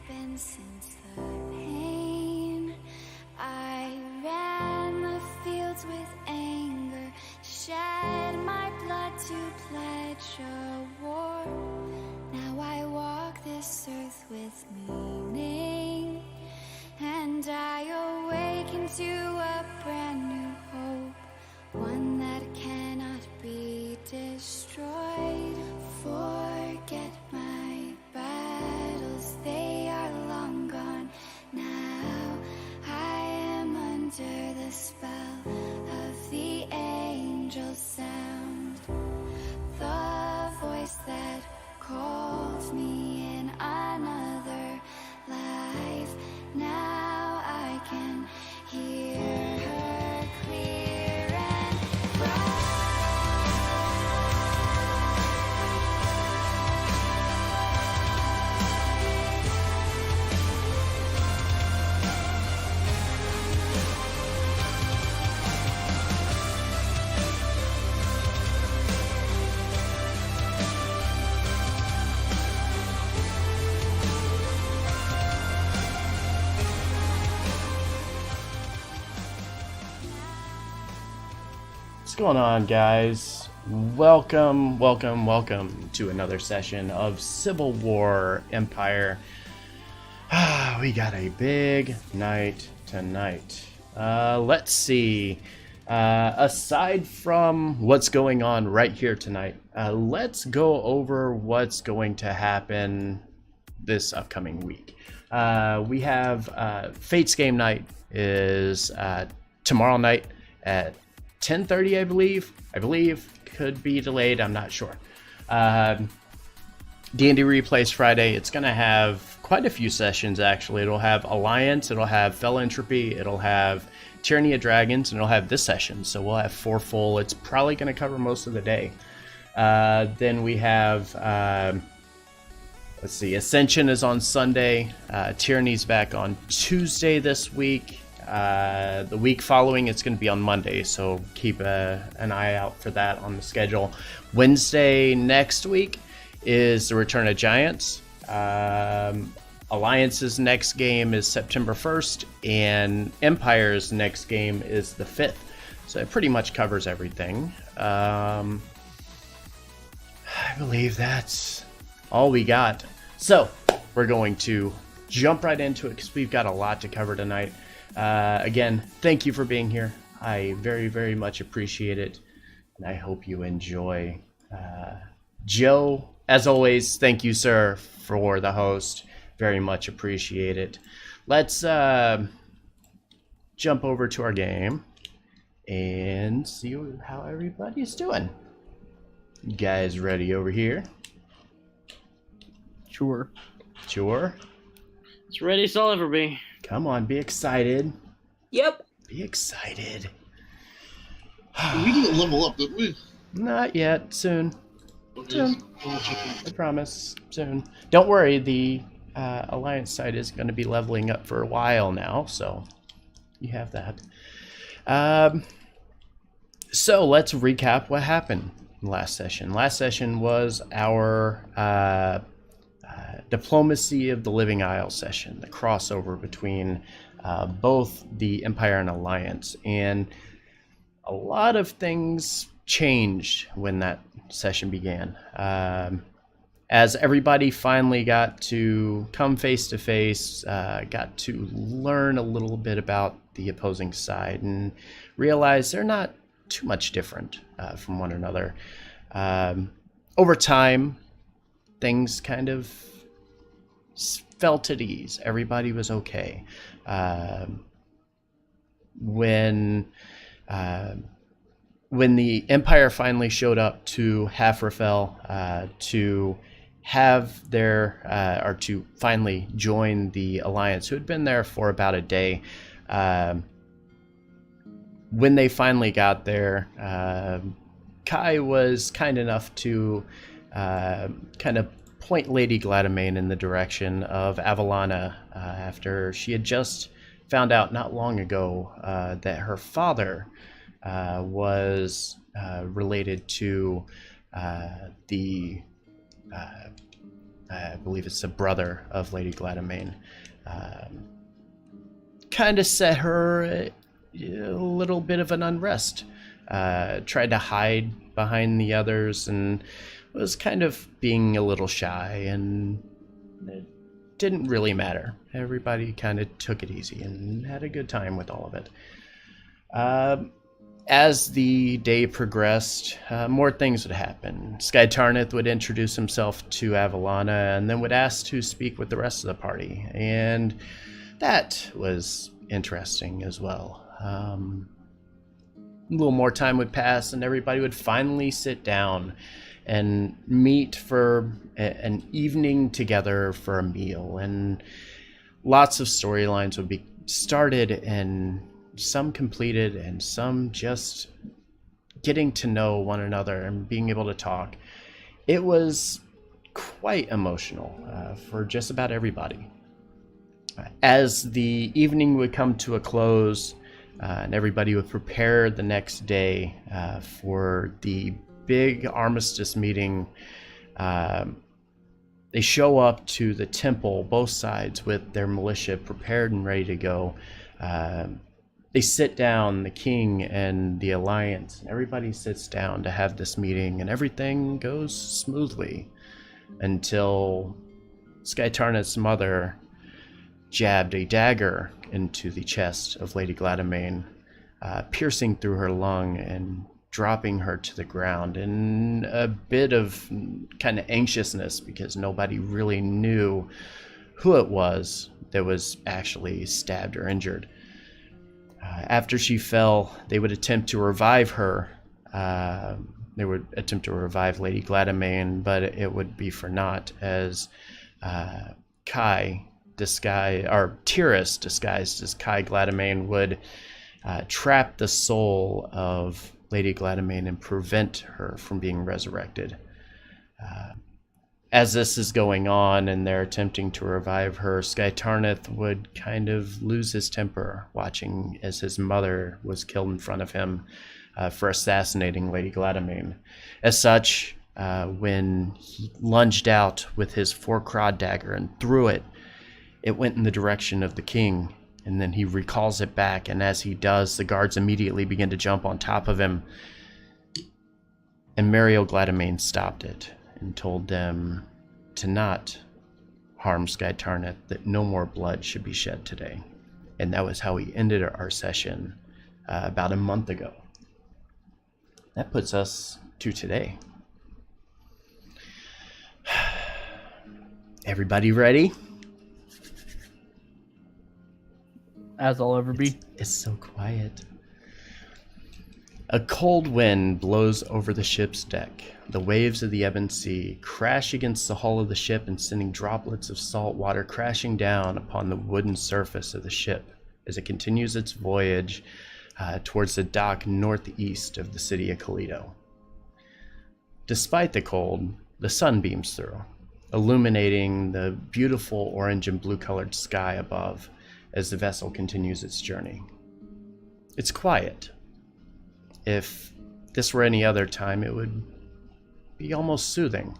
happened since the pain? I ran the fields with anger, shed my blood to pledge a war. Now I walk this earth with meaning, and I awaken to a brand new hope, one that cannot be destroyed. Forget my battles, they are long gone now. I am under the spell of the angel sound, the voice that called me in another life. Now I can hear her clear and bright. What's going on, guys? Welcome to another session of Civil War Empire. We got a big night tonight. Let's see. Aside from what's going on right here tonight, let's go over what's going to happen this upcoming week. We have Fate's Game Night is tomorrow night at 10:30, I believe, could be delayed, I'm not sure. D&D Replays Friday, it's going to have quite a few sessions, actually. It'll have Alliance, it'll have Fell Entropy, it'll have Tyranny of Dragons, and it'll have this session, so we'll have 4 full. It's probably going to cover most of the day. Then we have, let's see, Ascension is on Sunday, Tyranny's back on Tuesday this week. The week following, it's going to be on Monday, so keep an eye out for that on the schedule. Wednesday next week is the Return of Giants. Alliance's next game is September 1st, and Empire's next game is the 5th. So it pretty much covers everything. I believe that's all we got. So we're going to jump right into it because we've got a lot to cover tonight. Again, thank you for being here. I very, very much appreciate it, and I hope you enjoy. Joe, as always, thank you, sir, for the host. Very much appreciate it. Let's jump over to our game and see how everybody's doing. You guys ready over here? Sure. Sure? It's ready as I'll ever be. Come on, be excited. Yep. Be excited. We didn't level up, did we? Not yet. Soon. Okay, Soon. double checking. I promise. Soon. Don't worry, the Alliance side is going to be leveling up for a while now, so you have that. So let's recap what happened last session. Last session was our Diplomacy of the Living Isle session, the crossover between both the Empire and Alliance, and a lot of things changed when that session began. As everybody finally got to come face to face, got to learn a little bit about the opposing side and realize they're not too much different from one another. Over time, things kind of felt at ease. Everybody was okay. When the Empire finally showed up to Halfrafel to have their or to finally join the Alliance, who had been there for about a day, when they finally got there, Kai was kind enough to kind of point Lady Gladamain in the direction of Avalana after she had just found out not long ago that her father was related to the I believe it's the brother of Lady Gladamain, kind of set her a little bit of an unrest. Tried to hide behind the others and was kind of being a little shy, and it didn't really matter. Everybody kind of took it easy and had a good time with all of it. As the day progressed, more things would happen. Sky Tarnith would introduce himself to Avalana and then would ask to speak with the rest of the party. And that was interesting as well. A little more time would pass and everybody would finally sit down and meet for an evening together for a meal. And lots of storylines would be started and some completed and some just getting to know one another and being able to talk. It was quite emotional for just about everybody. As the evening would come to a close and everybody would prepare the next day for the big armistice meeting, they show up to the temple, both sides with their militia prepared and ready to go. They sit down, the king and the alliance, and everybody sits down to have this meeting, and everything goes smoothly until Sky Tarnith's mother jabbed a dagger into the chest of Lady Gladamain, piercing through her lung and dropping her to the ground in a bit of kind of anxiousness because nobody really knew who it was that was actually stabbed or injured. After she fell, they would attempt to revive her. They would attempt to revive Lady Gladamain, but it would be for naught as Kai Tyrus, disguised as Kai Gladamain, would trap the soul of Lady Gladamain and prevent her from being resurrected. As this is going on and they're attempting to revive her, Sky Tarnith would kind of lose his temper watching as his mother was killed in front of him for assassinating Lady Gladamain. As such, when he lunged out with his four-clawed dagger and threw it, it went in the direction of the king, and then he recalls it back, and as he does, the guards immediately begin to jump on top of him, and Mariel Gladamain stopped it and told them to not harm Sky Tarnith, that no more blood should be shed today. And that was how we ended our session about a month ago. That puts us to today. Everybody ready? As I'll ever be. It's so quiet. A cold wind blows over the ship's deck. The waves of the ebon sea crash against the hull of the ship and sending droplets of salt water crashing down upon the wooden surface of the ship as it continues its voyage towards the dock northeast of the city of Kalido. Despite the cold, the sun beams through, illuminating the beautiful orange and blue-colored sky above as the vessel continues its journey. It's quiet. If this were any other time, it would be almost soothing,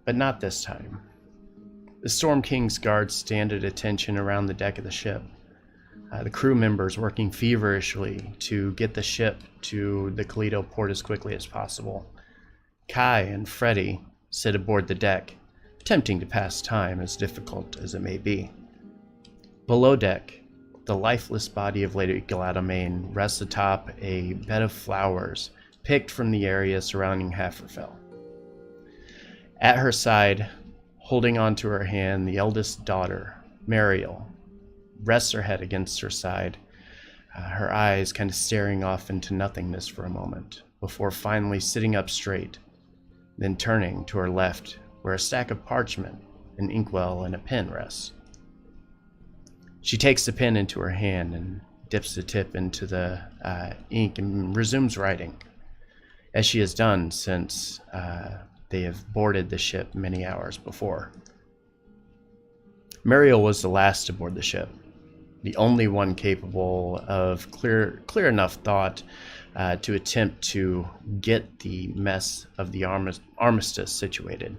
but not this time. The Storm King's guards stand at attention around the deck of the ship, the crew members working feverishly to get the ship to the Kalido port as quickly as possible. Kai and Freddy sit aboard the deck, attempting to pass time, as difficult as it may be. Below deck, the lifeless body of Lady Gladamain rests atop a bed of flowers picked from the area surrounding Haferfell. At her side, holding onto her hand, the eldest daughter, Mariel, rests her head against her side, her eyes kind of staring off into nothingness for a moment, before finally sitting up straight, then turning to her left, where a stack of parchment, an inkwell, and a pen rests. She takes the pen into her hand and dips the tip into the ink and resumes writing, as she has done since they have boarded the ship many hours before. Mariel was the last to board the ship, the only one capable of clear enough thought to attempt to get the mess of the armistice situated.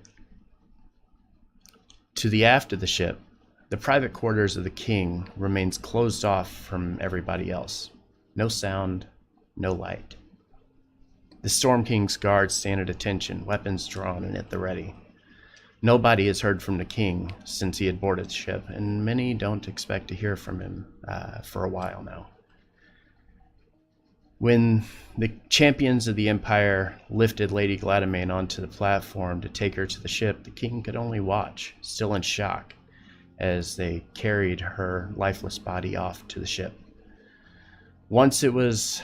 To the aft of the ship, the private quarters of the king remains closed off from everybody else. No sound, no light. The Storm King's guards stand at attention, weapons drawn and at the ready. Nobody has heard from the king since he had boarded the ship, and many don't expect to hear from him for a while now. When the champions of the Empire lifted Lady Gladamain onto the platform to take her to the ship, the king could only watch, still in shock, as they carried her lifeless body off to the ship. Once it was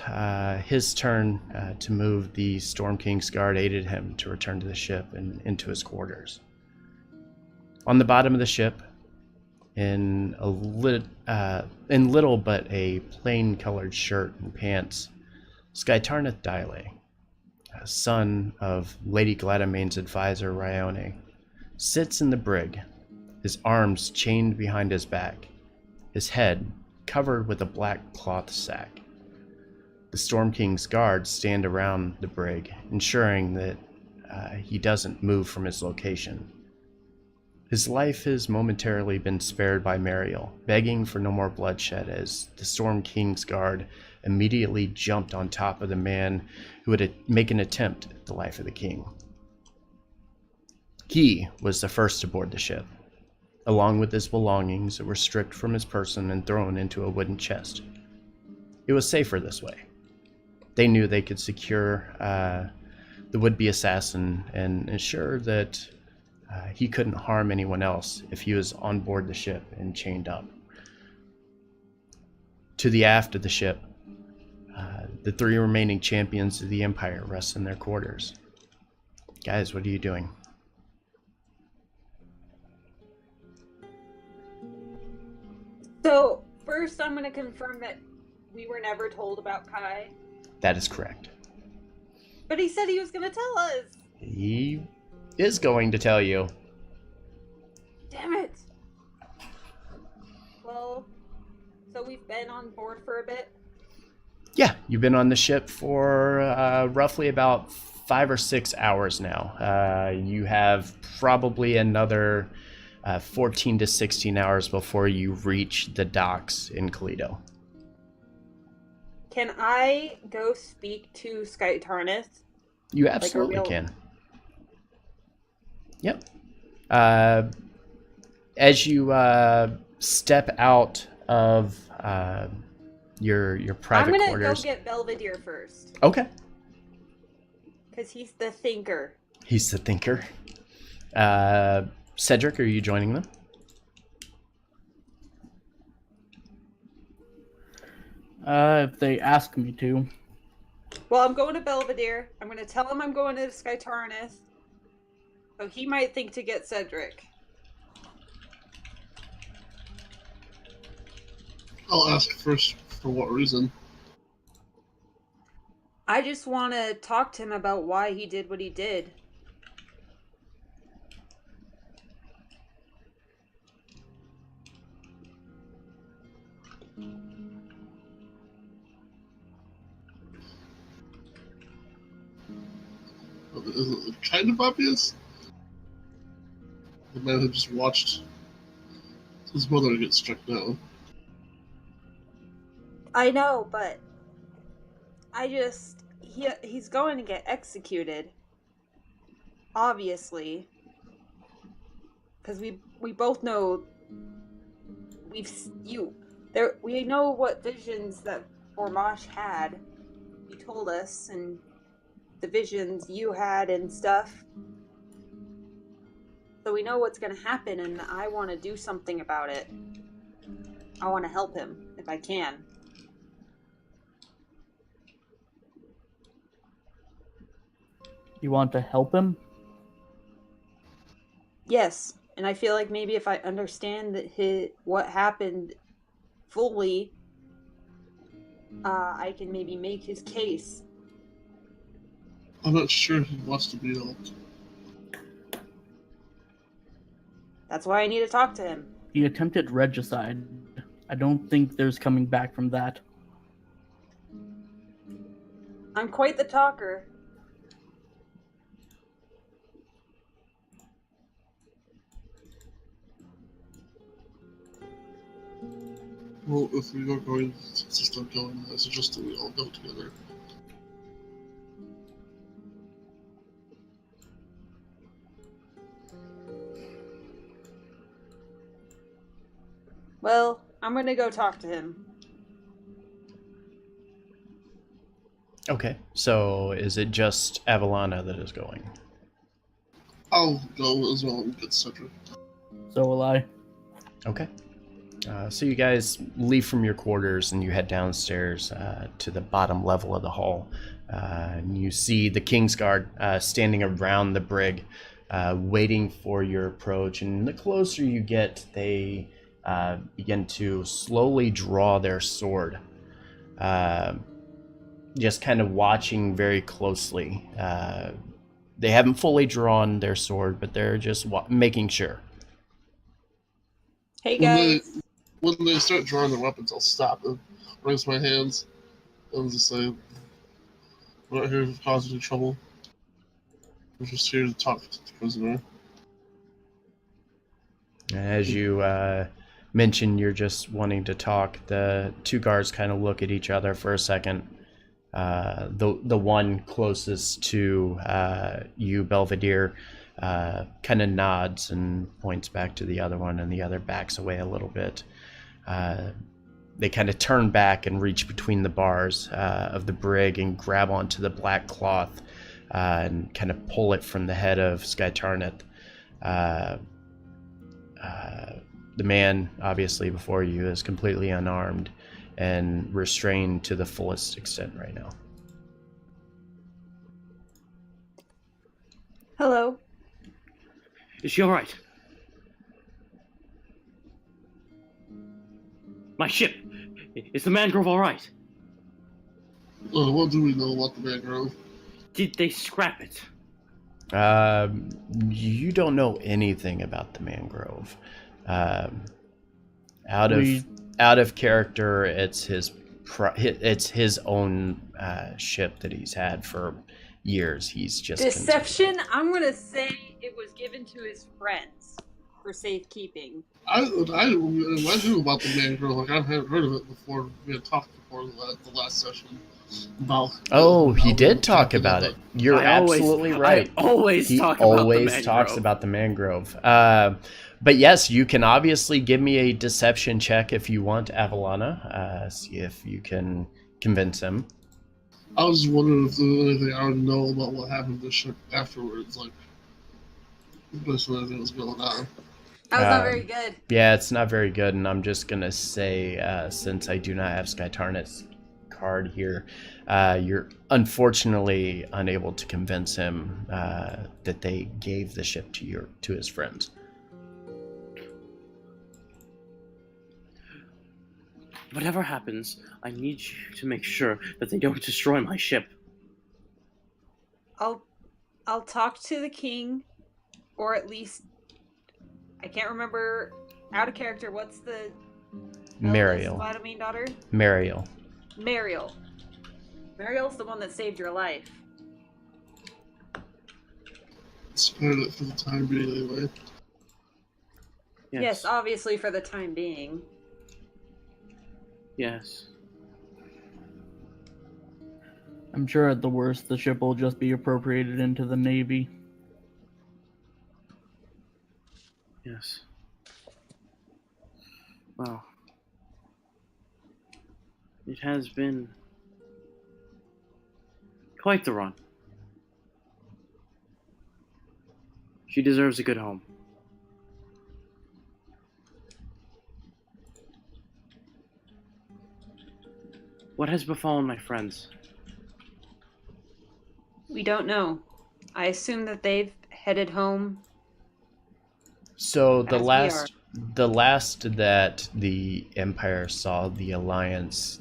his turn to move, the Storm King's guard aided him to return to the ship and into his quarters. On the bottom of the ship, in little but a plain-colored shirt and pants, Skytarneth Dyle, son of Lady Gladamain's advisor Ryone, sits in the brig, his arms chained behind his back, his head covered with a black cloth sack. The Storm King's guards stand around the brig, ensuring that he doesn't move from his location. His life has momentarily been spared by Mariel, begging for no more bloodshed as the Storm King's guard immediately jumped on top of the man who would make an attempt at the life of the king. He was the first to board the ship, along with his belongings that were stripped from his person and thrown into a wooden chest. It was safer this way. They knew they could secure the would-be assassin and ensure that he couldn't harm anyone else if he was on board the ship and chained up. To the aft of the ship, the three remaining champions of the Empire rest in their quarters. Guys, what are you doing? So, first I'm going to confirm that we were never told about Kai. That is correct. But he said he was going to tell us. He is going to tell you. Damn it. Well, so we've been on board for a bit? Yeah, you've been on the ship for roughly about 5 or 6 hours now. You have probably another 14 to 16 hours before you reach the docks in Kalido. Can I go speak to Skytarneth? You absolutely can. Yep. As you step out of your private quarters. I'm gonna go get Belvedere first. Okay. Because he's the thinker. He's the thinker. Cedric, are you joining them? If they ask me to. Well, I'm going to Belvedere. I'm going to tell him I'm going to Skytarneth. So he might think to get Cedric. I'll ask first for what reason. I just want to talk to him about why he did what he did. Is it kind of obvious? The man who just watched his mother get struck down. I know, but he's going to get executed. Obviously. Because we both know we know what visions that Ormash had. You told us, and the visions you had and stuff. So we know what's going to happen, and I want to do something about it. I want to help him, if I can. You want to help him? Yes, and I feel like maybe if I understand that what happened fully, I can maybe make his case. I'm not sure he wants to be helped. That's why I need to talk to him. He attempted regicide. I don't think there's coming back from that. I'm quite the talker. Well, if we are going to start going, I suggest that we all go together. Well, I'm gonna go talk to him. Okay, so is it just Avalana that is going? I'll go as well and get Cedric. So will I. Okay. So you guys leave from your quarters and you head downstairs to the bottom level of the hall. And you see the Kingsguard standing around the brig, waiting for your approach. And the closer you get, they begin to slowly draw their sword. Just kind of watching very closely. They haven't fully drawn their sword, but they're just making sure. Hey When they, guys. when they start drawing their weapons, I'll stop and raise my hands and just say, "We're not here to cause any trouble. We're just here to talk to the prisoner." As you mentioned, you're just wanting to talk. The two guards kind of look at each other for a second. The one closest to you, Belvedere, kind of nods and points back to the other one, and the other backs away a little bit. They kind of turn back and reach between the bars of the brig and grab onto the black cloth and kind of pull it from the head of Sky Tarnith. The man, obviously, before you is completely unarmed and restrained to the fullest extent right now. Hello. Is she alright? My ship! Is the mangrove alright? What do we know about the mangrove? Did they scrap it? You don't know anything about the mangrove. Out of character, it's his own ship that he's had for years. He's just Deception? I'm gonna say it was given to his friends for safekeeping. I knew about the mangrove. Like, I hadn't heard of it before. We had talked before the last session about. He did talk about it. You're absolutely right. I always He talk about the always mangrove. talks about the mangrove. But yes, you can obviously give me a deception check if you want, Avalana. See if you can convince him. I was just wondering if there's anything I would know about what happened to the ship afterwards. Like, basically anything was going on. That was not very good. Yeah, it's not very good, and I'm just gonna say, since I do not have Sky Tarnith's card here, you're unfortunately unable to convince him that they gave the ship to his friends. Whatever happens, I need you to make sure that they don't destroy my ship. I'll talk to the king, or at least I can't remember out of character. What's the Mariel. Vladimir daughter? Mariel. Mariel. Mariel's the one that saved your life. Spared it for the time being, anyway. Yes, obviously for the time being. Yes. I'm sure at the worst the ship will just be appropriated into the Navy. Yes. Well, it has been quite the run. She deserves a good home. What has befallen my friends? We don't know. I assume that they've headed home. So the As we last that the Empire saw the Alliance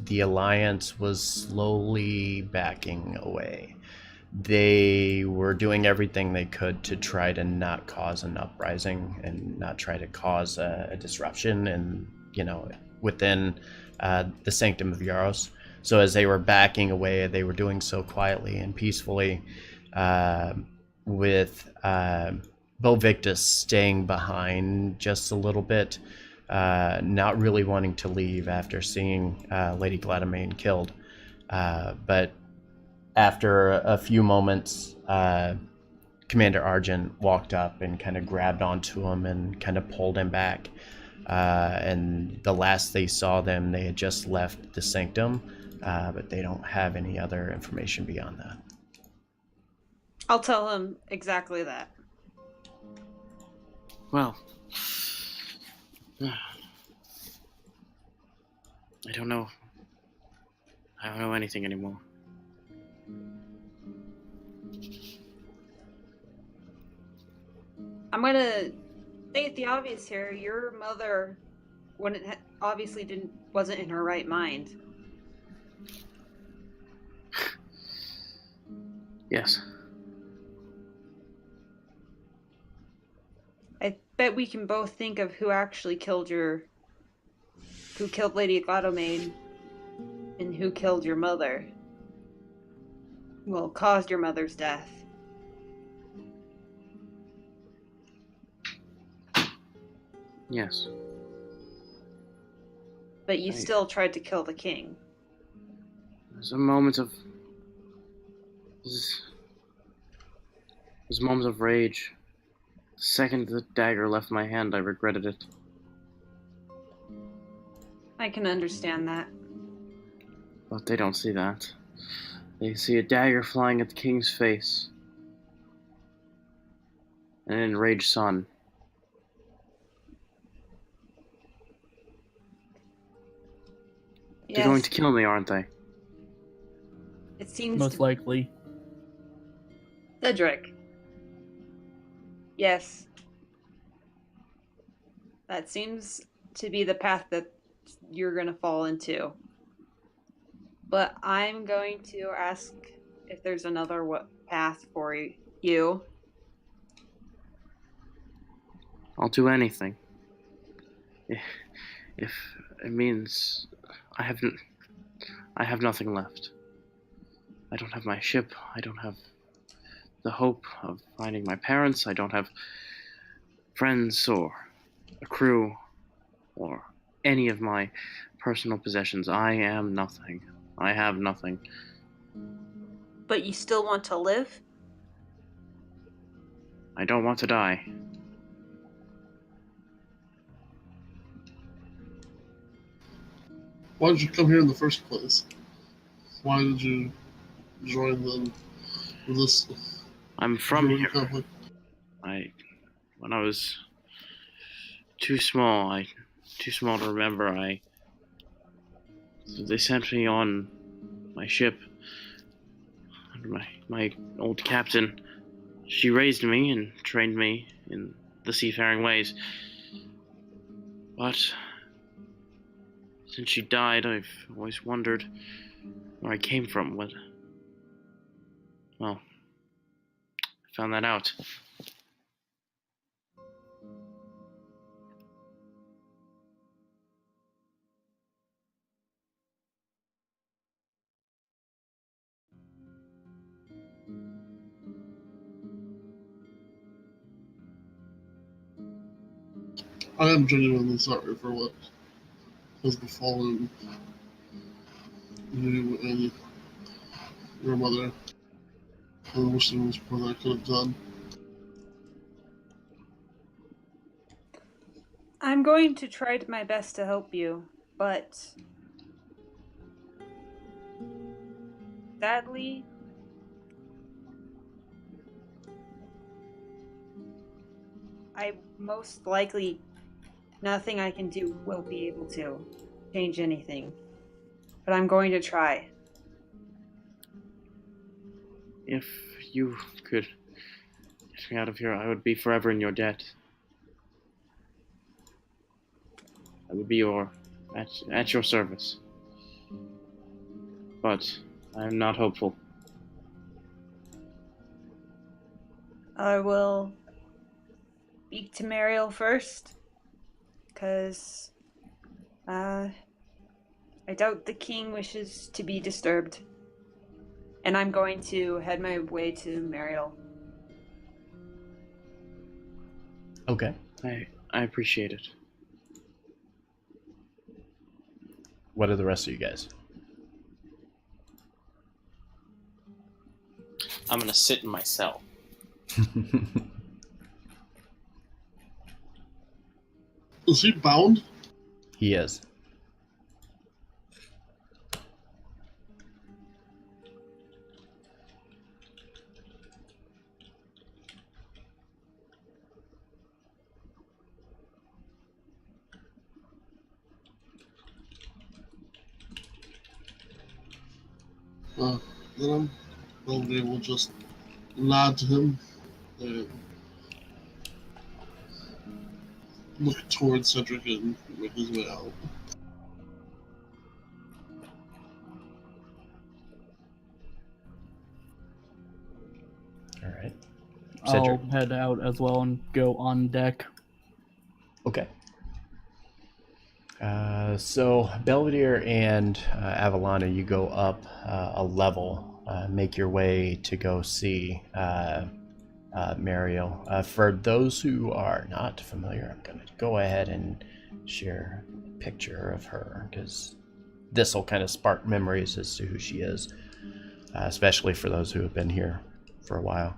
was slowly backing away. They were doing everything they could to try to not cause an uprising and not try to cause a disruption and, within the Sanctum of Yaros. So as they were backing away, they were doing so quietly and peacefully, with Bovictus staying behind just a little bit, not really wanting to leave after seeing Lady Gladamain killed. But after a few moments, Commander Argent walked up and kind of grabbed onto him and kind of pulled him back. And the last they saw them, they had just left the sanctum, but they don't have any other information beyond that. I'll tell him exactly that. Well, I don't know. I don't know anything anymore. I'm gonna state the obvious here. Your mother, obviously wasn't in her right mind. Yes. I bet we can both think of who actually killed Lady Gladamain, and who killed your mother. Well, caused your mother's death. Yes. But you still tried to kill the king. There's a moment of... There's a moment of rage. The second the dagger left my hand, I regretted it. I can understand that. But they don't see that. They see a dagger flying at the king's face. And an enraged son. Yes, They're going to kill me, aren't they? it seems Most likely. Cedric. Yes. That seems to be the path that you're going to fall into. But I'm going to ask if there's another path for you. I'll do anything. If it means I have nothing left. I don't have my ship. I don't have the hope of finding my parents. I don't have friends or a crew or any of my personal possessions. I am nothing. I have nothing. But you still want to live? I don't want to die. Why did you come here in the first place? Why did you join this? I'm from here. Conflict? When I was too small to remember, they sent me on my ship under my old captain. She raised me and trained me in the seafaring ways. But since she died, I've always wondered where I came from. Well, I found that out. I am genuinely sorry for what has befallen you and your mother. I wish there was more that I could have done. I'm going to try my best to help you, but sadly, most likely nothing I can do will be able to change anything. But I'm going to try. If you could get me out of here, I would be forever in your debt. I would be at your service. But I am not hopeful. I will speak to Mariel first, because I doubt the king wishes to be disturbed. And I'm going to head my way to Mariel. Okay. I appreciate it. what are the rest of you guys? I'm gonna sit in my cell. Is he bound? He is. Then Belvedere will just nod to him and look towards Cedric and make his way out. All right. I'll Cedric. head out as well and go on deck. Okay. So Belvedere and Avalana, you go up a level, make your way to go see Mariel. For those who are not familiar, I'm going to go ahead and share a picture of her, because this will kind of spark memories as to who she is, especially for those who have been here for a while.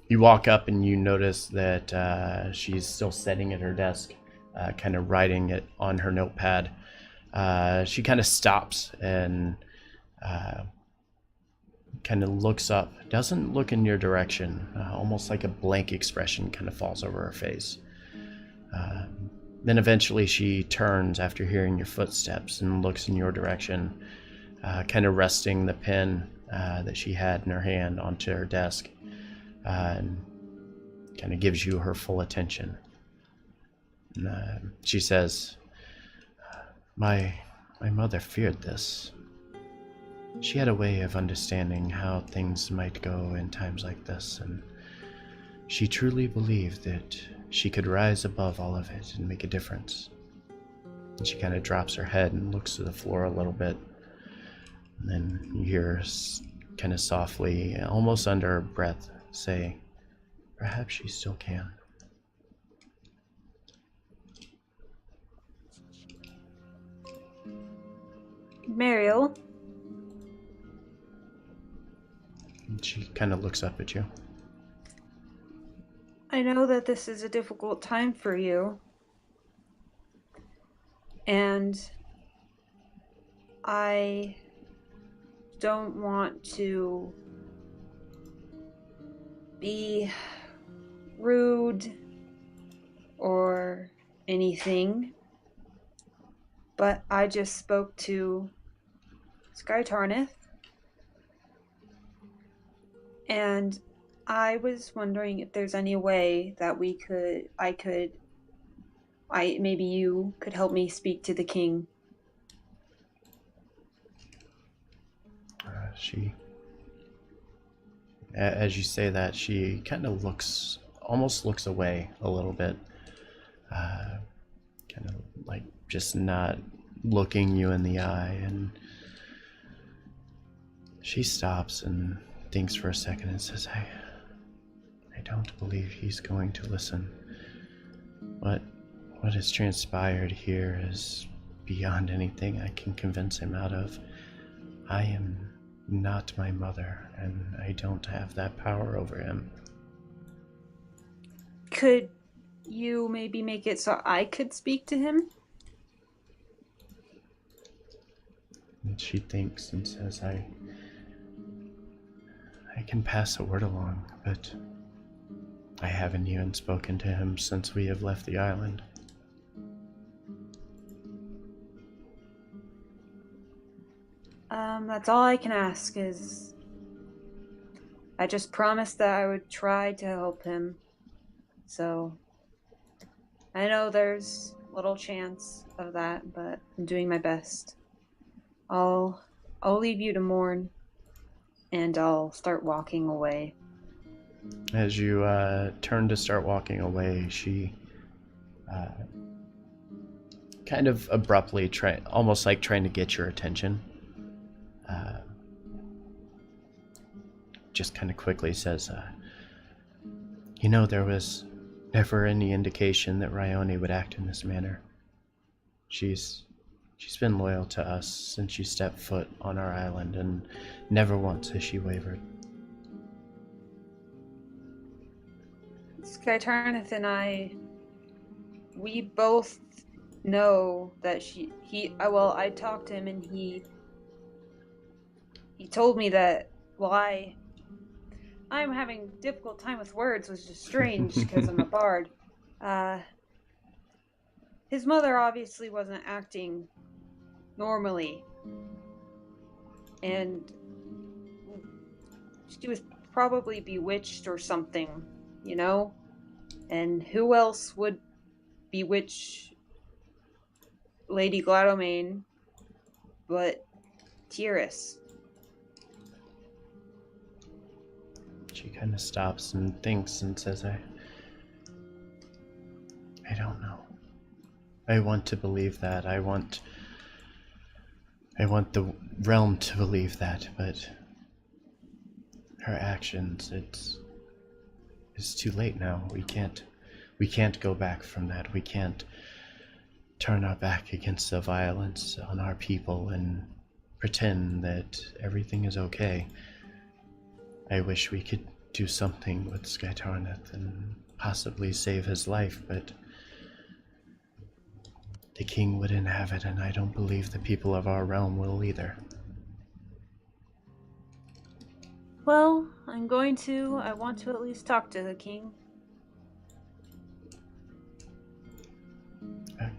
You walk up and you notice that she's still sitting at her desk, kind of writing it on her notepad. She kind of stops and kind of looks up, doesn't look in your direction, almost like a blank expression kind of falls over her face. Then eventually she turns after hearing your footsteps and looks in your direction, kind of resting the pen that she had in her hand onto her desk, and kind of gives you her full attention. And, she says, my mother feared this. She had a way of understanding how things might go in times like this, and she truly believed that she could rise above all of it and make a difference. And she kind of drops her head and looks to the floor a little bit. And then you hear her kind of softly, almost under her breath, say, perhaps she still can. Mariel, And she kind of looks up at you. I know that this is a difficult time for you. And I don't want to be rude or anything, but I just spoke to Sky Tarnith, and I was wondering if there's any way that maybe you could help me speak to the king. As you say that, she kind of almost looks away a little bit, kind of like just not looking you in the eye, and she stops and thinks for a second and says, I don't believe he's going to listen. What has transpired here is beyond anything I can convince him out of. I am not my mother, and I don't have that power over him. Could you maybe make it so I could speak to him? And she thinks and says, I can pass a word along, but I haven't even spoken to him since we have left the island. That's all I can ask is I just promised that I would try to help him. So I know there's little chance of that, but I'm doing my best. I'll leave you to mourn, and I'll start walking away. As you turn to start walking away, she kind of abruptly, almost like trying to get your attention, just kind of quickly says, there was never any indication that Ryone would act in this manner. She's She's been loyal to us since she stepped foot on our island, and never once has she wavered. Skytarnith and we both know that I talked to him and he told me that, well, I'm having a difficult time with words, which is strange because I'm a bard. His mother obviously wasn't acting normally, and she was probably bewitched or something, you know? And who else would bewitch Lady Gladomane but Tyrus? She kind of stops and thinks and says, I don't know. I want to believe that. I want the realm to believe that, but her actions, it's too late now. We can't go back from that. We can't turn our back against the violence on our people and pretend that everything is okay. I wish we could do something with Skytarnith and possibly save his life, but the king wouldn't have it, and I don't believe the people of our realm will either. Well, I want to at least talk to the king.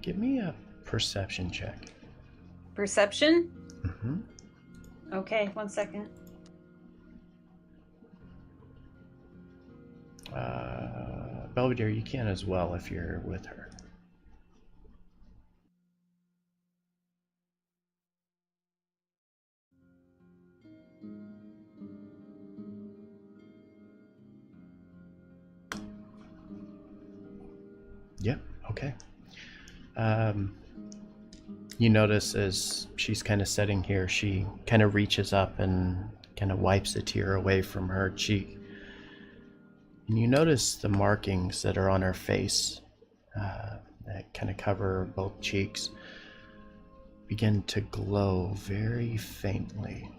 Give me a perception check. Perception? Mm-hmm. Okay, 1 second. Belvedere, you can as well if you're with her. Yep, okay. You notice as she's kind of sitting here, she kind of reaches up and kind of wipes a tear away from her cheek. And you notice the markings that are on her face, that kind of cover both cheeks, begin to glow very faintly.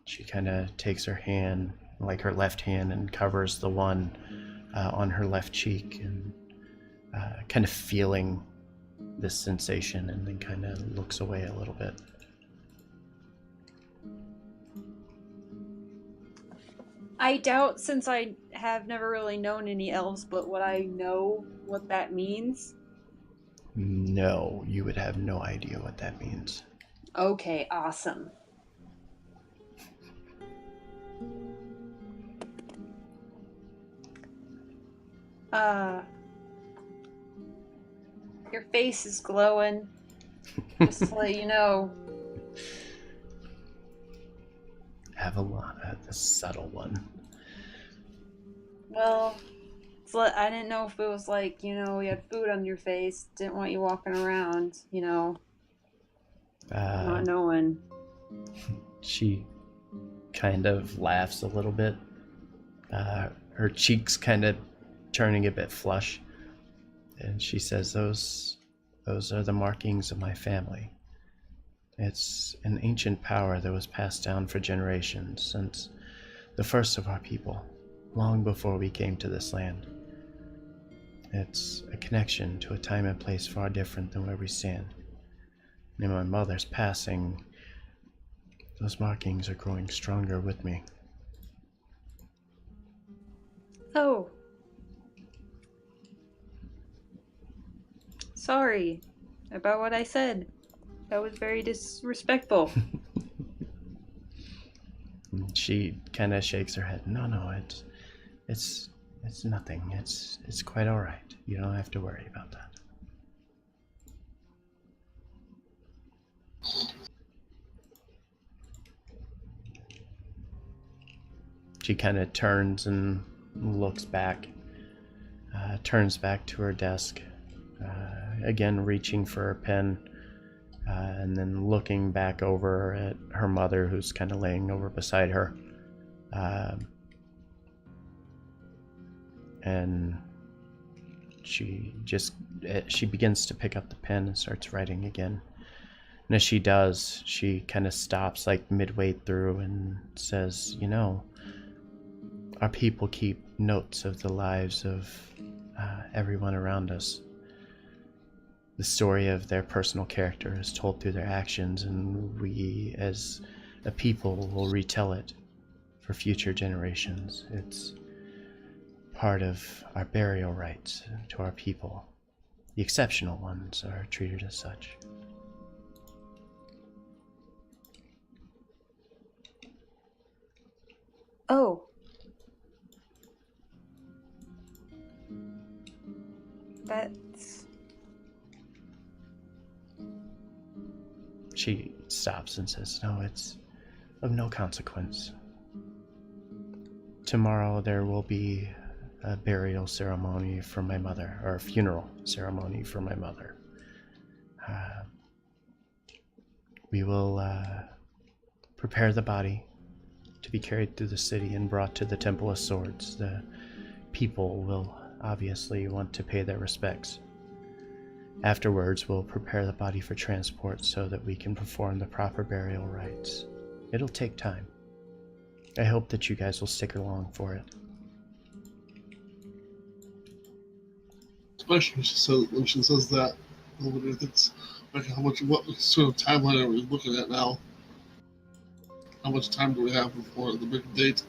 She kind of takes her hand, like her left hand, and covers the one on her left cheek, and kind of feeling this sensation, and then kind of looks away a little bit. I doubt, since I have never really known any elves, but would I know what that means? No, you would have no idea what that means. Okay, awesome. Your face is glowing. Just to let you know. Avalana, the subtle one. Well, I didn't know if it was like, you had food on your face, didn't want you walking around, not knowing. She kind of laughs a little bit. Her cheeks kind of turning a bit flush. And she says, those are the markings of my family. It's an ancient power that was passed down for generations since the first of our people, long before we came to this land. It's a connection to a time and place far different than where we stand. And in my mother's passing, those markings are growing stronger with me. Oh. Sorry about what I said. That was very disrespectful. She kind of shakes her head. No, it's nothing. It's quite all right. You don't have to worry about that. She kind of turns and looks back, turns back to her desk, again reaching for a pen, and then looking back over at her mother, who's kind of laying over beside her. And she begins to pick up the pen and starts writing again. And as she does, she kind of stops like midway through and says, you know, our people keep notes of the lives of everyone around us. The story of their personal character is told through their actions, and we as a people will retell it for future generations. It's part of our burial rites to our people. The exceptional ones are treated as such. Oh. That's... She stops and says, no, it's of no consequence. Tomorrow there will be a burial ceremony for my mother, or a funeral ceremony for my mother. We will prepare the body to be carried through the city and brought to the Temple of Swords. The people will obviously want to pay their respects. Afterwards, we'll prepare the body for transport so that we can perform the proper burial rites. It'll take time. I hope that you guys will stick along for it. Especially when she says that. Nobody thinks, like, what sort of timeline are we looking at now? How much time do we have before the big date?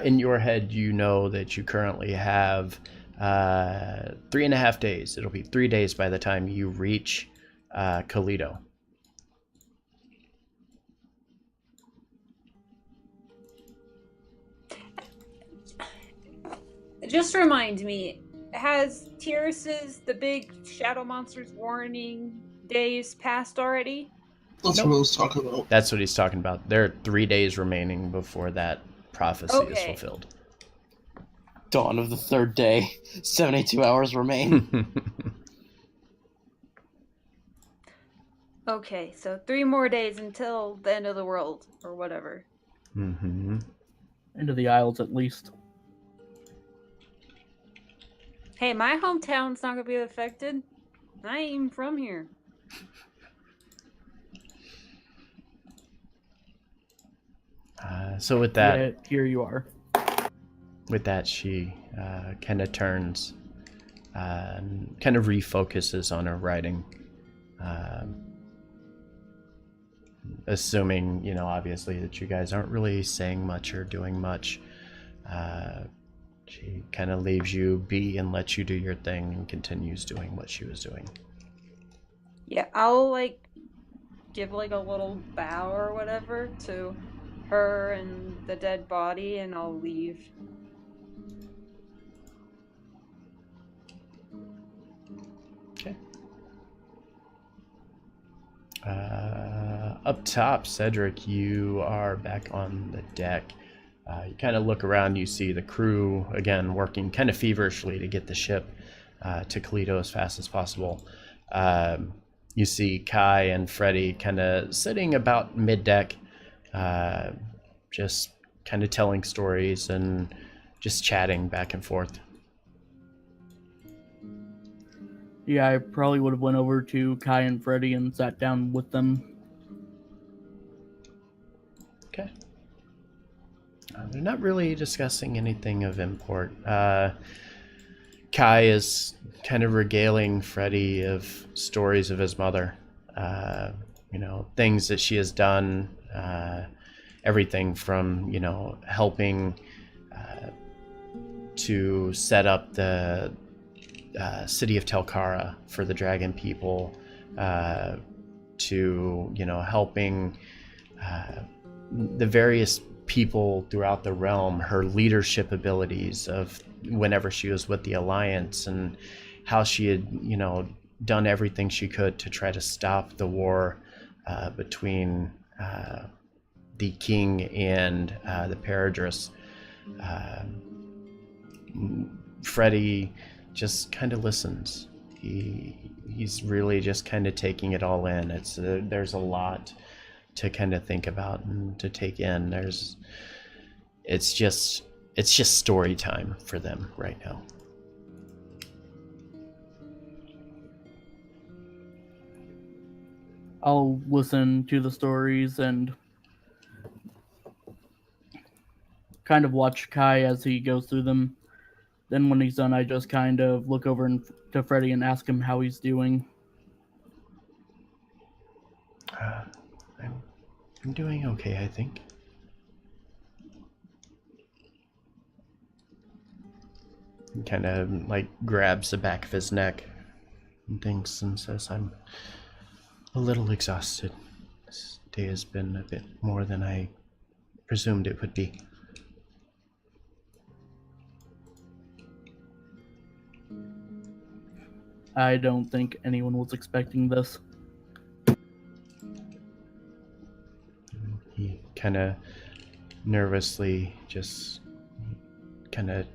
In your head, you know that you currently have 3.5 days. It'll be 3 days by the time you reach Kalito. Just remind me, has Tyrus's, the big shadow monsters warning days passed already? That's what I was talking about. That's what he's talking about. There are 3 days remaining before that prophecy is fulfilled. Dawn of the third day. 72 hours remain. Okay, so 3 more days until the end of the world, or whatever. Mm-hmm. Into the Isles, at least. Hey, my hometown's not gonna be affected. I ain't even from here. So with that, Yeah, here you are. with that, she kind of turns, and kind of refocuses on her writing, assuming, you know, obviously that you guys aren't really saying much or doing much. She kind of leaves you be and lets you do your thing and continues doing what she was doing. Yeah, I'll, like, give, like, a little bow or whatever to her and the dead body, and I'll leave. Okay. Up top, Cedric, you are back on the deck. You kind of look around, you see the crew, again, working kind of feverishly to get the ship to Kalito as fast as possible. You see Kai and Freddy kind of sitting about mid-deck, just kind of telling stories and just chatting back and forth. Yeah, I probably would have went over to Kai and Freddy and sat down with them. Okay. They're not really discussing anything of import. Kai is kind of regaling Freddy of stories of his mother. You know, things that she has done. Everything from, you know, helping to set up the city of Telkara for the dragon people, to, you know, helping the various people throughout the realm, her leadership abilities of whenever she was with the Alliance, and how she had, you know, done everything she could to try to stop the war between the king and the Paradris. Freddy just kind of listens. He's really just kind of taking it all in. It's there's a lot to kind of think about and to take in. It's just story time for them right now. I'll listen to the stories and kind of watch Kai as he goes through them. Then when he's done, I just kind of look over to Freddy and ask him how he's doing. I'm doing okay, I think. He kind of like grabs the back of his neck and thinks and says, I'm a little exhausted. This day has been a bit more than I presumed it would be. I don't think anyone was expecting this. He kind of nervously just kind of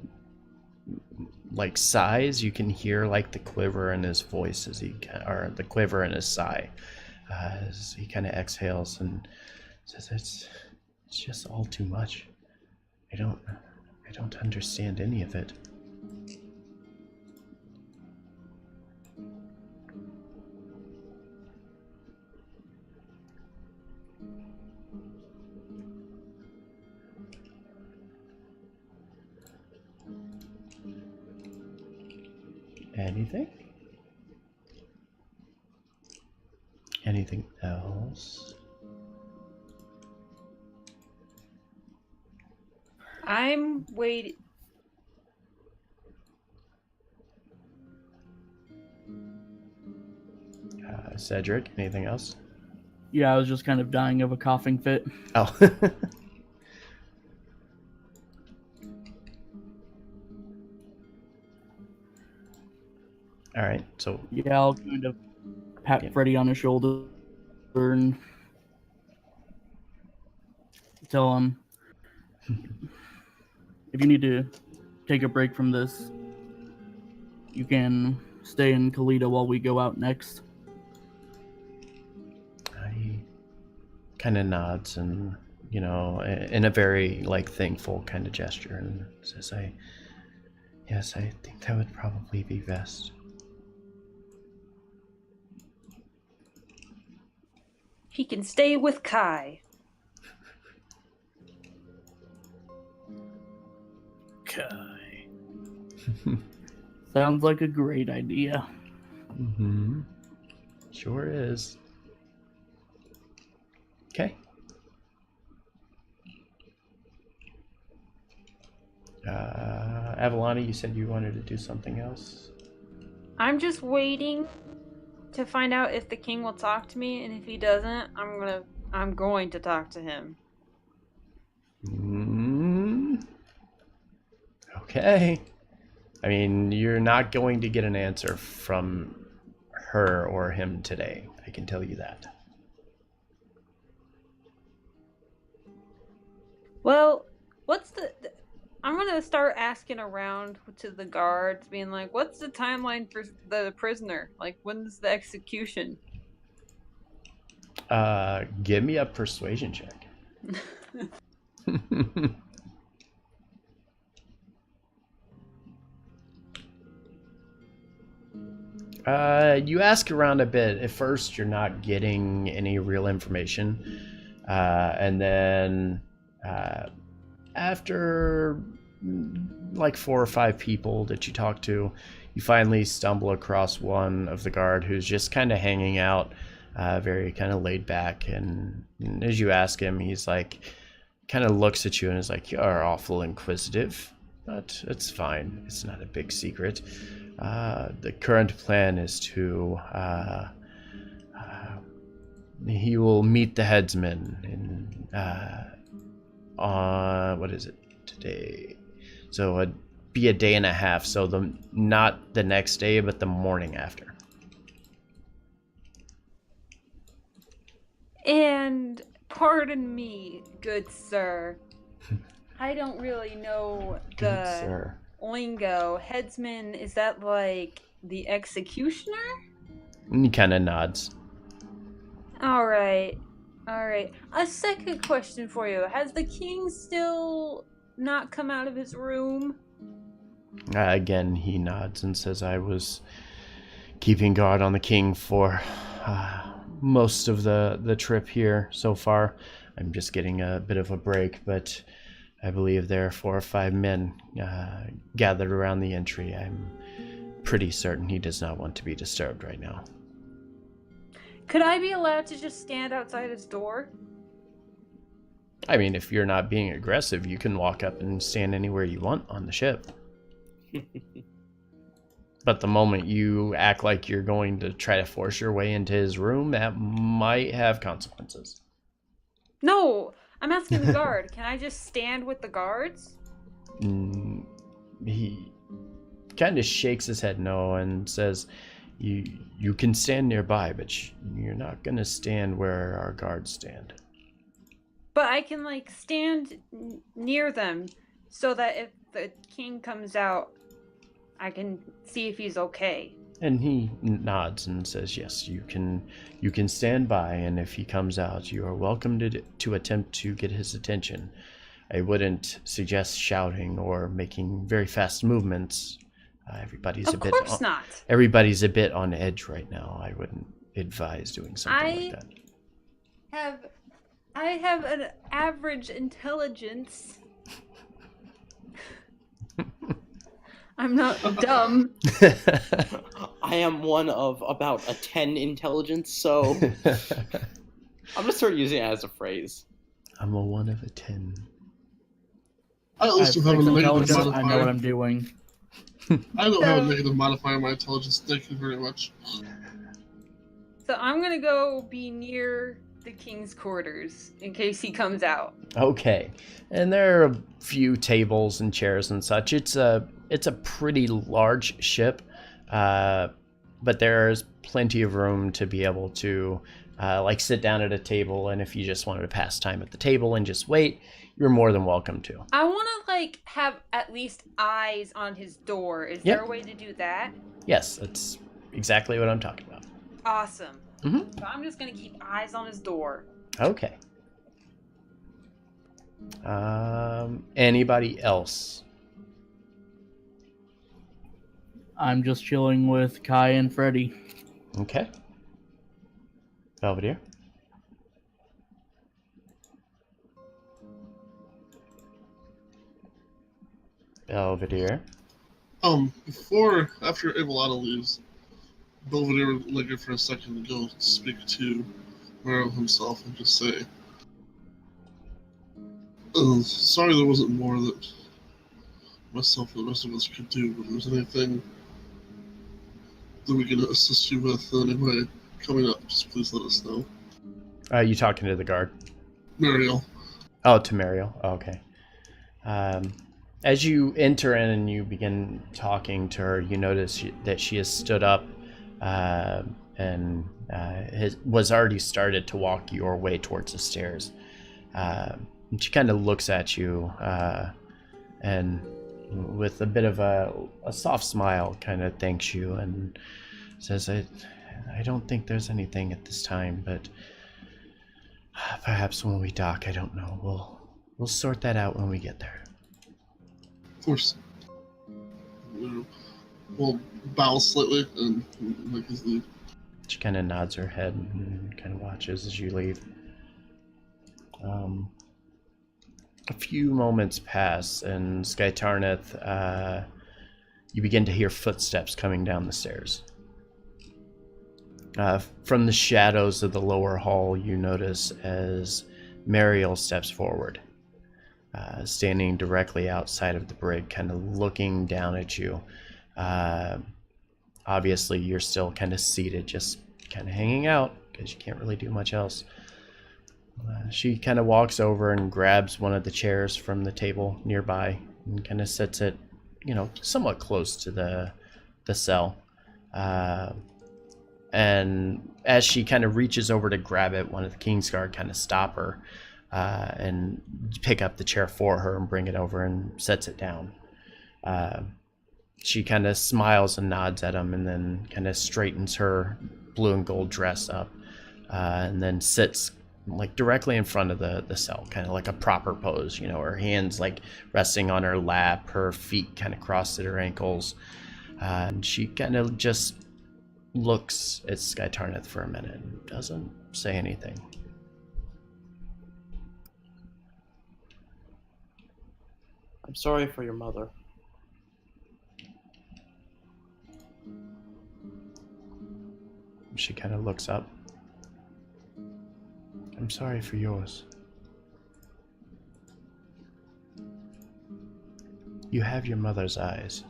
like sighs. You can hear like the quiver in his voice as or the quiver in his sigh as he kind of exhales and says, "It's just all too much. I don't understand any of it." Anything? Anything else? I'm waiting. Cedric, anything else? Yeah, I was just kind of dying of a coughing fit. Oh. All right, so Yeah, I'll kind of pat Yeah. Freddy on his shoulder and tell him, if you need to take a break from this, you can stay in Kalita while we go out next. he kind of nods and, you know, in a very like thankful kind of gesture and says, Yes, I think that would probably be best. He can stay with Kai. Kai. Sounds like a great idea. Mm-hmm. Sure is. Okay. Avalani, you said you wanted to do something else? I'm just waiting to find out if the king will talk to me, and if he doesn't, I'm going to talk to him. Okay. I mean, you're not going to get an answer from her or him today. I can tell you that. Well, I'm gonna start asking around to the guards, being like, what's the timeline for the prisoner? Like, when's the execution? Give me a persuasion check. You ask around a bit. At first, you're not getting any real information. And then after like 4 or 5 people that you talk to, you finally stumble across one of the guard who's just kind of hanging out, very kind of laid back. And as you ask him, he's like, kind of looks at you and is like, "You're awful inquisitive, but it's fine. It's not a big secret. The current plan is to he will meet the headsman in on what is it today? So it'd be a day and a half. So not the next day, but the morning after." And pardon me, good sir. I don't really know Good the sir. lingo. Headsman, is that like the executioner? And he kind of nods. All right. A second question for you. Has the king still not come out of his room? Again, he nods and says, "I was keeping guard on the king for most of the trip here so far. I'm just getting a bit of a break, but I believe there are 4 or 5 men gathered around the entry. I'm pretty certain he does not want to be disturbed right now. Could I be allowed to just stand outside his door? I mean, if you're not being aggressive, you can walk up and stand anywhere you want on the ship. But the moment you act like you're going to try to force your way into his room, that might have consequences. No, I'm asking the guard. Can I just stand with the guards? He kind of shakes his head no and says, you can stand nearby, but you're not going to stand where our guards stand. But I can, like, stand near them so that if the king comes out, I can see if he's okay. And he nods and says, yes, you can stand by, and if he comes out, you are welcome to attempt to get his attention. I wouldn't suggest shouting or making very fast movements. Everybody's Of course not. Everybody's a bit on edge right now. I wouldn't advise doing something like that. I have an average intelligence. I'm not dumb. I am one of about a 10 intelligence, so I'm gonna start using it as a phrase. I'm a 1 of a 10. I at least have a negative modifier. I know what I'm doing. I don't have a negative modifier on my intelligence. Thank you very much. So I'm gonna go be near the king's quarters in case he comes out. Okay, and there are a few tables and chairs and such. It's a pretty large ship, but there's plenty of room to be able to like sit down at a table, and if you just wanted to pass time at the table and just wait, you're more than welcome to. I want to like have at least eyes on his door. Is there a way to do that? Yes, that's exactly what I'm talking about. Awesome. Mm-hmm. So I'm just gonna keep eyes on his door. Okay. Anybody else? I'm just chilling with Kai and Freddy. Okay. Belvedere? Belvedere? After Abelotta leaves, Belvedere would linger for a second to go speak to Merrill himself and just say, sorry there wasn't more that myself and the rest of us could do, but if there's anything that we can assist you with in any way coming up, just please let us know. You talking to the guard? Mariel. Oh, to Mariel. Oh, okay. As you enter in and you begin talking to her, you notice that she has stood up and was already started to walk your way towards the stairs. And she kind of looks at you and with a bit of a soft smile kind of thanks you and says, I don't think there's anything at this time, but perhaps when we dock, I don't know. We'll sort that out when we get there. Of course. We'll bow slightly and make his leave. She kind of nods her head and kind of watches as you leave. A few moments pass, and Skytarneth, you begin to hear footsteps coming down the stairs. From the shadows of the lower hall, you notice as Mariel steps forward, standing directly outside of the brig, kind of looking down at you. Obviously, you're still kind of seated, just kind of hanging out, because you can't really do much else. She kind of walks over and grabs one of the chairs from the table nearby and kind of sits it, somewhat close to the cell. And as she kind of reaches over to grab it, one of the Kingsguard kind of stop her and pick up the chair for her and bring it over and sets it down. She kind of smiles and nods at him and then kind of straightens her blue and gold dress up and then sits like directly in front of the cell, kind of like a proper pose, her hands like resting on her lap, her feet kind of crossed at her ankles. And she kind of just looks at Sky Tarnith for a minute and doesn't say anything. I'm sorry for your mother. She kind of looks up. I'm sorry for yours. You have your mother's eyes.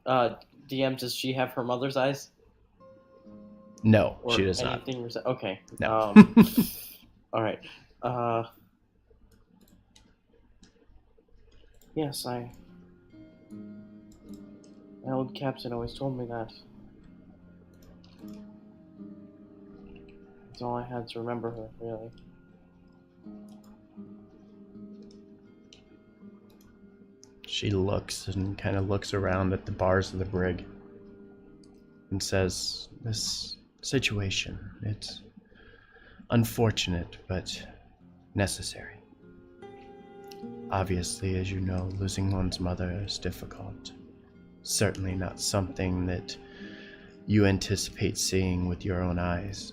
DM, does she have her mother's eyes? No, Or she does not. anything? Okay. No. All right. Yes, my old captain always told me that. That's all I had to remember her, really. She looks and kind of looks around at the bars of the brig and says, this situation, it's unfortunate, but necessary. Obviously, as you know, losing one's mother is difficult. Certainly not something that you anticipate seeing with your own eyes.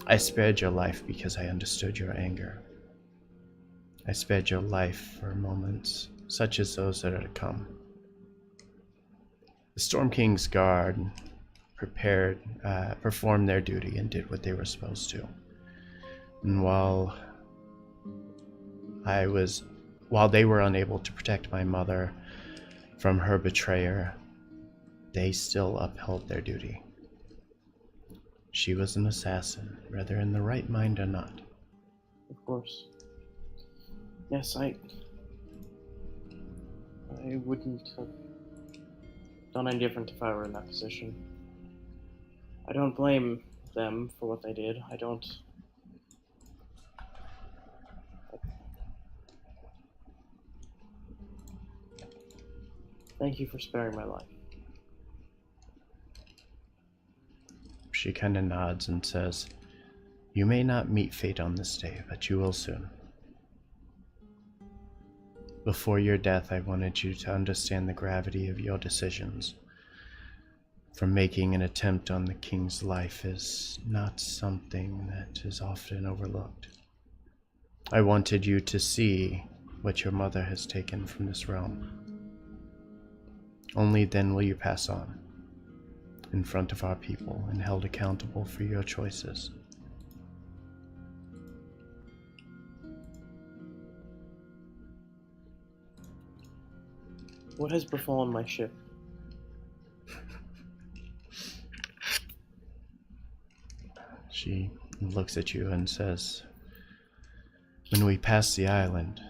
I spared your life because I understood your anger. I spared your life for moments such as those that are to come. The Storm King's guard performed their duty and did what they were supposed to. And while they were unable to protect my mother from her betrayer, they still upheld their duty. She was an assassin, whether in the right mind or not. Of course. Yes, I wouldn't have done any different if I were in that position. I don't blame them for what they did. I don't. Thank you for sparing my life. She kind of nods and says, you may not meet fate on this day, but you will soon. Before your death, I wanted you to understand the gravity of your decisions. For making an attempt on the king's life is not something that is often overlooked. I wanted you to see what your mother has taken from this realm. Only then will you pass on, in front of our people, and held accountable for your choices. What has befallen my ship? She looks at you and says, when we passed the island,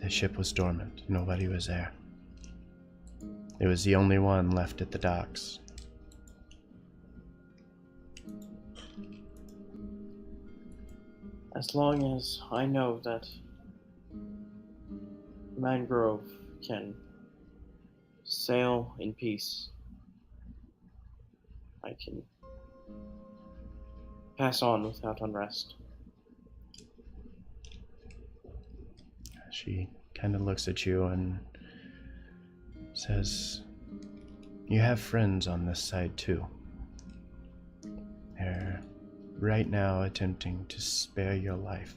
the ship was dormant. Nobody was there. It was the only one left at the docks. As long as I know that Mangrove can sail in peace, I can pass on without unrest. She kind of looks at you and says, you have friends on this side too. They're right now attempting to spare your life.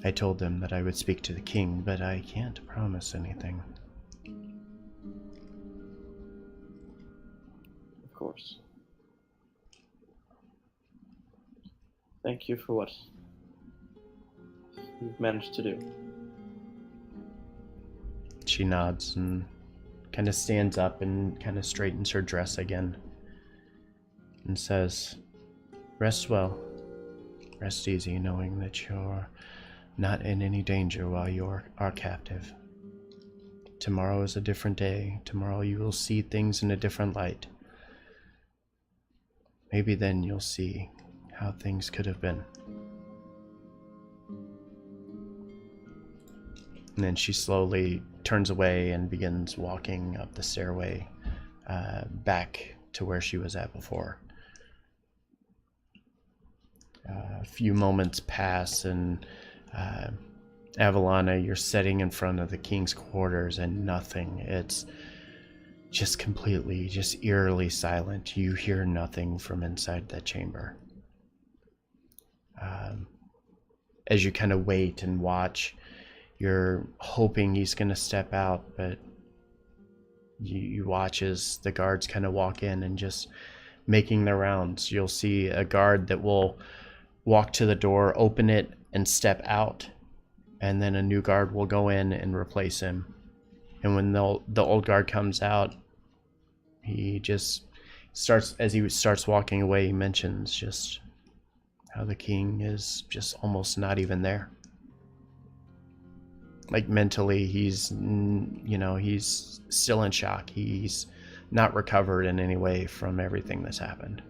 I told them that I would speak to the king, but I can't promise anything. Of course. Thank you for what you've managed to do. She nods and kind of stands up and kind of straightens her dress again and says, rest well. Rest easy knowing that you're not in any danger while you are captive. Tomorrow is a different day. Tomorrow you will see things in a different light. Maybe then you'll see how things could have been. And then she slowly turns away and begins walking up the stairway back to where she was at before. A few moments pass, and Avalana, you're sitting in front of the king's quarters, and nothing. It's just completely, just eerily silent. You hear nothing from inside that chamber. As you kind of wait and watch, you're hoping he's going to step out, but you watch as the guards kind of walk in and just making their rounds. You'll see a guard that will walk to the door, open it, and step out, and then a new guard will go in and replace him. And when the old guard comes out, he just starts, as he starts walking away, he mentions just how the king is just almost not even there. Like mentally, he's still in shock. He's not recovered in any way from everything that's happened.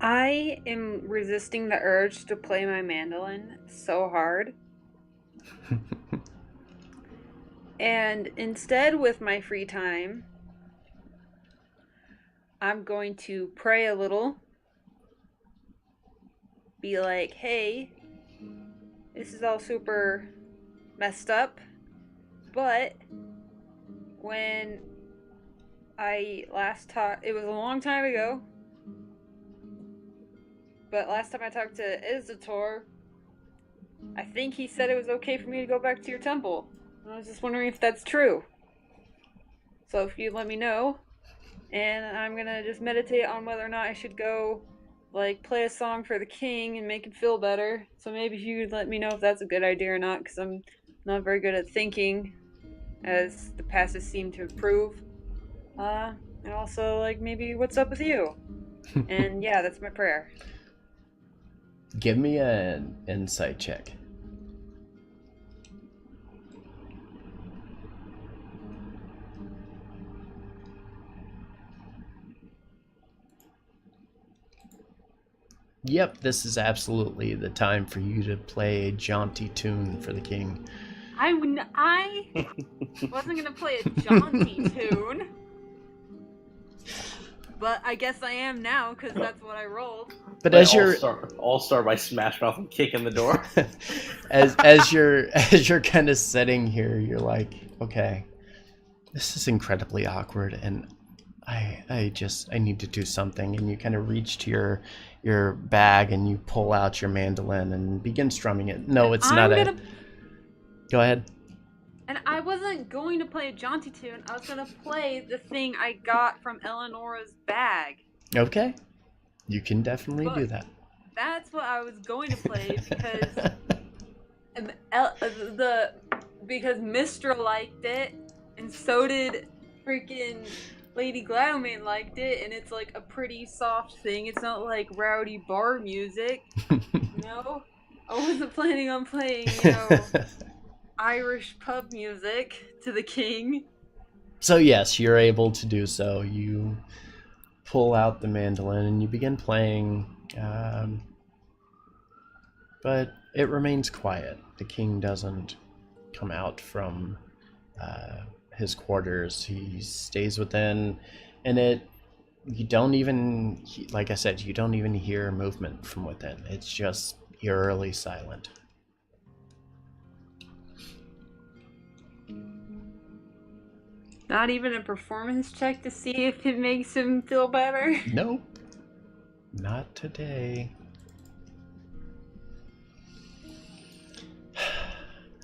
I am resisting the urge to play my mandolin so hard. And instead, with my free time, I'm going to pray a little. Be like, hey, this is all super messed up, but when I last talked, it was a long time ago, but last time I talked to Izator, I think he said it was okay for me to go back to your temple. I was just wondering if that's true. So if you let me know, and I'm gonna just meditate on whether or not I should go, like, play a song for the king and make him feel better. So maybe if you could let me know if that's a good idea or not, because I'm not very good at thinking, as the passes seem to prove. And also, like, maybe what's up with you? And yeah, that's my prayer. Give me an insight check. Yep, this is absolutely the time for you to play a jaunty tune for the king. I wasn't gonna play a jaunty tune, but I guess I am now because that's what I rolled. But as you're all star by Smash Mouth and kicking the door. as you're kind of sitting here, you're like, okay, this is incredibly awkward, and I need to do something. And you kind of reach to your bag and you pull out your mandolin and begin strumming it. No, it's not a. Go ahead. And I wasn't going to play a jaunty tune. I was going to play the thing I got from Eleonora's bag. Okay. You can definitely do that. That's what I was going to play because Mistra liked it, and so did freaking Lady Gladomane liked it, and it's like a pretty soft thing. It's not like rowdy bar music. No, I wasn't planning on playing, Irish pub music to the king. So yes, you're able to do so. You pull out the mandolin and you begin playing, but it remains quiet. The king doesn't come out from his quarters. He stays within, and you don't even, like I said, you don't even hear movement from within. It's just eerily silent. Not even a performance check to see if it makes him feel better? Nope. Not today.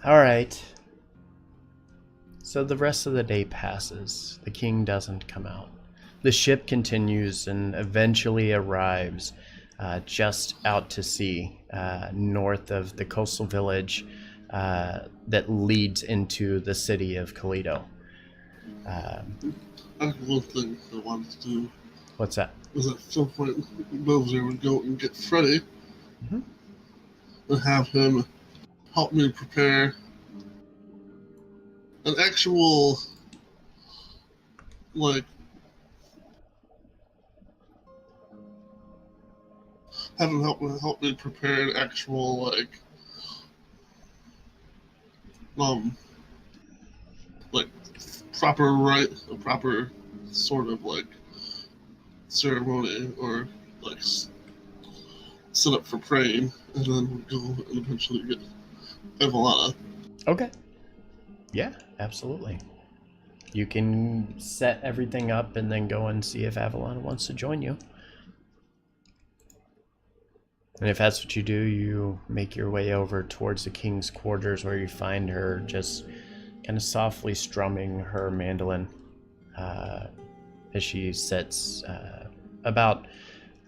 Alright. So the rest of the day passes. The king doesn't come out. The ship continues and eventually arrives just out to sea, north of the coastal village that leads into the city of Kalido. I have one thing I wanted to do. What's that? Was at some point Bowser would go and get Freddy and have him help me prepare an actual, like, have him help me prepare an actual, like proper rite, a proper sort of like ceremony or like set up for praying, and then we'll go and eventually get Evelana. Okay. Yeah, absolutely. You can set everything up and then go and see if Avalon wants to join you. And if that's what you do, you make your way over towards the king's quarters, where you find her just kind of softly strumming her mandolin as she sits about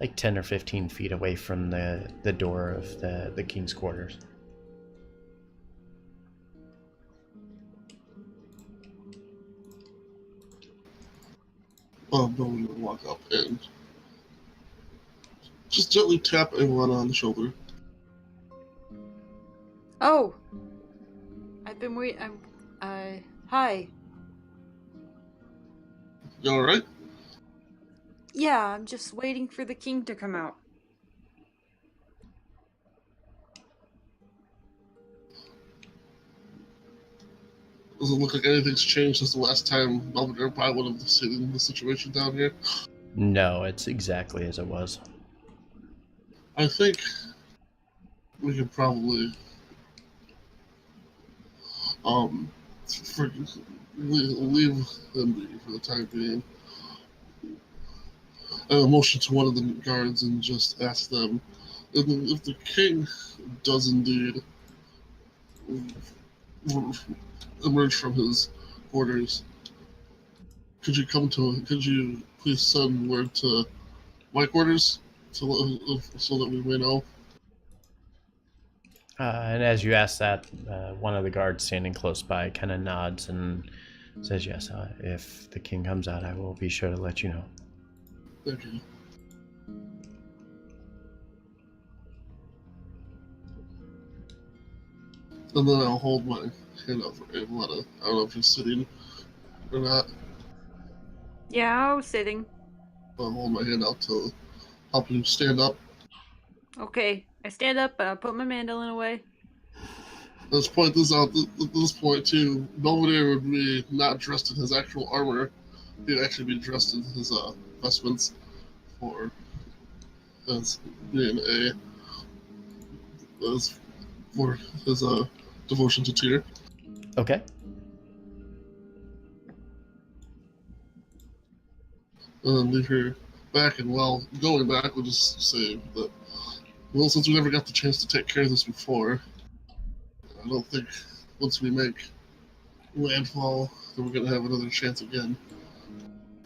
like 10 or 15 feet away from the door of the king's quarters. Belvedere will walk up and just gently tap Evelana on the shoulder. Oh, I've been waiting. Hi. You alright? Yeah, I'm just waiting for the king to come out. Doesn't look like anything's changed since the last time Belvedere probably would have seen the situation down here. No, it's exactly as it was. I think we could probably leave them be for the time being. And motion to one of the guards and just ask them if the king does indeed emerge from his quarters. Could you please send word to my quarters so that we may know? And as you ask that, one of the guards standing close by kind of nods and says, yes, if the king comes out, I will be sure to let you know. Thank you. And then I'll hold my hand out for Evelana. I don't know if she's sitting or not. Yeah, I was sitting. I'll hold my hand out to help you stand up. Okay, I stand up and I put my mandolin away. Let's point this out. At this point, too, Belvedere would be not dressed in his actual armor. He'd actually be dressed in his vestments for as being for his devotion to Tyr. Okay. And then leave her back. And while going back, we'll just say that, well, since we never got the chance to take care of this before, I don't think once we make landfall that we're going to have another chance again.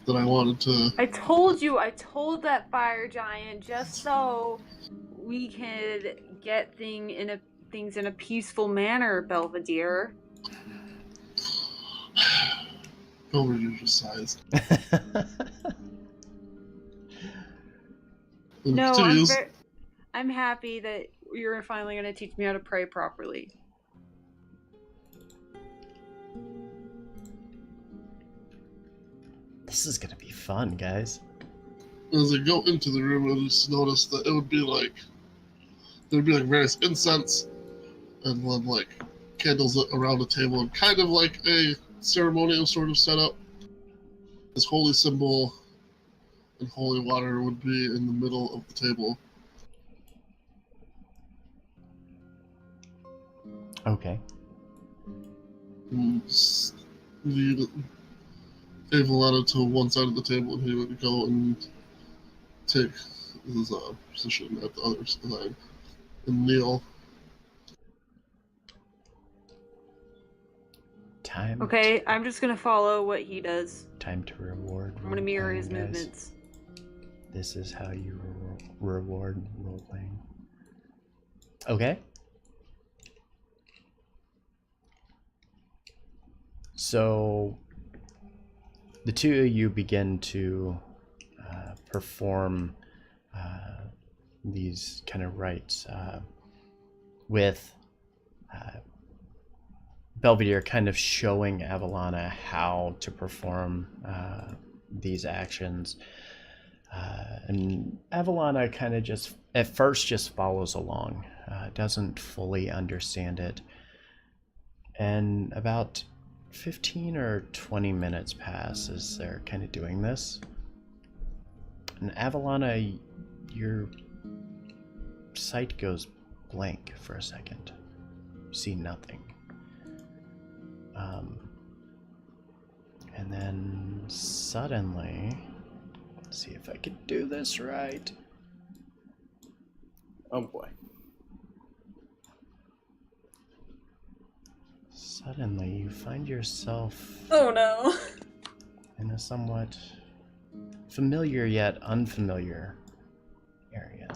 That I wanted to. I told that fire giant just so we could get things in a peaceful manner, Belvedere. Belvedere just sighs. No, I'm happy that you're finally going to teach me how to pray properly. This is gonna be fun, guys. As I go into the room, I just noticed that there'd be like various incense and then like candles around the table, and kind of like a ceremonial sort of setup. This holy symbol and holy water would be in the middle of the table. Okay. Lead Evelana to one side of the table, and he would go and take his position at the other side and kneel. Okay, I'm just gonna follow what he does. Time to reward. I'm gonna mirror his guys. movements. This is how you reward role playing. Okay. So the two of you begin to perform these kind of rites with Belvedere kind of showing Avalana how to perform these actions. And Avalana kind of just, at first, just follows along, doesn't fully understand it. And about 15 or 20 minutes pass as they're kind of doing this. And Avalana, you're sight goes blank for a second. You see nothing. And then suddenly, let's see if I can do this right. Oh boy. Suddenly, you find yourself Oh no. in a somewhat familiar yet unfamiliar area.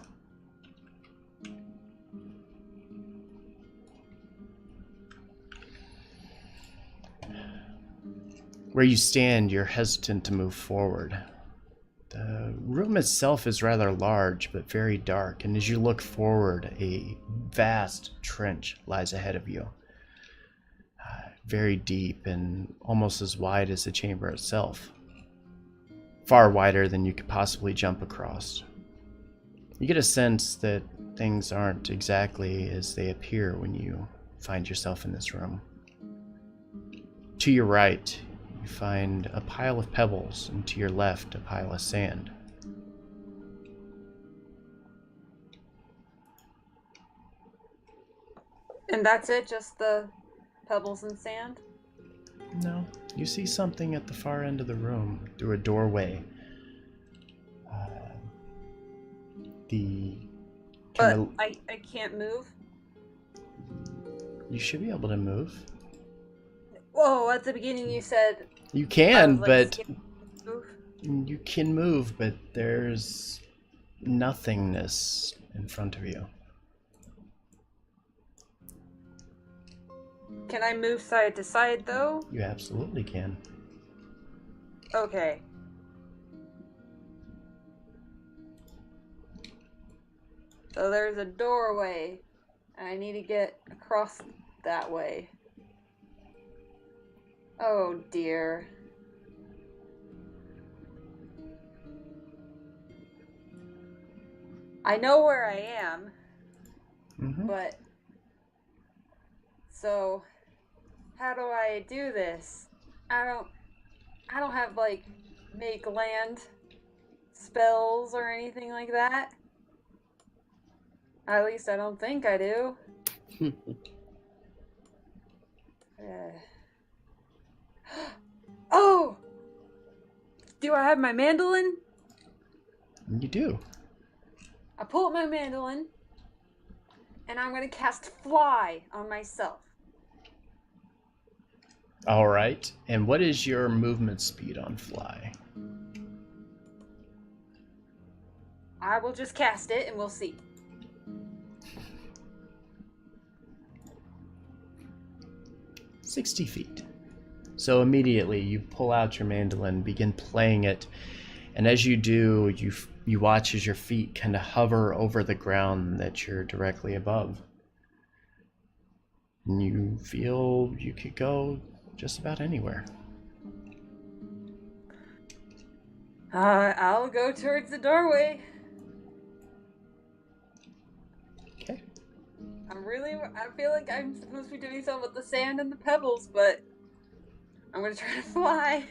Where you stand, you're hesitant to move forward. The room itself is rather large, but very dark, and as you look forward, a vast trench lies ahead of you. Very deep and almost as wide as the chamber itself. Far wider than you could possibly jump across. You get a sense that things aren't exactly as they appear when you find yourself in this room. To your right, you find a pile of pebbles, and to your left, a pile of sand. And that's it? Just the pebbles and sand? No, you see something at the far end of the room through a doorway. The kind of... I can't move? You should be able to move. Whoa, at the beginning you said... You can, but... Move. You can move, but there's nothingness in front of you. Can I move side to side, though? You absolutely can. Okay. So there's a doorway, and I need to get across that way. Oh dear. I know where I am, but... So, how do I do this? I don't have, like, make land spells or anything like that. At least I don't think I do. Oh! Do I have my mandolin? You do. I pull up my mandolin, and I'm gonna cast Fly on myself. All right. And what is your movement speed on fly? I will just cast it, and we'll see. "60 feet. So immediately you pull out your mandolin, begin playing it, and as you do, you watch as your feet kind of hover over the ground that you're directly above. And you feel you could go just about anywhere. I'll go towards the doorway. Okay. I feel like I'm supposed to be doing something with the sand and the pebbles, but I'm gonna try to fly.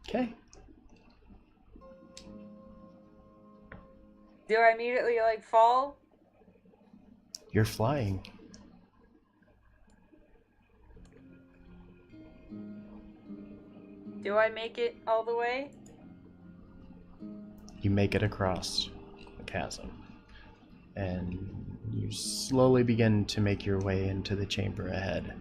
Okay. Do I immediately, like, fall? You're flying. Do I make it all the way? You make it across the chasm, and you slowly begin to make your way into the chamber ahead.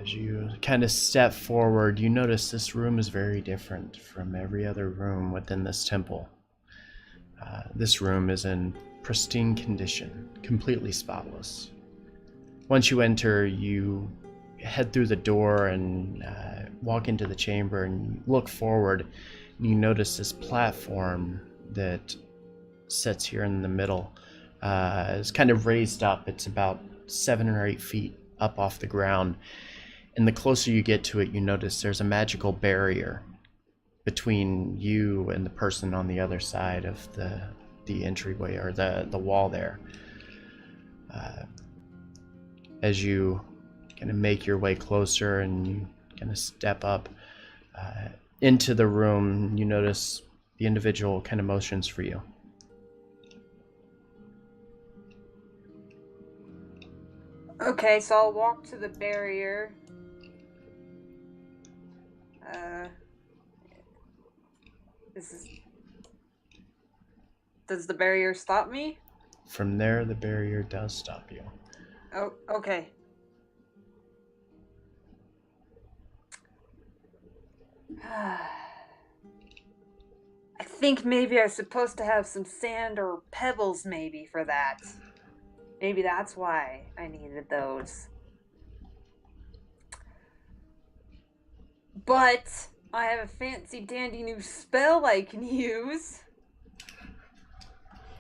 As you kind of step forward, you notice this room is very different from every other room within this temple. This room is in pristine condition, completely spotless. Once you enter, you head through the door and walk into the chamber, and you look forward, and you notice this platform that sits here in the middle. It's kind of raised up. It's about 7 or 8 feet up off the ground. And the closer you get to it, you notice there's a magical barrier between you and the person on the other side of the entryway, or the wall there. As you kind of make your way closer and you kind of step up into the room. You notice the individual kind of motions for you. Okay, so I'll walk to the barrier. Does the barrier stop me? From there, the barrier does stop you. Oh, okay. I think maybe I was supposed to have some sand or pebbles maybe for that. Maybe that's why I needed those. But I have a fancy dandy new spell I can use.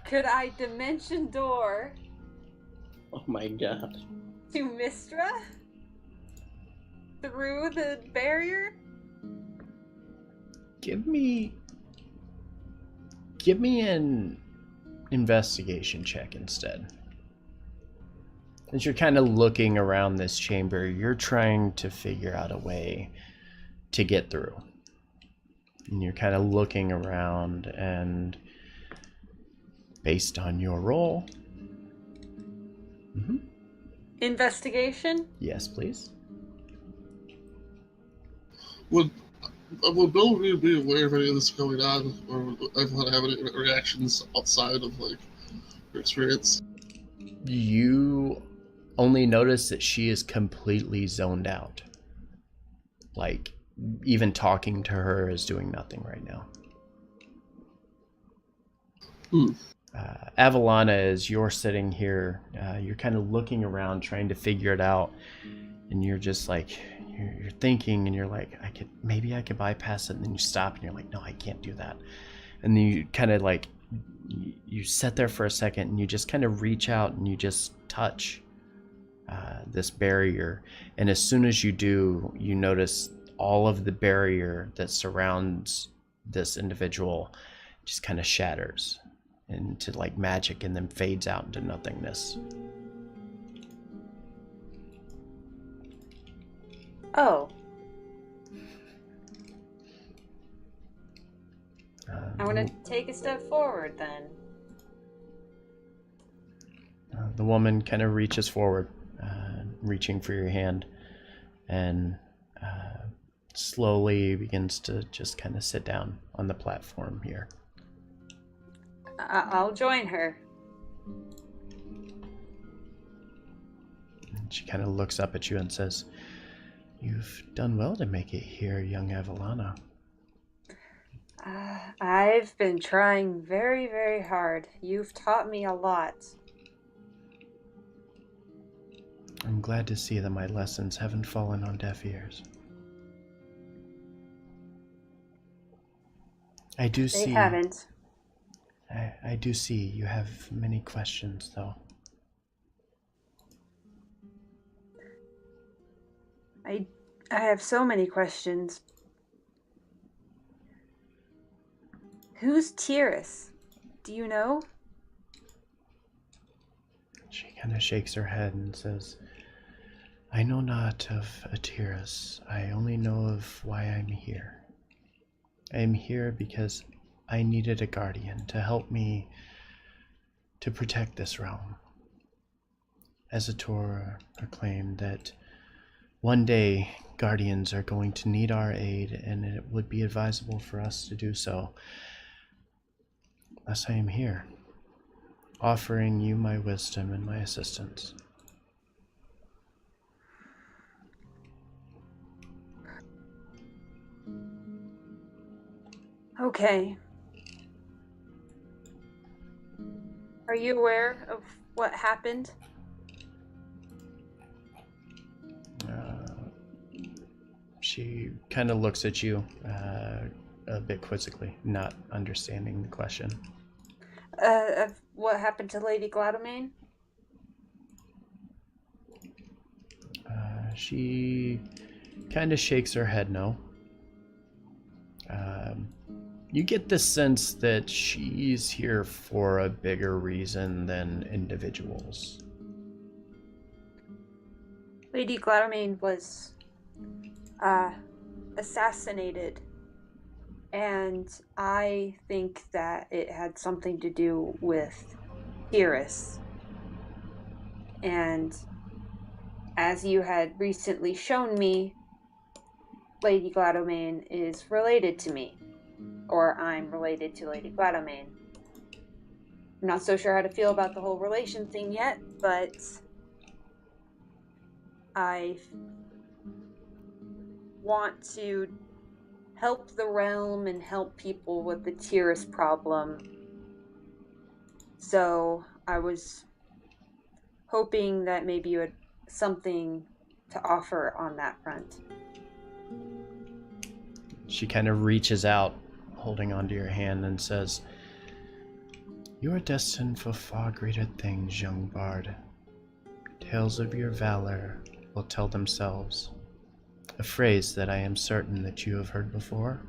Could I dimension door Oh my god. to Mistra? Through the barrier? Give me an investigation check instead. As you're kind of looking around this chamber, you're trying to figure out a way to get through. And you're kind of looking around, and based on your roll... Investigation? Yes, please. Would Bill be aware of any of this going on, or would everyone have any reactions outside of, like, her experience? You only notice that she is completely zoned out. Like, even talking to her is doing nothing right now. Avalana, as you're sitting here, you're kind of looking around trying to figure it out, and you're just like, you're thinking, and you're like, maybe I could bypass it, and then you stop and you're like, no, I can't do that. And then you kind of like, you sit there for a second, and you just kind of reach out and you just touch this barrier, and as soon as you do, you notice all of the barrier that surrounds this individual just kind of shatters into like magic and then fades out into nothingness. Oh. I want to take a step forward then. The woman kind of reaches forward, reaching for your hand, and slowly begins to just kind of sit down on the platform here. I'll join her. And she kind of looks up at you and says, "You've done well to make it here, young Avalana." I've been trying very, very hard. You've taught me a lot. I'm glad to see that my lessons haven't fallen on deaf ears. I do see... They haven't. I do see you have many questions, though. I have so many questions. Who's Tyrus? Do you know? She kind of shakes her head and says, "I know not of a Tyrus. I only know of why I'm here. I am here because I needed a guardian to help me to protect this realm. Ezator proclaimed that one day guardians are going to need our aid, and it would be advisable for us to do so. Thus I am here, offering you my wisdom and my assistance." Okay. Are you aware of what happened? She kind of looks at you a bit quizzically, not understanding the question. Of what happened to Lady Gladomane? She kind of shakes her head no. You get the sense that she's here for a bigger reason than individuals. Lady Gladomane was assassinated. And I think that it had something to do with Iris. And as you had recently shown me, Lady Gladomain is related to me. Or I'm related to Lady Gladomain. I'm not so sure how to feel about the whole relation thing yet, but I want to help the realm and help people with the Tyrus problem. So I was hoping that maybe you had something to offer on that front. She kind of reaches out, holding onto your hand, and says, "You are destined for far greater things, young bard. Tales of your valor will tell themselves." A phrase that I am certain that you have heard before.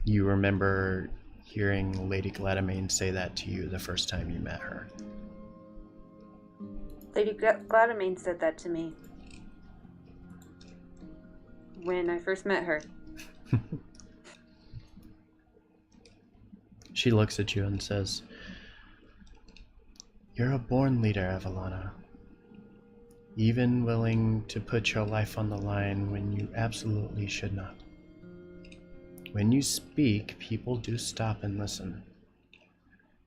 You remember hearing Lady Gladomain say that to you the first time you met her. Lady Gladomain said that to me when I first met her. She looks at you and says, "You're a born leader, Evelana. Even willing to put your life on the line when you absolutely should not. When you speak, people do stop and listen,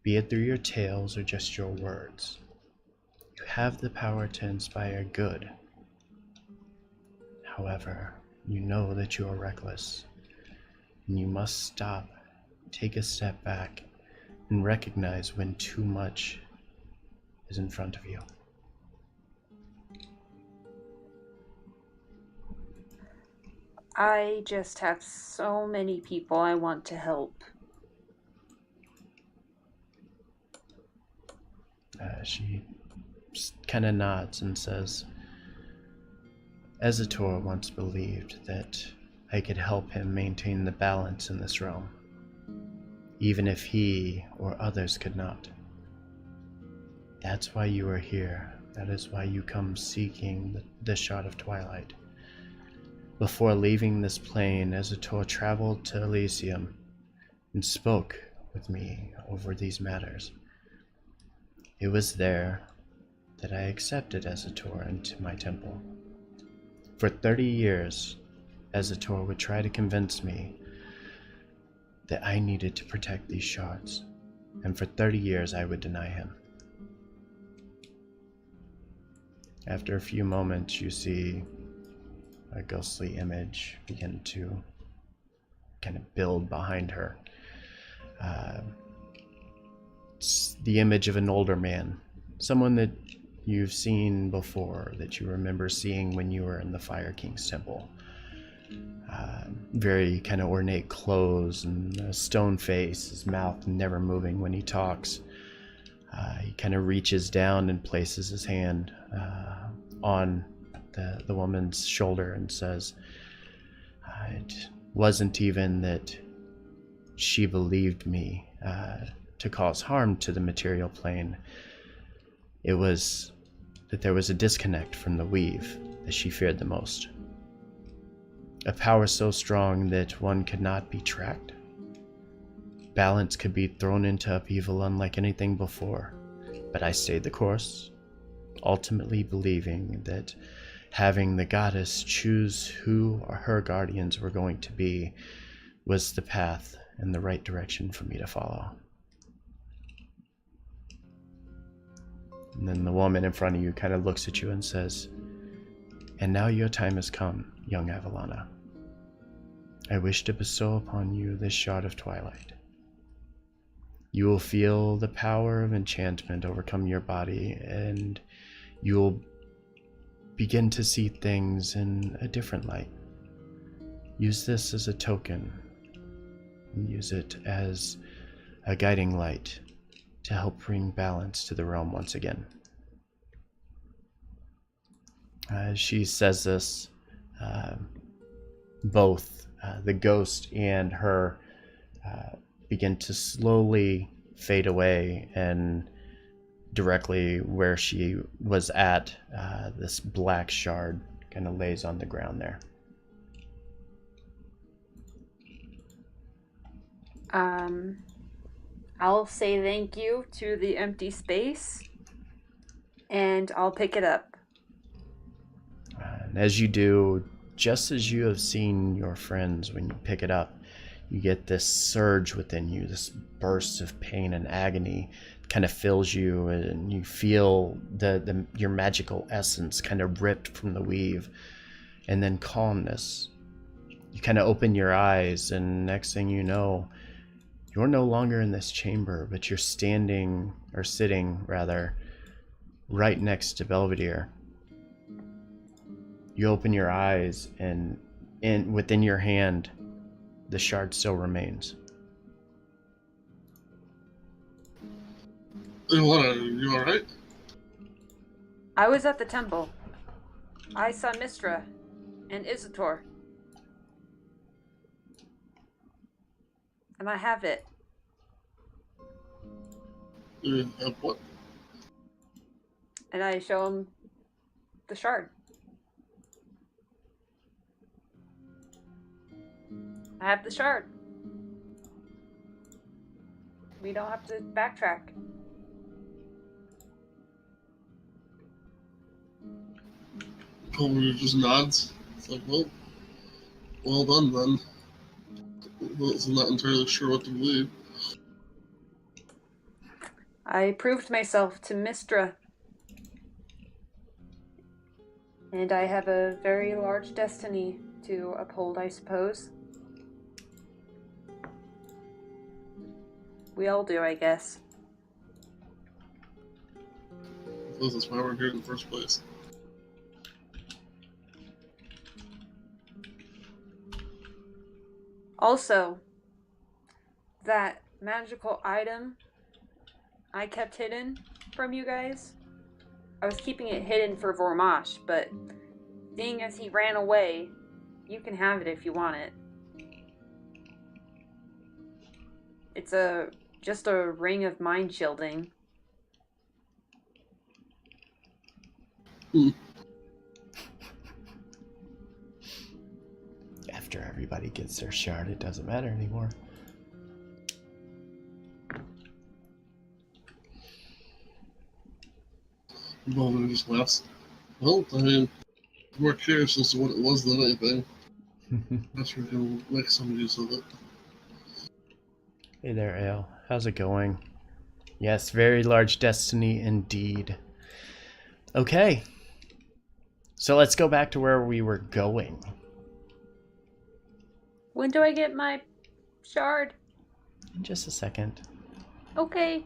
be it through your tales or just your words. You have the power to inspire good. However, you know that you are reckless, and you must stop, take a step back, and recognize when too much is in front of you." I just have so many people I want to help. She kind of nods and says, "Ezator once believed that I could help him maintain the balance in this realm, even if he or others could not. That's why you are here. That is why you come seeking the shard of twilight. Before leaving this plane, Ezator traveled to Elysium and spoke with me over these matters. It was there that I accepted Ezator into my temple. For 30 years, Ezator would try to convince me that I needed to protect these shards, and for 30 years I would deny him." After a few moments, you see a ghostly image begin to kind of build behind her. It's the image of an older man, someone that you've seen before, that you remember seeing when you were in the Fire King's temple. Very kind of ornate clothes and a stone face, his mouth never moving when he talks. He kind of reaches down and places his hand on the woman's shoulder and says, "It wasn't even that she believed me to cause harm to the material plane. It was that there was a disconnect from the weave that she feared the most. A power so strong that one could not be tracked. Balance could be thrown into upheaval unlike anything before. But I stayed the course, ultimately believing that having the goddess choose who her guardians were going to be was the path and the right direction for me to follow." And then the woman in front of you kind of looks at you and says, "And now your time has come, young Evelana. I wish to bestow upon you this shard of twilight. You will feel the power of enchantment overcome your body, and you will begin to see things in a different light. Use this as a token. Use it as a guiding light to help bring balance to the realm once again." As she says this, both the ghost and her begin to slowly fade away, and directly where she was at, this black shard kind of lays on the ground there. I'll say thank you to the empty space, and I'll pick it up. And as you do, just as you have seen your friends when you pick it up, you get this surge within you, this burst of pain and agony kind of fills you, and you feel your magical essence kind of ripped from the weave, and then calmness. You kind of open your eyes, and next thing you know, you're no longer in this chamber, but you're sitting rather, right next to Belvedere. You open your eyes, and within your hand, the shard still remains. Hey, what, are you alright? I was at the temple. I saw Mistra and Isator. And I have it. You have what? And I show him the shard. I have the shard. We don't have to backtrack. Culver just nods. It's like, well done then. I'm not entirely sure what to believe. I proved myself to Mistra. And I have a very large destiny to uphold, I suppose. We all do, I guess. I suppose that's why we're here in the first place. Also, that magical item I kept hidden from you guys, I was keeping it hidden for Vormash, but seeing as he ran away, you can have it if you want it. It's just a ring of mind shielding. After everybody gets their shard, it doesn't matter anymore. Belvedere just laughs. Well, I mean, I'm more curious as to what it was than anything. That's where we can make some use of it. Hey there, Ale. How's it going? Yes, very large destiny indeed. Okay. So let's go back to where we were going. When do I get my shard? In just a second. Okay.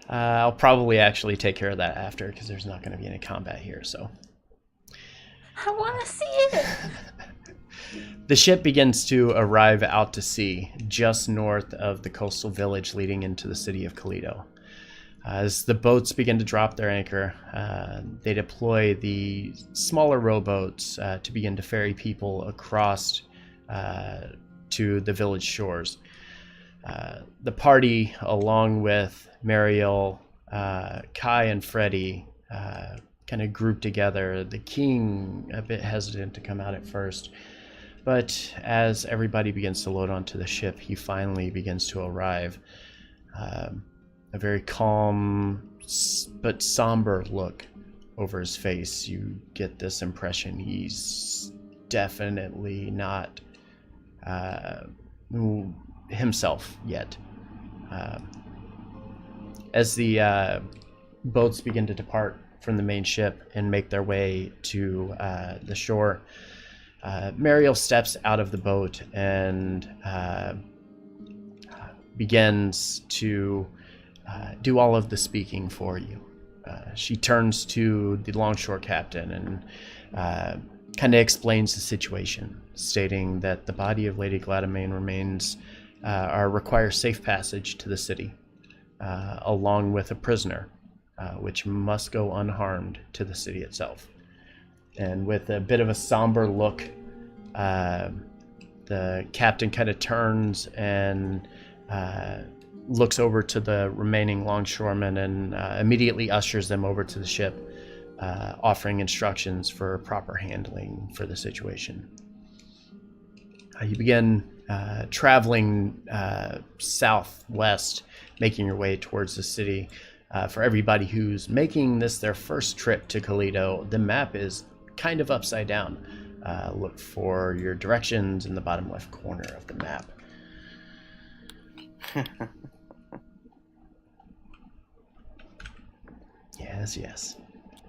I'll probably actually take care of that after, because there's not going to be any combat here, so. I want to see it! The ship begins to arrive out to sea, just north of the coastal village leading into the city of Toledo. As the boats begin to drop their anchor, they deploy the smaller rowboats to begin to ferry people across to the village shores. The party, along with Mariel, Kai, and Freddy, kind of group together. The king a bit hesitant to come out at first, but as everybody begins to load onto the ship, he finally begins to arrive. A very calm but somber look over his face. You get this impression he's definitely not himself yet. As the boats begin to depart from the main ship and make their way to the shore, Mariel steps out of the boat and begins to do all of the speaking for you. She turns to the longshore captain and kind of explains the situation, stating that the body of Lady Gladamain remains requires safe passage to the city, along with a prisoner, which must go unharmed to the city itself. And with a bit of a somber look, the captain kind of turns and looks over to the remaining longshoremen and immediately ushers them over to the ship, offering instructions for proper handling for the situation. You begin traveling southwest, making your way towards the city. For everybody who's making this their first trip to Toledo, the map is kind of upside down. Look for your directions in the bottom left corner of the map. Yes.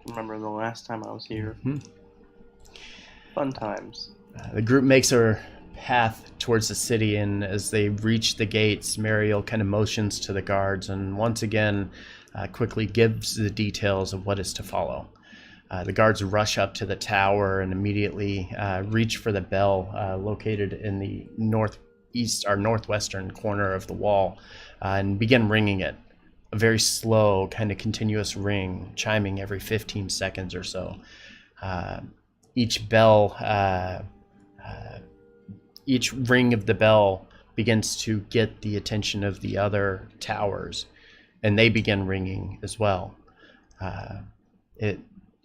Remember the last time I was here? Mm-hmm. Fun times. The group makes a path towards the city, and as they reach the gates, Mariel kind of motions to the guards and once again quickly gives the details of what is to follow. The guards rush up to the tower and immediately reach for the bell located in the northeast or northwestern corner of the wall and begin ringing it. A very slow, kind of continuous ring, chiming every 15 seconds or so. Each bell, each ring of the bell begins to get the attention of the other towers, and they begin ringing as well. It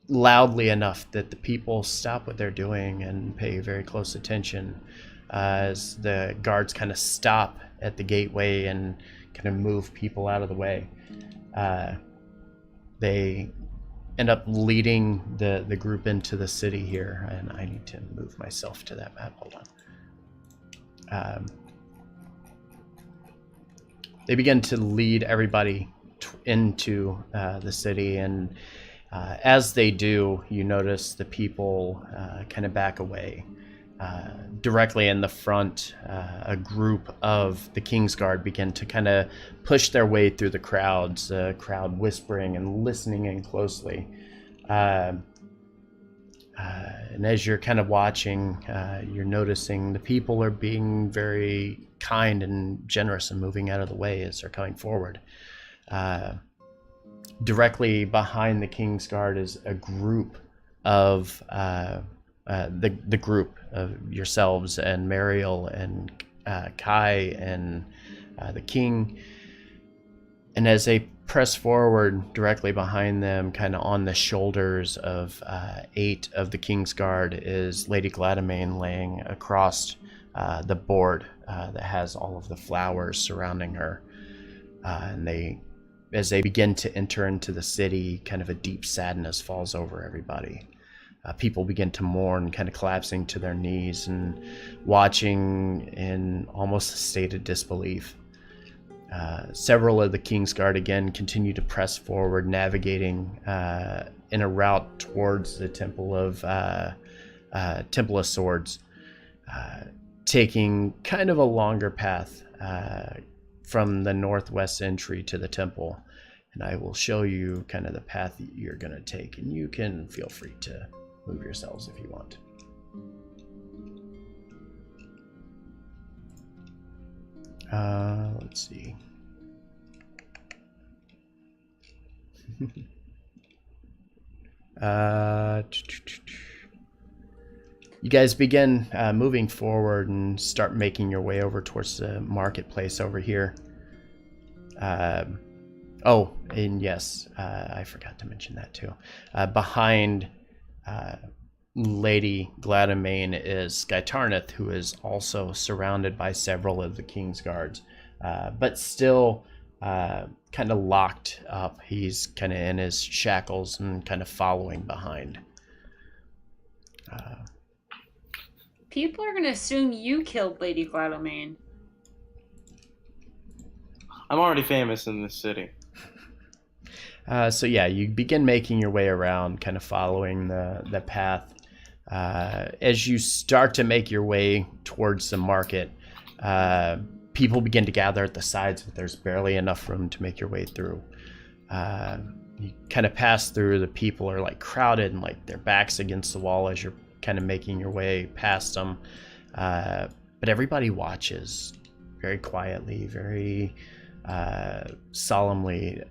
loudly enough that the people stop what they're doing and pay very close attention as the guards kind of stop at the gateway and kind of move people out of the way. They end up leading the group into the city here, and I need to move myself to that map. Hold on. They begin to lead everybody into the city, and as they do, you notice the people kind of back away. Directly in the front, a group of the Kingsguard begin to kind of push their way through the crowds, crowd whispering and listening in closely. And as you're kind of watching, you're noticing the people are being very kind and generous and moving out of the way as they're coming forward. Directly behind the Kingsguard is a group of the group of yourselves and Mariel and Kai and the king. And as they press forward, directly behind them, kind of on the shoulders of 8 of the Kingsguard, is Lady Gladamain laying across the board that has all of the flowers surrounding her. And as they begin to enter into the city, kind of a deep sadness falls over everybody. People begin to mourn, kind of collapsing to their knees and watching in almost a state of disbelief. Several of the Kingsguard again continue to press forward, navigating in a route towards the Temple of Swords, taking kind of a longer path from the northwest entry to the temple. And I will show you kind of the path that you're going to take, and you can feel free to move yourselves if you want. Let's see. You guys begin moving forward and start making your way over towards the marketplace over here. Oh, and yes, I forgot to mention that too. Behind Lady Gladamain is Skytarnith, who is also surrounded by several of the King's Guards, but still kind of locked up. He's kind of in his shackles and kind of following behind. People are going to assume you killed Lady Gladamain. I'm already famous in this city. So yeah, you begin making your way around, kind of following the path. As you start to make your way towards the market, people begin to gather at the sides, but there's barely enough room to make your way through. You kind of pass through, the people are like crowded and like their backs against the wall as you're kind of making your way past them. But everybody watches very quietly, very solemnly,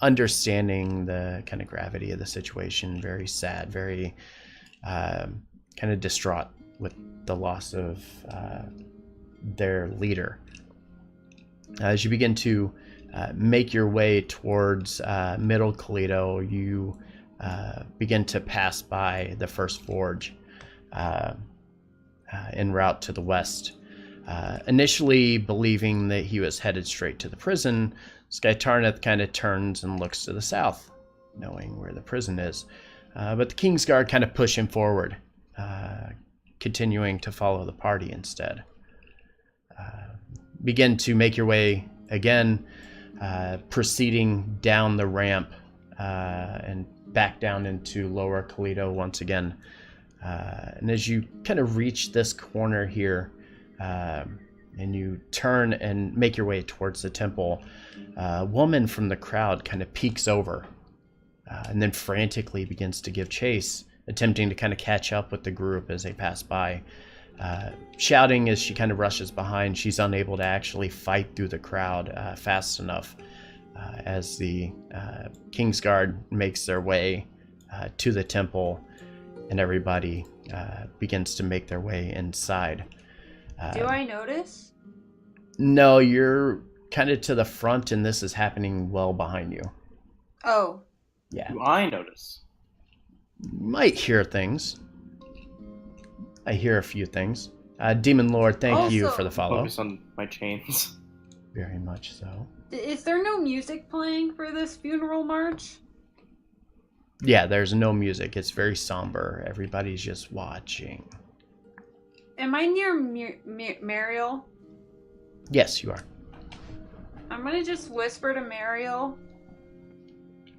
understanding the kind of gravity of the situation, very sad, very kind of distraught with the loss of their leader. As you begin to make your way towards Middle Toledo, you begin to pass by the first forge en route to the west. Initially believing that he was headed straight to the prison, Skytarneth kind of turns and looks to the south, knowing where the prison is. But the Kingsguard kind of push him forward, continuing to follow the party instead. Begin to make your way again, proceeding down the ramp and back down into Lower Toledo once again. And as you kind of reach this corner here, and you turn and make your way towards the temple, a woman from the crowd kind of peeks over and then frantically begins to give chase, attempting to kind of catch up with the group as they pass by. Shouting as she kind of rushes behind, she's unable to actually fight through the crowd fast enough as the Kingsguard makes their way to the temple and everybody begins to make their way inside. Do I notice? No, you're kind of to the front and this is happening well behind you. Oh. Yeah. Do I notice? You might hear things. I hear a few things. Demon Lord, thank you for the follow. Focus on my chains. Very much so. Is there no music playing for this funeral march? Yeah, there's no music. It's very somber. Everybody's just watching. Am I near Mariel? Yes, you are. I'm gonna just whisper to Mariel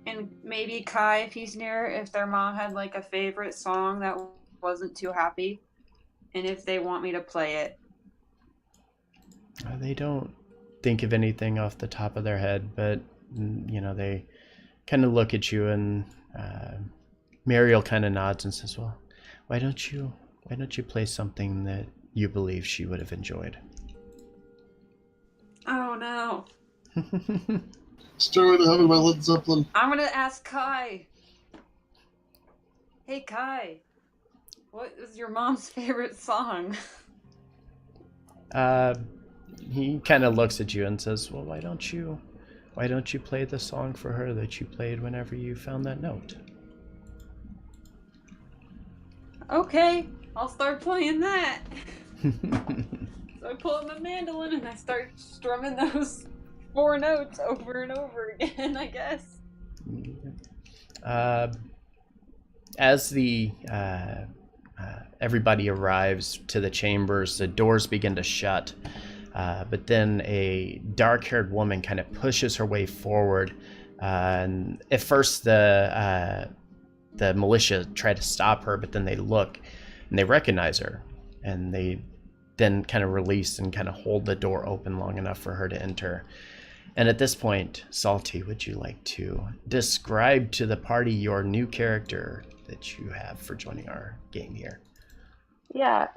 and maybe Kai if he's near, if their mom had like a favorite song that wasn't too happy, and if they want me to play it. They don't think of anything off the top of their head, but you know, they kind of look at you and Mariel kind of nods and says, "Well, why don't you play something that you believe she would have enjoyed?" Oh no. Stairway to Heaven by Led Zeppelin. I'm gonna ask Kai. Hey Kai, what is your mom's favorite song? He kind of looks at you and says, "Well, why don't you play the song for her that you played whenever you found that note?" Okay, I'll start playing that. So I pull up my mandolin and I start strumming those 4 notes over and over again, I guess. As the everybody arrives to the chambers, the doors begin to shut. But then a dark-haired woman kind of pushes her way forward. And at first, the militia try to stop her, but then they look and they recognize her, and they then kind of release and kind of hold the door open long enough for her to enter. And at this point, Salty, would you like to describe to the party your new character that you have for joining our game here? Yeah,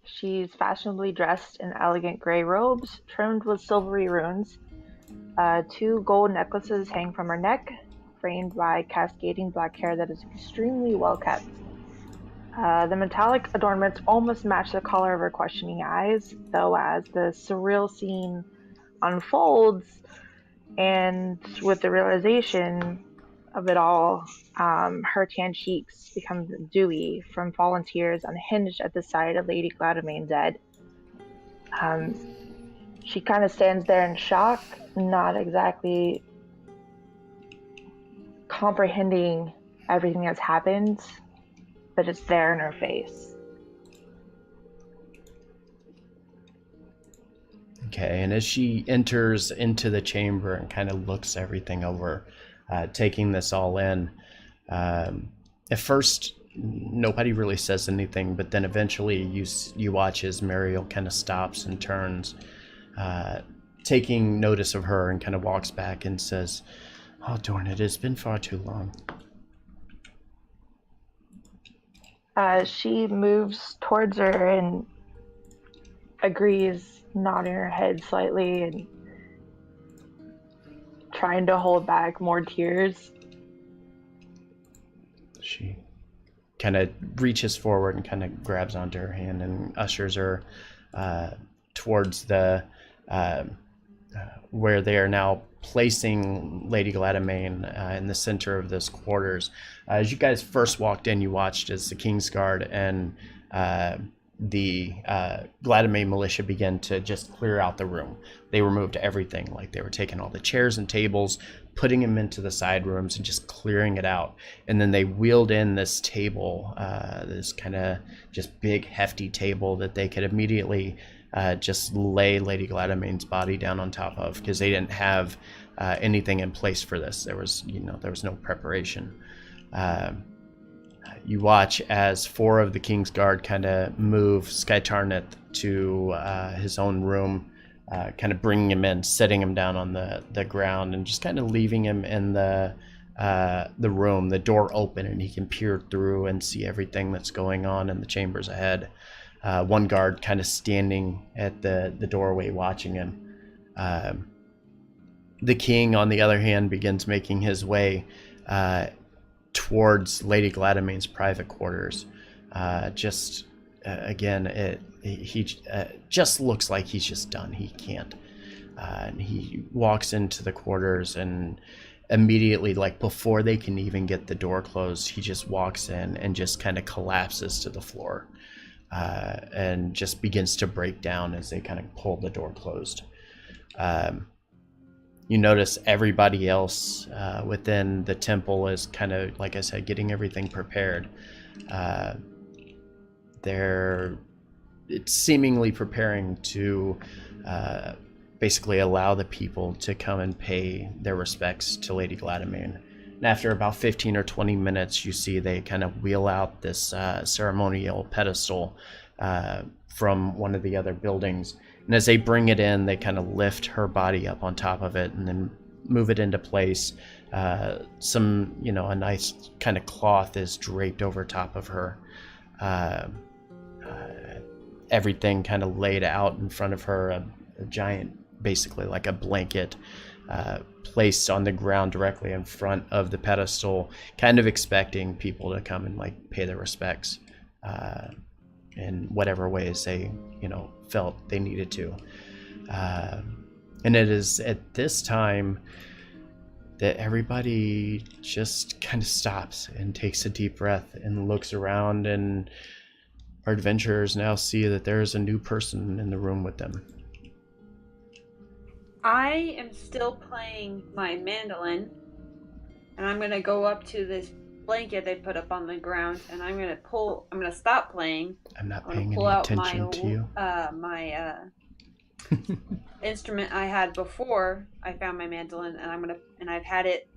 she's fashionably dressed in elegant gray robes, trimmed with silvery runes. 2 gold necklaces hang from her neck, framed by cascading black hair that is extremely well kept. The metallic adornments almost match the color of her questioning eyes, though as the surreal scene unfolds, and with the realization of it all, her tan cheeks become dewy from fallen tears, unhinged at the sight of Lady Gladamain dead. She kind of stands there in shock, not exactly comprehending everything that's happened, but it's there in her face. Okay, and as she enters into the chamber and kind of looks everything over, taking this all in, at first nobody really says anything, but then eventually you watch as Mariel kind of stops and turns, taking notice of her, and kind of walks back and says, "Oh, darn it, it's been far too long." She moves towards her and agrees, nodding her head slightly and trying to hold back more tears. She kind of reaches forward and kind of grabs onto her hand and ushers her towards the where they are now placing Lady Gladamain in the center of this quarters. As you guys first walked in, you watched as the Kingsguard and the Gladamain militia began to just clear out the room. They removed everything, like they were taking all the chairs and tables, putting them into the side rooms and just clearing it out. And then they wheeled in this table, this kind of just big hefty table that they could immediately just lay Lady Gladamain's body down on top of, because they didn't have anything in place for this. There was no preparation. You watch as 4 of the King's Guard kind of move Skytarnith to his own room, kind of bringing him in, setting him down on the ground, and just kind of leaving him in the room, the door open, and he can peer through and see everything that's going on in the chambers ahead. One guard kind of standing at the doorway watching him. The king, on the other hand, begins making his way towards Lady Gladamain's private quarters. Again, he just looks like he's just done. He can't. And he walks into the quarters, and immediately, like before they can even get the door closed, he just walks in and just kind of collapses to the floor, and just begins to break down as they kind of pull the door closed. You notice everybody else within the temple is kind of, like I said, getting everything prepared. They're seemingly preparing to basically allow the people to come and pay their respects to Lady Gladamain. And after about 15 or 20 minutes, you see they kind of wheel out this ceremonial pedestal from one of the other buildings. And as they bring it in, they kind of lift her body up on top of it and then move it into place. A nice kind of cloth is draped over top of her. Everything kind of laid out in front of her, a giant, basically like a blanket, placed on the ground directly in front of the pedestal, kind of expecting people to come and like pay their respects in whatever ways they, felt they needed to. And it is at this time that everybody just kind of stops and takes a deep breath and looks around, and our adventurers now see that there is a new person in the room with them. I am still playing my mandolin, and I'm gonna go up to this blanket they put up on the ground, and I'm gonna stop playing. I'm not paying any attention to you. My instrument I had before I found my mandolin, and I've had it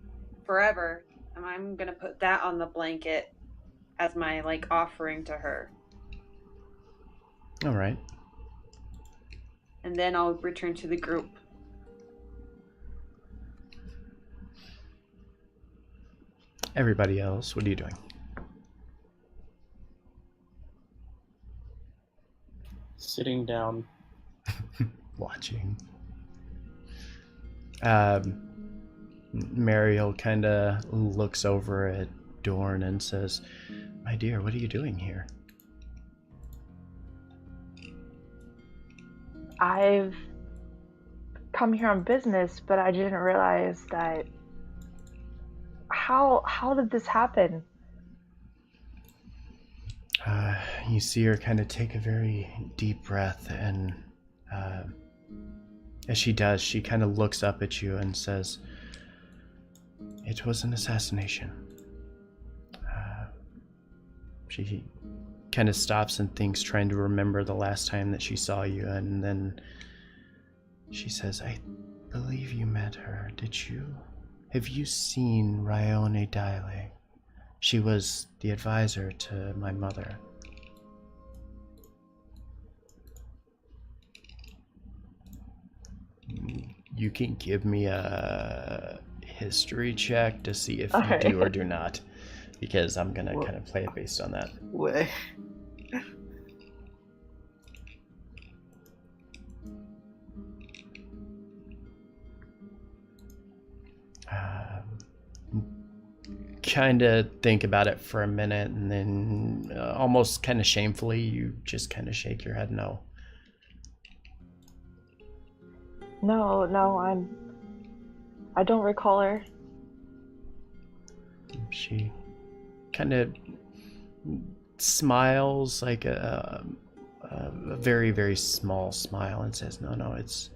forever, and I'm gonna put that on the blanket as my offering to her. All right. And then I'll return to the group. Everybody else, what are you doing? Sitting down. Watching. Mariel kind of looks over at Dorn and says, "My dear, what are you doing here?" I've come here on business, but I didn't realize that. How did this happen? You see her kind of take a very deep breath, and as she does, she kind of looks up at you and says, "It was an assassination." She kind of stops and thinks, trying to remember the last time that she saw you, and then she says, "I believe you met her. Did you? Have you seen Ryone Daile? She was the advisor to my mother." You can give me a history check to see if you do or do not, because I'm gonna kind of play it based on that. Way. Kind of think about it for a minute, and then almost kind of shamefully, you just kind of shake your head no. No, I don't recall her. She kind of smiles like a very, very small smile and says, no, it's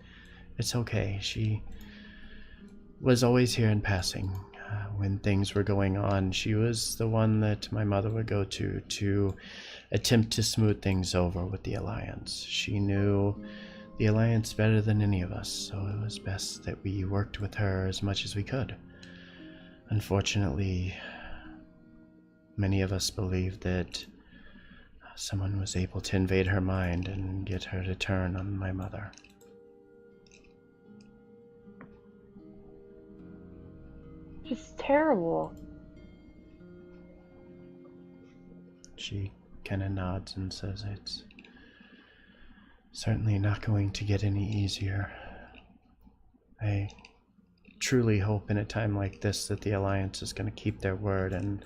okay. She was always here in passing. When things were going on, she was the one that my mother would go to attempt to smooth things over with the Alliance. She knew the Alliance better than any of us, so it was best that we worked with her as much as we could. Unfortunately, many of us believe that someone was able to invade her mind and get her to turn on my mother. Just terrible. She kind of nods and says it's certainly not going to get any easier. I truly hope in a time like this that the Alliance is going to keep their word and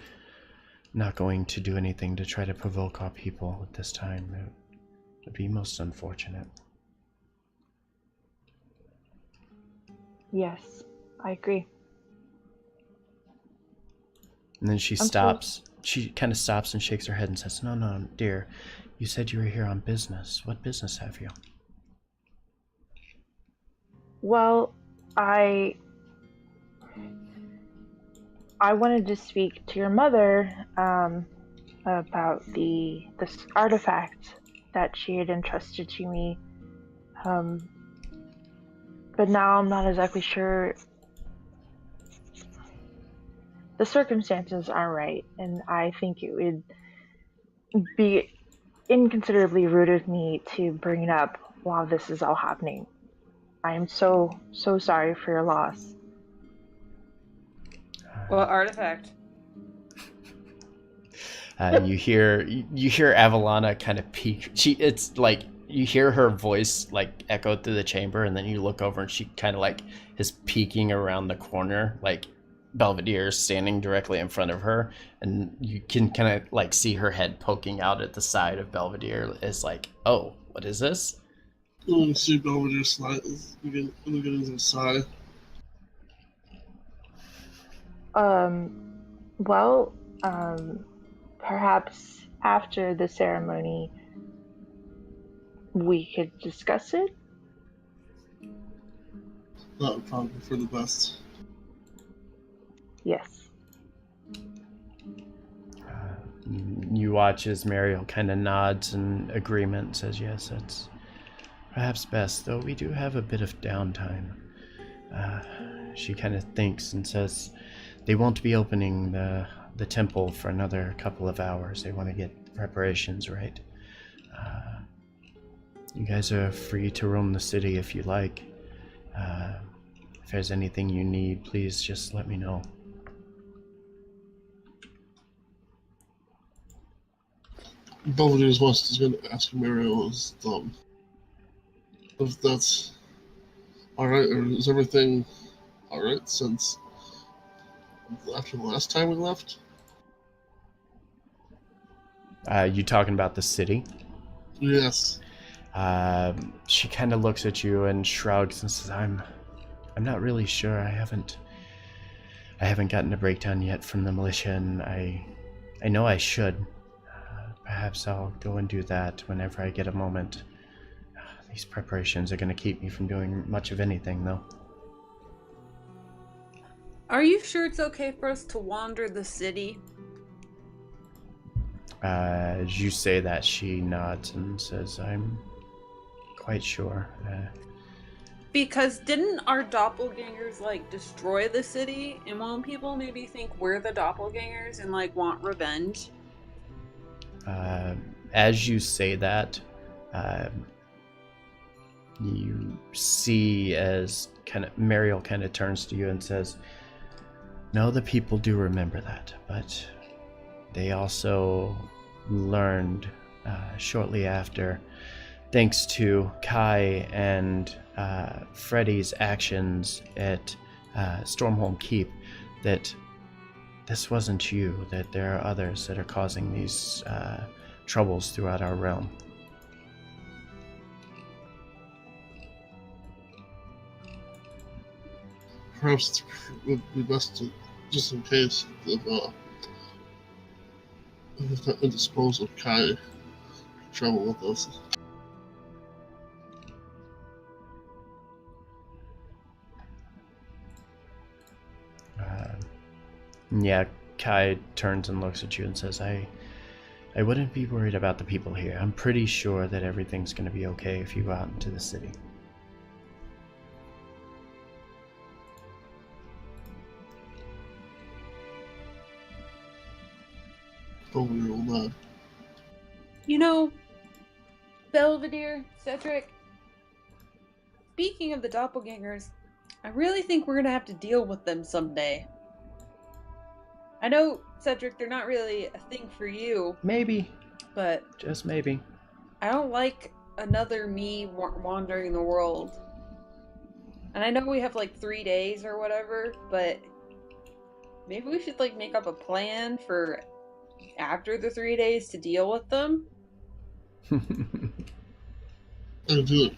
not going to do anything to try to provoke our people at this time. It would be most unfortunate. Yes, I agree. And then she stops. She kind of stops and shakes her head and says, No, dear. You said you were here on business. What business have you? Well, I wanted to speak to your mother about this artifact that she had entrusted to me. But now I'm not exactly sure. The circumstances aren't right, and I think it would be inconsiderably rude of me to bring it up while this is all happening. I am so sorry for your loss. What artifact? You hear Avalana kind of peek. It's like you hear her voice like echo through the chamber, and then you look over and she kind of like is peeking around the corner, like Belvedere standing directly in front of her, and you can kind of like see her head poking out at the side of Belvedere. It's like, oh, what is this? You see Belvedere slide, beginning to sigh. Well, perhaps after the ceremony we could discuss it? That would probably be for the best. Yes. You watch as Mariel kind of nods in agreement and says, yes, that's perhaps best, though we do have a bit of downtime. She kind of thinks and says, they won't be opening the temple for another couple of hours. They want to get preparations right. You guys are free to roam the city if you like. If there's anything you need, please just let me know. Belvedere's West is going to ask Mariel if that's alright, or is everything alright since after the last time we left? You talking about the city? Yes. She kind of looks at you and shrugs and says, I'm not really sure. I haven't gotten a breakdown yet from the militia, and I know I should. Perhaps I'll go and do that whenever I get a moment. These preparations are going to keep me from doing much of anything, though. Are you sure it's okay for us to wander the city? As you say that, she nods and says, I'm quite sure. Because didn't our doppelgangers, like, destroy the city? And won't people maybe think we're the doppelgangers and, like, want revenge? As you say that, you see as Mariel kind of turns to you and says, no, the people do remember that, but they also learned shortly after, thanks to Kai and Freddy's actions at Stormholm Keep, that this wasn't you, that there are others that are causing these troubles throughout our realm. perhaps it would be best to, just in case, if it's not indisposed of Kai travel with us. Yeah, Kai turns and looks at you and says, I wouldn't be worried about the people here. I'm pretty sure that everything's going to be okay if you go out into the city. Probably all that. You know, Belvedere, Cedric, speaking of the doppelgangers, I really think we're gonna have to deal with them someday. I know, Cedric, they're not really a thing for you, Maybe. but Just maybe. I don't like another me wandering the world. And I know we have like 3 days or whatever, but maybe we should like make up a plan for after the 3 days to deal with them. I do it.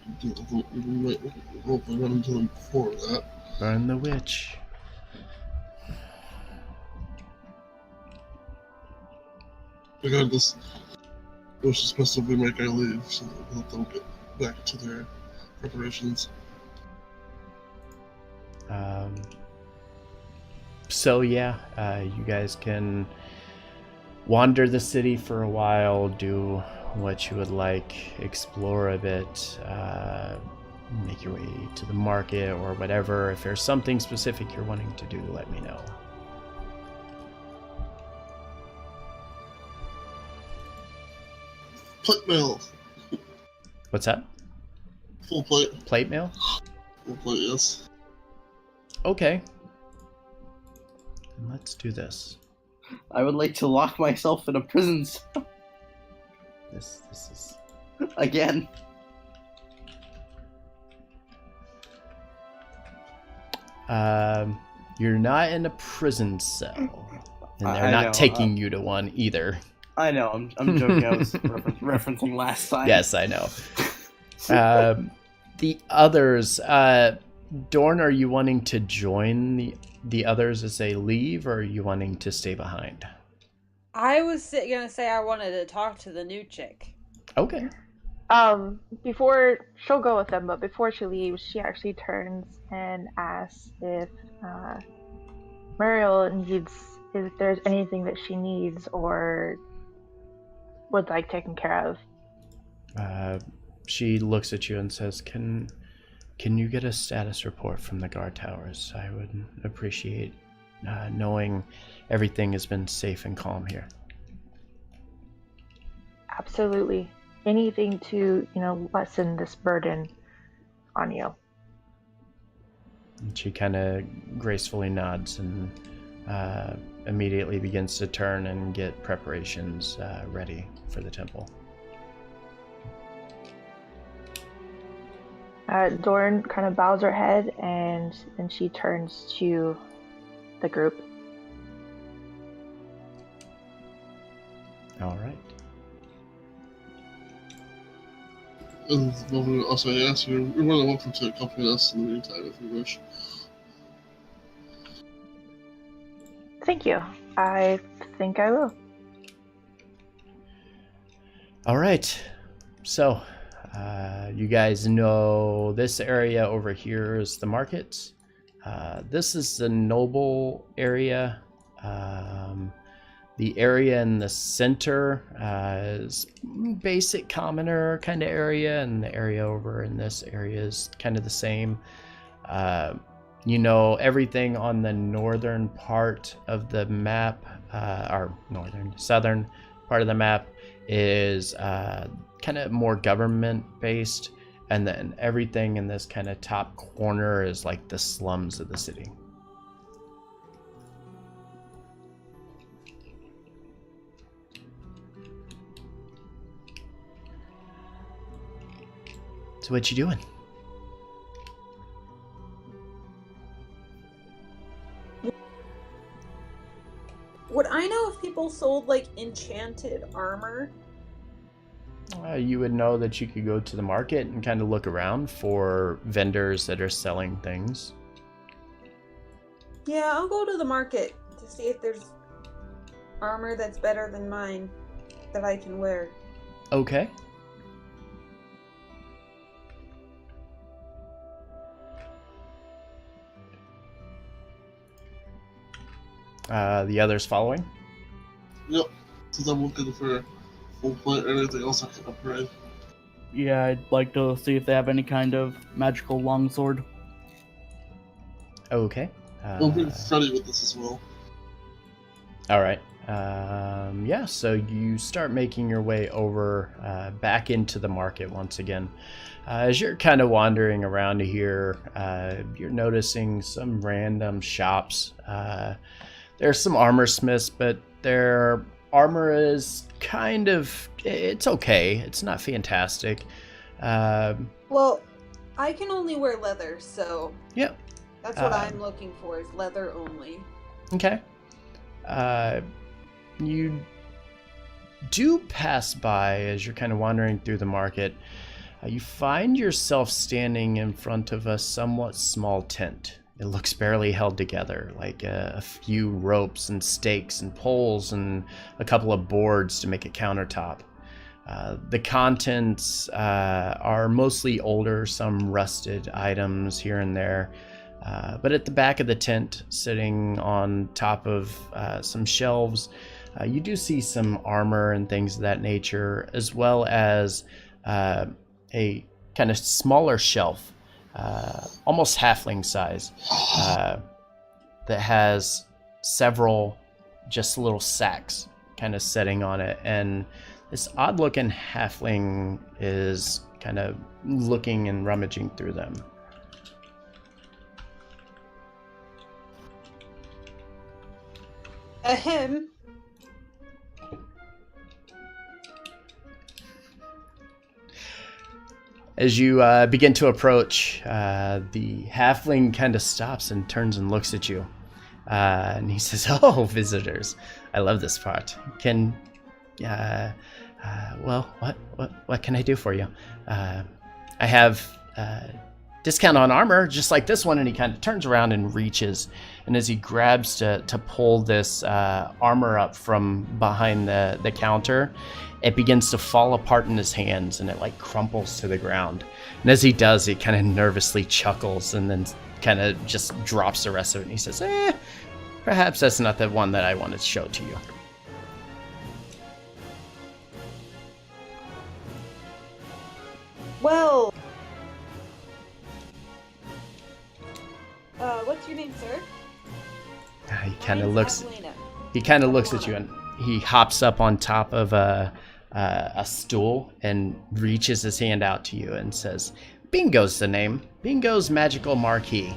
We might hopefully run into them before that. Burn the witch. Regardless, it was just best if we make our leave so that they'll get back to their preparations. So yeah, you guys can wander the city for a while, do what you would like, explore a bit, make your way to the market or whatever. If there's something specific you're wanting to do, let me know. Plate mail. What's that? Full plate. Plate mail? Full plate, yes. Okay. Let's do this. I would like to lock myself in a prison cell This is... again. You're not in a prison cell. And they're I not know, taking you to one either. I know, I'm joking. I was referencing last time. Yes, I know. The others, Dorn, are you wanting to join the others as they leave, or are you wanting to stay behind? I was gonna say I wanted to talk to the new chick. Okay. Before she'll go with them, but before she leaves, she actually turns and asks if Muriel needs, if there's anything that she needs or would like taken care of. She looks at you and says, Can you get a status report from the guard towers? I would appreciate knowing everything has been safe and calm here. Absolutely. Anything to, lessen this burden on you. And she kind of gracefully nods and immediately begins to turn and get preparations ready for the temple. Dorn kind of bows her head and then she turns to the group. All right. And also, I ask you, you're more than welcome to accompany us in the meantime if you wish. Thank you. I think I will. All right. So, you guys know this area over here is the market. This is the noble area. The area in the center is basic commoner kind of area, and the area over in this area is kind of the same. You know, everything on the northern part of the map, or southern part of the map is kind of more government based, and then everything in this kind of top corner is like the slums of the city. So what you doing? Would I know if people sold like enchanted armor? You would know that you could go to the market and kind of look around for vendors that are selling things. Yeah, I'll go to the market to see if there's armor that's better than mine that I can wear. Okay. The others following? Yep. Since I'm looking for full plate or anything else I can upgrade. Yeah, I'd like to see if they have any kind of magical longsword. Okay. We'll bring Freddy with us as well. All right. Yeah, so you start making your way over back into the market once again. As you're kind of wandering around here, you're noticing some random shops. There's some armor smiths, but their armor is kind of, it's okay. It's not fantastic. Well, I can only wear leather, so Yep. that's what I'm looking for, is leather only. Okay. You do pass by as you're kind of wandering through the market. You find yourself standing in front of a somewhat small tent. It looks barely held together, like a few ropes and stakes and poles and a couple of boards to make a countertop. The contents are mostly older, some rusted items here and there. But at the back of the tent, sitting on top of some shelves, you do see some armor and things of that nature, as well as a kind of smaller shelf, almost halfling size, that has several just little sacks kind of sitting on it. And this odd-looking halfling is kind of looking and rummaging through them. Ahem. As you begin to approach, the halfling kind of stops and turns and looks at you. And he says, "Oh, visitors, I love this part. Can, well, what can I do for you? I have discount on armor, just like this one." And he kind of turns around and reaches, and as he grabs to pull this armor up from behind the counter, it begins to fall apart in his hands, and it like crumples to the ground. And as he does, he kind of nervously chuckles and then kind of just drops the rest of it. And he says, perhaps that's not the one that I wanted to show to you. Well, what's your name, sir? He kind of looks. Evelina. He kind of looks at you, and he hops up on top of a stool and reaches his hand out to you and says, "Bingo's the name. Bingo's Magical Marquee."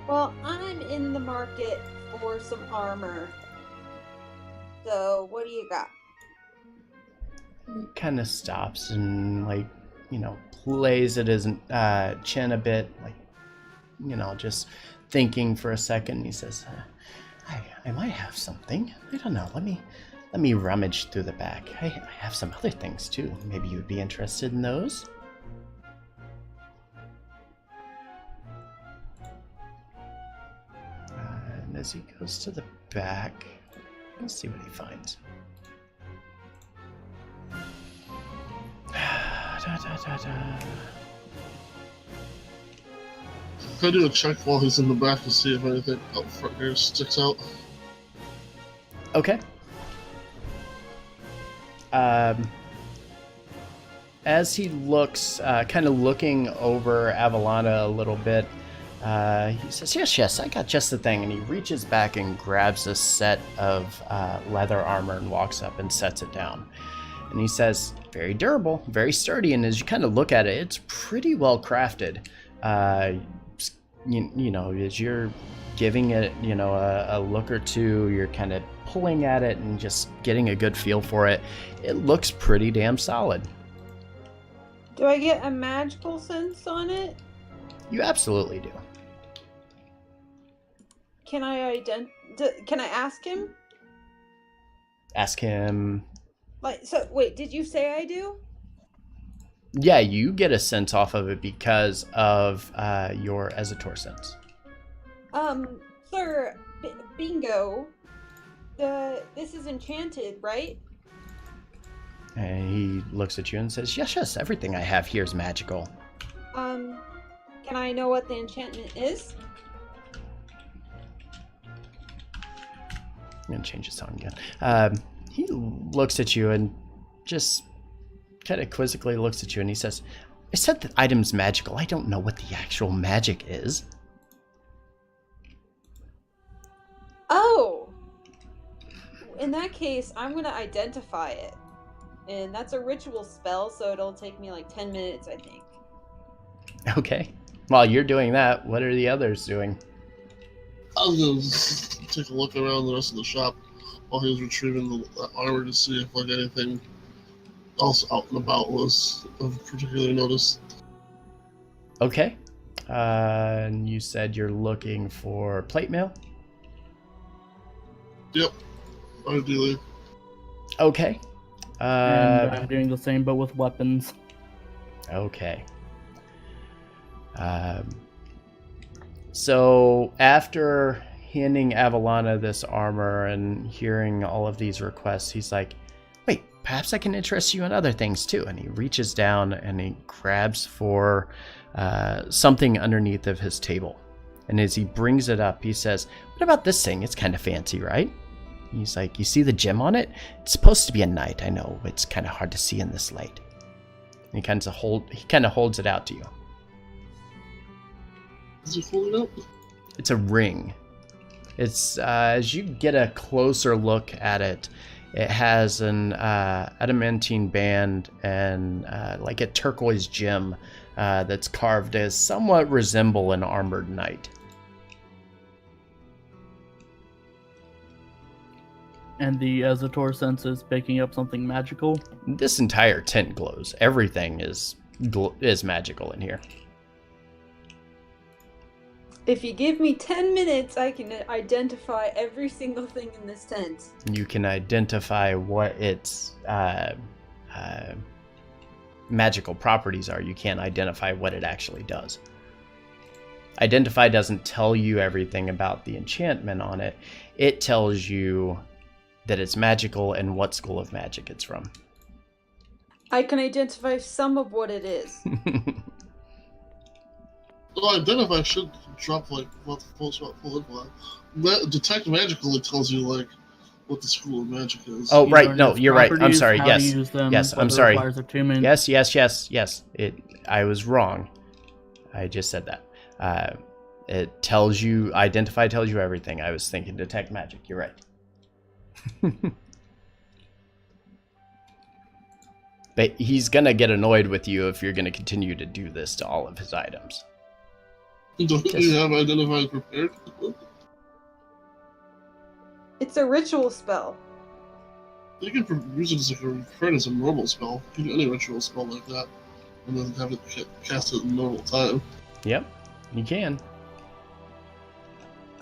Well, I'm in the market for some armor. So, what do you got? He kind of stops and, plays at his chin a bit, just thinking for a second. He says, I might have something. I don't know. Let me rummage through the back. I have some other things too. Maybe you would be interested in those. And as he goes to the back, let's see what he finds. Can I do a check while he's in the back to see if anything up front here sticks out? Okay. As he looks, kind of looking over Avalana a little bit, he says, yes, I got just the thing. And he reaches back and grabs a set of leather armor and walks up and sets it down. And he says, very durable, very sturdy. And as you kind of look at it, it's pretty well crafted. As you're giving it, a look or two, you're kind of pulling at it and just getting a good feel for it. It looks pretty damn solid. Do I get a magical sense on it? You absolutely do. Can I can I ask him? Ask him. Wait, did you say I do? Yeah, you get a sense off of it because of your Ezator sense. Sir, Bingo, this is enchanted, right? And he looks at you and says, yes, yes, everything I have here is magical. Can I know what the enchantment is? I'm going to change his tone again. He looks at you and just kind of quizzically looks at you and he says, I said the item's magical. I don't know what the actual magic is. Oh! In that case, I'm gonna identify it. And that's a ritual spell, so it'll take me like 10 minutes, I think. Okay. While you're doing that, what are the others doing? I was gonna just take a look around the rest of the shop while he was retrieving the armor to see if like anything else out and about was of particular notice. Okay. And you said you're looking for plate mail? Yep, ideally. Okay. And I'm doing the same, but with weapons. Okay. So after handing Avalana this armor and hearing all of these requests, he's like, wait, perhaps I can interest you in other things too. And he reaches down and he grabs for something underneath of his table. And as he brings it up, he says, what about this thing? It's kind of fancy, right? He's like, you see the gem on it? It's supposed to be a knight. I know it's kind of hard to see in this light. And he kind of holds it out to you. Is he holding up? It's a ring. It's as you get a closer look at it, it has an adamantine band and like a turquoise gem that's carved as somewhat resemble an armored knight. And the Azator senses picking up something magical. This entire tent glows. Everything is magical in here. If you give me 10 minutes, I can identify every single thing in this tent. You can identify what its magical properties are. You can't identify what it actually does. Identify doesn't tell you everything about the enchantment on it. It tells you that it's magical and what school of magic it's from. I can identify some of what it is. Well, identify should drop like what the full info. Detect magical, it tells you like what the school of magic is. Oh, right. No, you're right. I'm sorry. How Yes. to use them, Yes, I'm whether it sorry. requires attunement. Yes. I was wrong. I just said that. It tells you, identify tells you everything. I was thinking detect magic. You're right. But he's going to get annoyed with you if you're going to continue to do this to all of his items. Don't you have identify prepared? It's a ritual spell. You can use it as a normal spell. You can do any ritual spell like that, and then have it cast it in normal time. Yep, you can.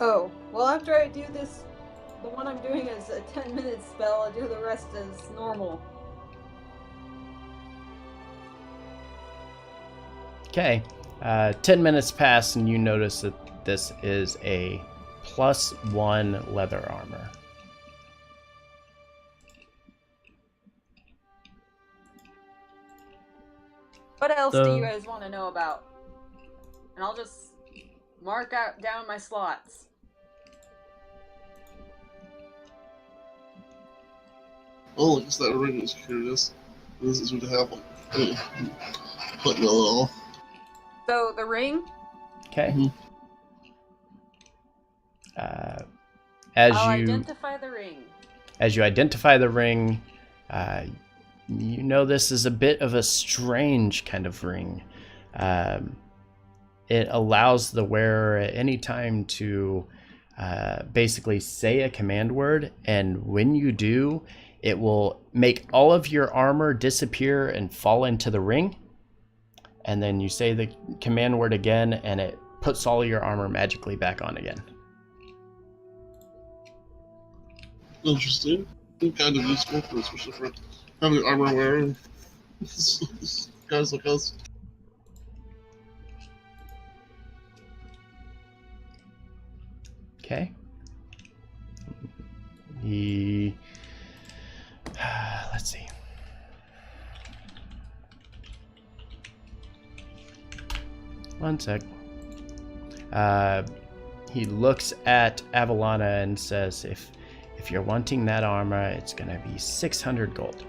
Oh, well after I do this, the one I'm doing is a 10-minute spell, I'll do the rest as normal. Okay, 10 minutes pass and you notice that this is a +1 leather armor. What else do you guys want to know about? And I'll just mark out down my slots. Oh, I guess that ring is curious. This is what to have like putting a little. So the ring. Okay. Mm-hmm. I'll identify the ring. As you identify the ring, you know this is a bit of a strange kind of ring. It allows the wearer at any time to basically say a command word, and when you do, it will make all of your armor disappear and fall into the ring. And then you say the command word again, and it puts all your armor magically back on again. Interesting. Kind of useful, especially for having armor wearer. Guys like us. Okay. He... let's see. One sec. He looks at Avalana and says, if you're wanting that armor, it's going to be 600 gold.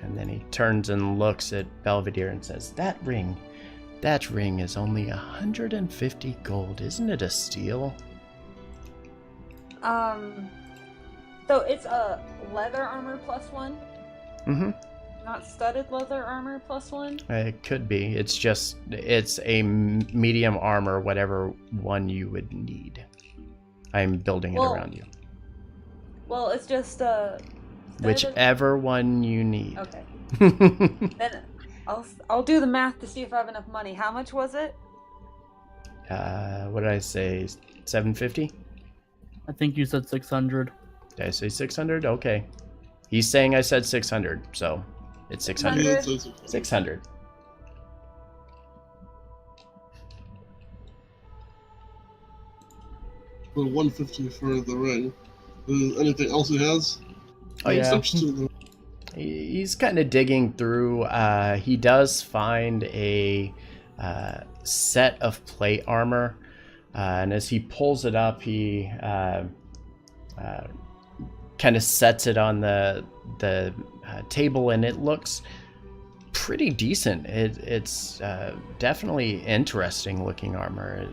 And then he turns and looks at Belvedere and says, that ring is only 150 gold. Isn't it a steal? So it's a leather armor +1? Mm-hmm. Not studded leather armor +1? It could be. It's a medium armor, whatever one you would need. I'm building it around you. Well, it's just whichever one you need. Okay. Then I'll do the math to see if I have enough money. How much was it? What did I say? 750? I think you said 600. Did I say 600? Okay. He's saying I said 600, so it's 600. 600. For 150 for the ring. Is anything else he has? Oh, yeah. To He's kind of digging through. He does find a set of plate armor. And as he pulls it up, he kind of sets it on the table, and it looks pretty decent. It's definitely interesting looking armor.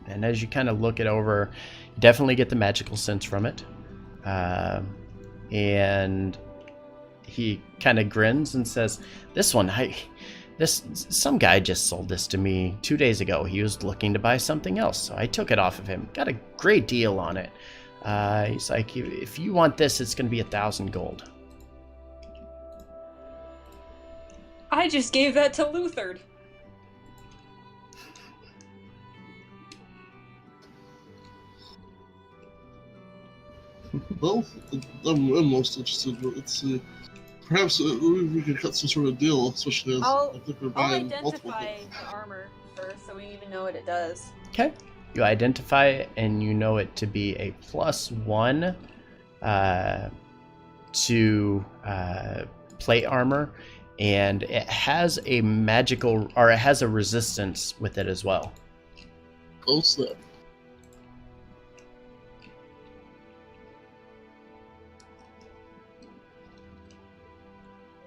And as you kind of look it over, you definitely get the magical sense from it. And he kind of grins and says, "This one, some guy just sold this to me 2 days ago. He was looking to buy something else, so I took it off of him. Got a great deal on it. He's like, if you want this, it's going to be 1,000 gold." I just gave that to Luthard. Well, I'm most interested. Let's see. Perhaps we could cut some sort of deal, especially as I think we're I'll buying multiple identify things. the armor first, so we even know what it does. Okay. You identify it, and you know it to be a +1 to plate armor, and it has a magical, or it has a resistance with it as well. Oh snap!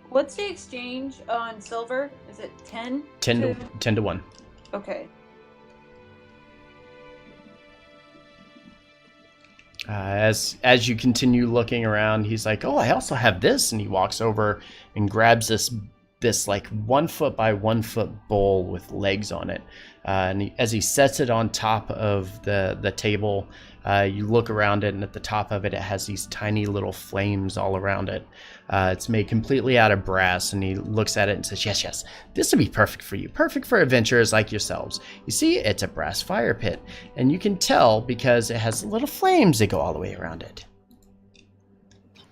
What's the exchange on silver? Is it 10? 10 to 1. Okay. As you continue looking around, he's like, "Oh, I also have this," and he walks over and grabs this like 1 foot by 1 foot bowl with legs on it. And as he sets it on top of the table, you look around it, and at the top of it, it has these tiny little flames all around it. It's made completely out of brass, and he looks at it and says, yes, this would be perfect for you. Perfect for adventurers like yourselves. You see, it's a brass fire pit, and you can tell because it has little flames that go all the way around it.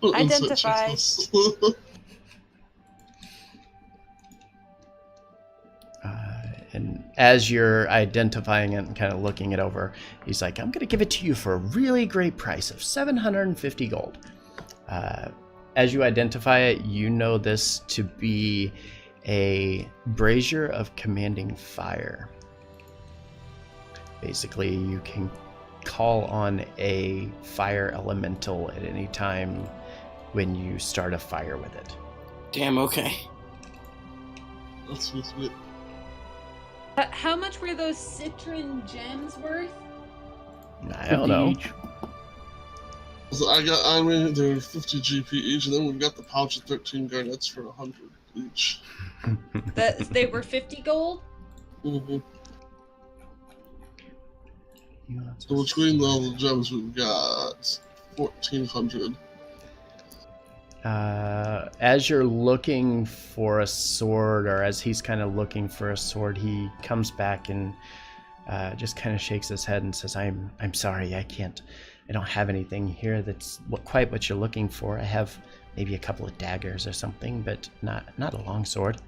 Identify. And as you're identifying it and kind of looking it over, he's like, "I'm going to give it to you for a really great price of 750 gold. As you identify it, you know this to be a brazier of commanding fire. Basically, you can call on a fire elemental at any time when you start a fire with it." Damn, okay. That's sweet. How much were those citron gems worth? I don't know. Each. So I mean, they're 50 GP each, and then we've got the pouch of 13 garnets for 100 each. They were 50 gold? Mm-hmm. So between all the gems, we've got 1,400. As you're looking for a sword, or as he's kind of looking for a sword, he comes back and just kind of shakes his head and says, I'm sorry, I don't have anything here that's quite what you're looking for. I have maybe a couple of daggers or something, but not a long sword."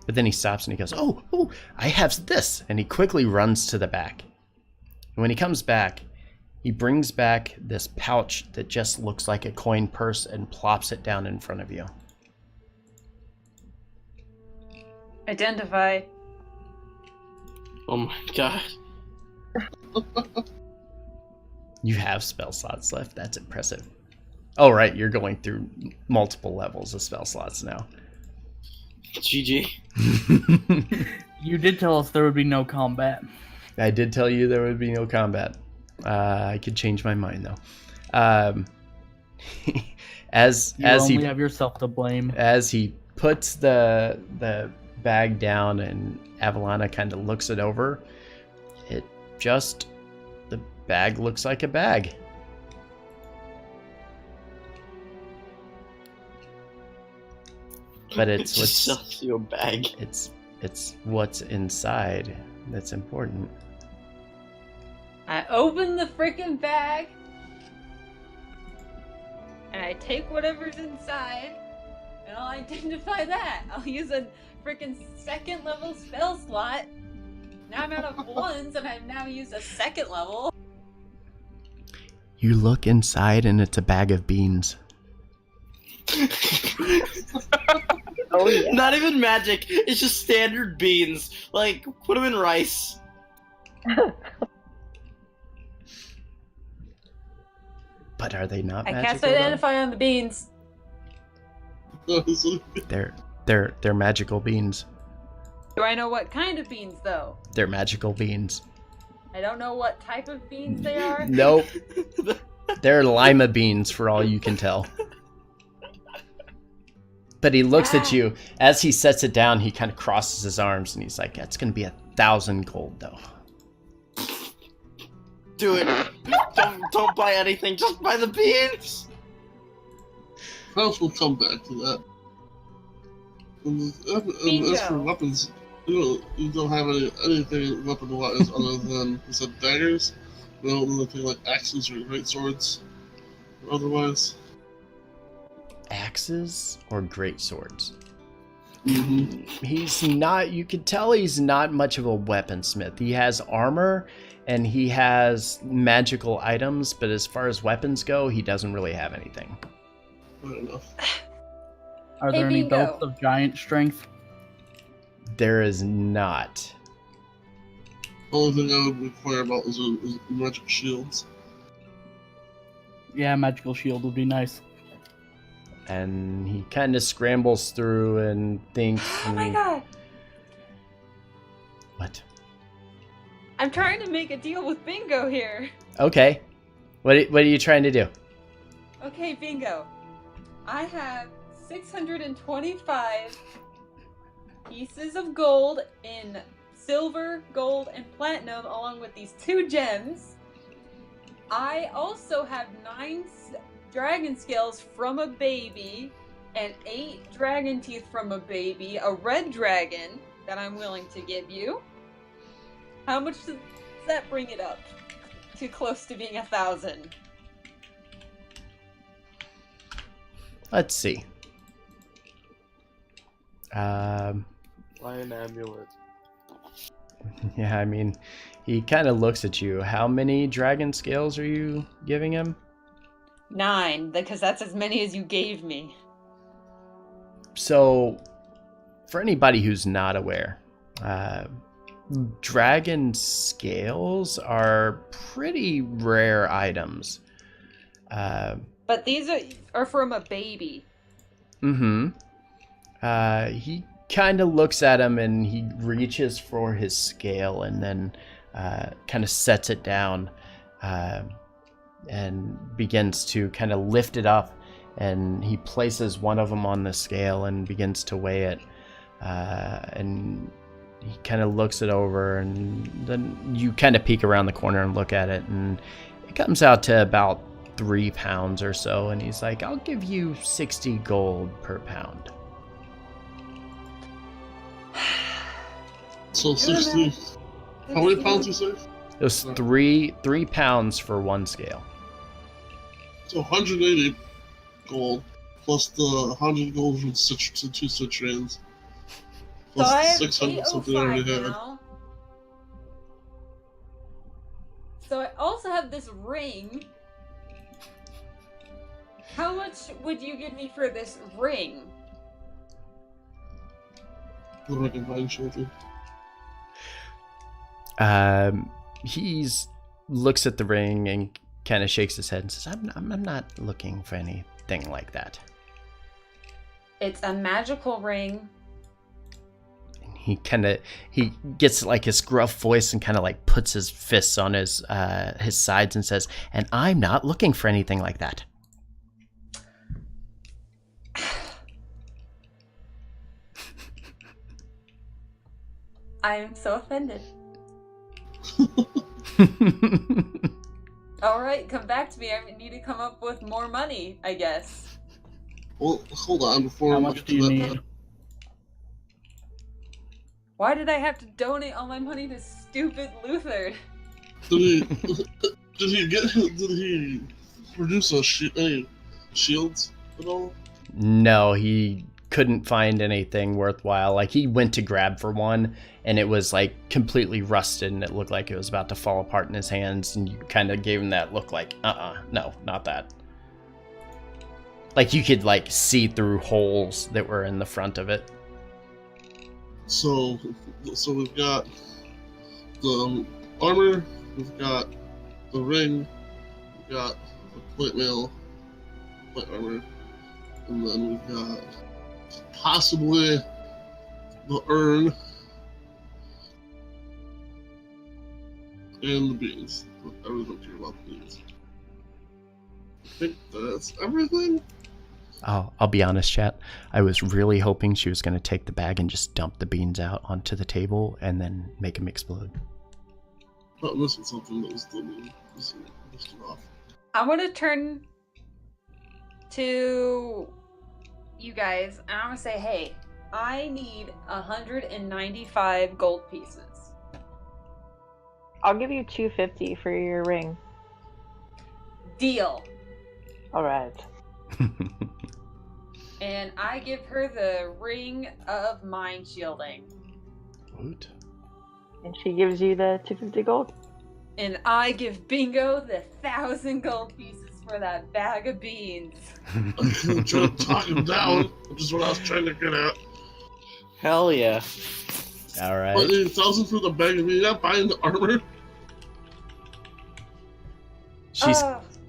But then he stops and he goes, oh, I have this. And he quickly runs to the back. And when he comes back, he brings back this pouch that just looks like a coin purse and plops it down in front of you. Identify. Oh my god. You have spell slots left. That's impressive. Oh, right. You're going through multiple levels of spell slots now. GG. You did tell us there would be no combat. I did tell you there would be no combat. I could change my mind, though. As You he only have yourself to blame. As he puts the bag down and Avalana kind of looks it over, the bag looks like a bag. But it's just sells you a bag. It's what's inside that's important. I open the freaking bag, and I take whatever's inside, and I'll identify that. I'll use a freaking second level spell slot. Now I'm out of ones, and I've now used a second level. You look inside, and it's a bag of beans. Oh yeah. Not even magic. It's just standard beans. Like, put them in rice. But are they not I magical? cast identify on the beans. They're magical beans. Do I know what kind of beans, though? They're magical beans. I don't know what type of beans they are. Nope. They're lima beans for all you can tell. But he looks at you. As he sets it down, he kind of crosses his arms and he's like, that's going to be 1,000 gold, though. Do it. Don't buy anything. Just buy the beans. Perhaps we'll come back to that. And as for weapons, you don't have anything weapon-wise other than, you said, daggers? You don't have anything like axes or great swords? Or otherwise? Axes or great swords? Mm-hmm. He's not, you can tell he's not much of a weaponsmith. He has armor and he has magical items, but as far as weapons go, he doesn't really have anything. Fair enough. Are there any belts of giant strength? There is not. Only thing I would require about is magic shields. Yeah, magical shield would be nice. And he kind of scrambles through and thinks. Oh my god! What? I'm trying to make a deal with Bingo here. Okay. What are you trying to do? Okay, Bingo. I have 625 pieces of gold in silver, gold, and platinum, along with these 2 gems. I also have 9 dragon scales from a baby, and 8 dragon teeth from a baby, a red dragon that I'm willing to give you. How much does that bring it up? Too close to being 1,000. Let's see. Buy an amulet. Yeah, I mean, he kind of looks at you. How many dragon scales are you giving him? 9, because that's as many as you gave me. So, for anybody who's not aware, dragon scales are pretty rare items. But these are from a baby. Mm-hmm. He kind of looks at him and he reaches for his scale and then kind of sets it down and begins to kind of lift it up, and he places one of them on the scale and begins to weigh it, and he kind of looks it over, and then you kind of peek around the corner and look at it, and it comes out to about 3 pounds or so, and he's like, I'll give you 60 gold per pound. So 60. How many pounds you say? It was 3 pounds for one scale. So 180 gold plus the 100 gold from 2 citrans. So I Plus have 600 something I 805 already had. now. So I also have this ring. How much would you give me for this ring? What do I can find shelter? He's looks at the ring and kind of shakes his head and says, I'm not looking for anything like that. It's a magical ring. And he gets like his gruff voice and kind of like puts his fists on his sides and says, and I'm not looking for anything like that. I'm so offended. Alright, come back to me. I need to come up with more money, I guess. Well, hold on before How we much get do to you that. need? Why did I have to donate all my money to stupid Luther? Did he produce any shields at all? No, he couldn't find anything worthwhile. Like, he went to grab for one and it was like completely rusted and it looked like it was about to fall apart in his hands, and you kind of gave him that look like, no, not that. Like, you could like see through holes that were in the front of it. So we've got the armor, we've got the ring, we've got the plate armor, and then we've got possibly the urn and the beans. I really don't care about the beans. I think that's everything. I'll be honest, chat. I was really hoping she was going to take the bag and just dump the beans out onto the table and then make them explode. Not missing something that was listed off. I want to turn to you guys and I'm going to say, hey, I need 195 gold pieces. I'll give you 250 for your ring. Deal. All right. And I give her the ring of mind shielding. What? And she gives you the 250 gold. And I give Bingo the 1,000 gold pieces for that bag of beans. I'm trying to talk him down, which is what I was trying to get at. Hell yeah. All right. But 1,000 for the bag of meat, not buying the armor.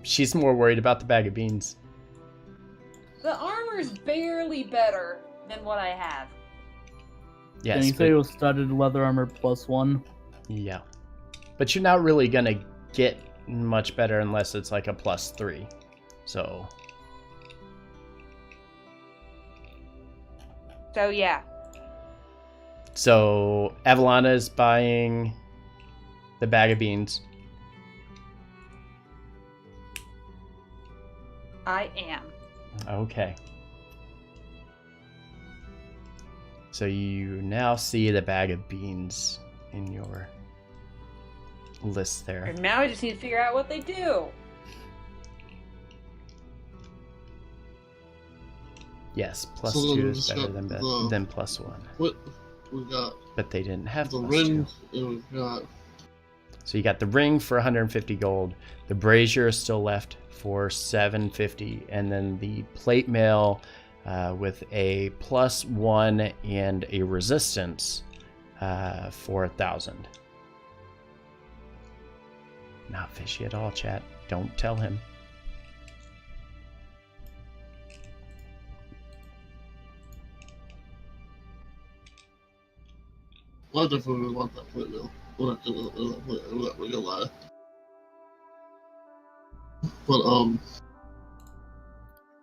She's more worried about the bag of beans. The armor's barely better than what I have. Yes. Did you say it was studded leather armor +1? Yeah. But you're not really going to get much better unless it's like a +3. So. So, yeah. So, Avalana is buying the bag of beans. I am. Okay. So you now see the bag of beans in your list there. And now I just need to figure out what they do. Yes, So +2 then is we better got than the- than +1. What we got? But they didn't have The +2. ring, and we've got So you got the ring for 150 gold. The brazier is still left for 750, and then the plate mail with a +1 and a resistance for 1,000. Not fishy at all, chat. Don't tell him. I definitely want that plate mail. We're not gonna lie. But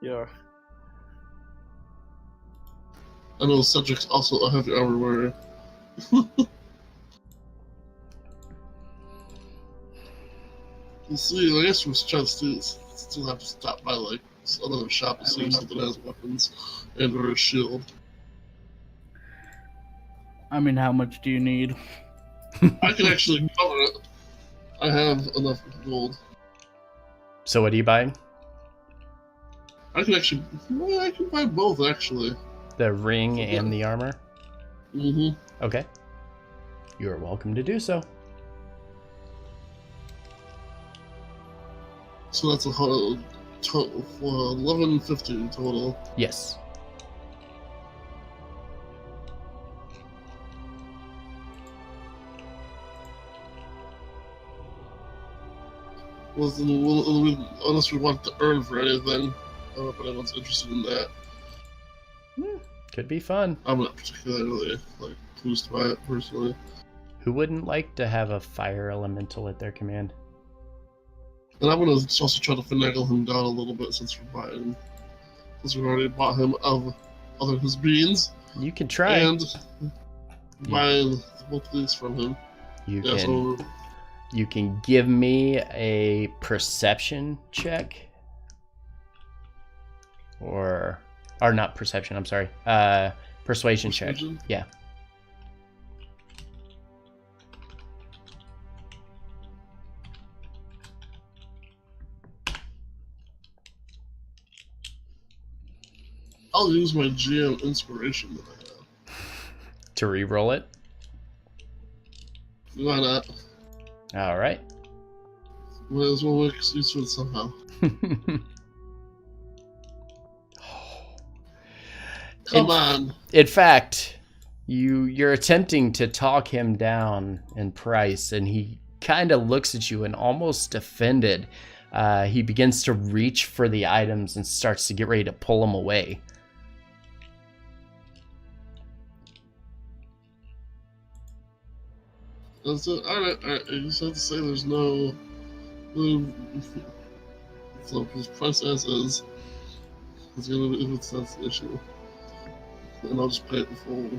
Yeah. I know Cedric's also a heavy armor wearer. We'll see. I guess we're trying to still have to stop by like another shop to see if something has weapons and or a shield. I mean, how much do you need? I can actually cover it. I have enough gold. So what are you buying? I can actually, well, I can buy both actually. The ring and the armor? Mm-hmm. Okay. You are welcome to do so. So that's 1150 total. Yes. Unless we want to earn for anything. I don't know if anyone's interested in that. Could be fun. I'm not particularly pleased by it personally. Who wouldn't like to have a fire elemental at their command? And I'm gonna also try to finagle him down a little bit since we already bought him of other his beans. You can try. And buying both of these from him. You can give me a perception check. Or not perception, I'm sorry. Persuasion check. Yeah. I'll use my GM inspiration that I have. To re-roll it? Why not? Alright. Might as well make use of it somehow. Come on. In fact, you're attempting to talk him down in price, and he kind of looks at you and almost offended. He begins to reach for the items and starts to get ready to pull them away. That's it. Alright. You just have to say there's no. So his price as is. It's gonna be if that's the issue. And I'll just pay it the full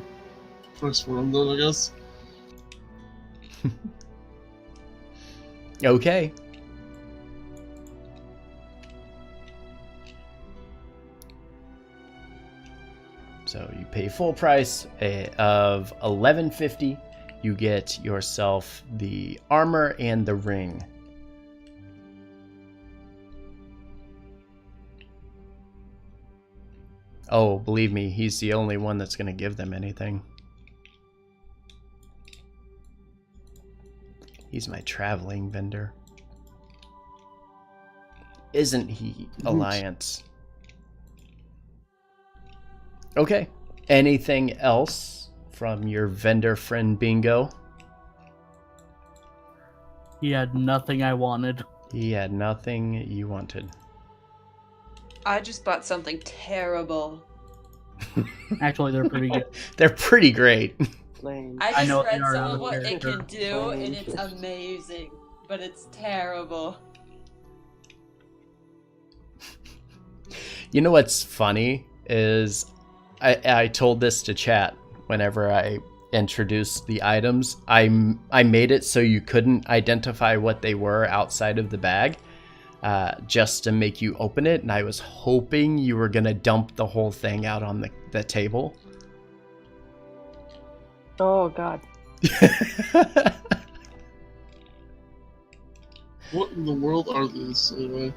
price for him then, I guess. Okay. So you pay full price of $11.50. You get yourself the armor and the ring. Oh, believe me, he's the only one that's going to give them anything. He's my traveling vendor. Isn't he, Alliance? Okay. Anything else from your vendor friend Bingo? He had nothing I wanted. He had nothing you wanted. I just bought something terrible. Actually, they're pretty good. They're pretty great. I just read they are some of what very it good. can do, and it's amazing, but it's terrible. You know what's funny is I told this to chat whenever I introduced the items. I made it so you couldn't identify what they were outside of the bag, just to make you open it, and I was hoping you were gonna dump the whole thing out on the table. Oh god. What in the world are these, anyway?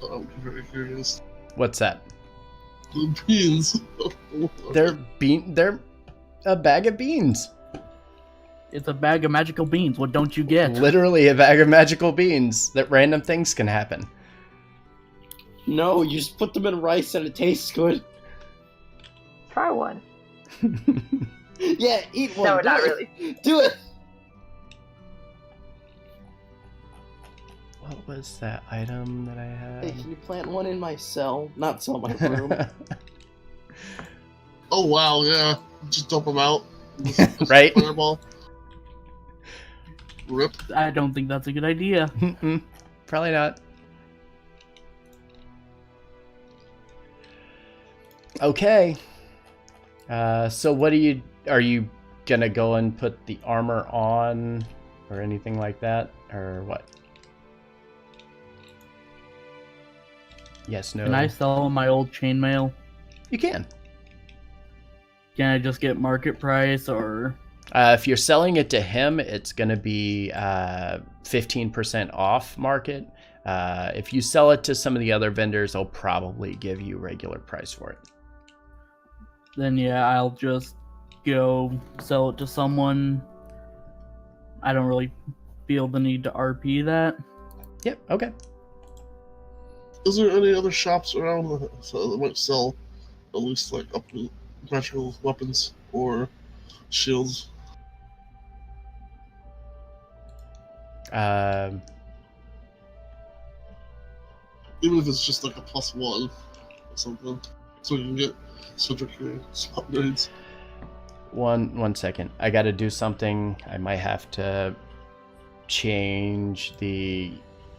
I'm very curious. What's that? The beans. They're a bag of beans. It's a bag of magical beans. What don't you get? Literally a bag of magical beans that random things can happen. No, you just put them in rice and it tastes good. Try one. Yeah, eat one. No, Do not it. really. Do it. What was that item that I had? Hey, can you plant one in my cell? Not cell, my room. Oh wow, yeah. Just dump them out. Right? Fireball. Rip. I don't think that's a good idea. Probably not. Okay. So what are you gonna go and put the armor on or anything like that, or what? Yes, no. Can I sell my old chainmail? You can. Can I just get market price or? If you're selling it to him, it's going to be 15% off market. If you sell it to some of the other vendors, they'll probably give you regular price for it. Then yeah, I'll just go sell it to someone. I don't really feel the need to RP that. Yep, okay. Is there any other shops around that might sell at least like up to magical weapons or shields? Even if it's just like a +1 or something, so you can get subject upgrades. One second. I got to do something. I might have to change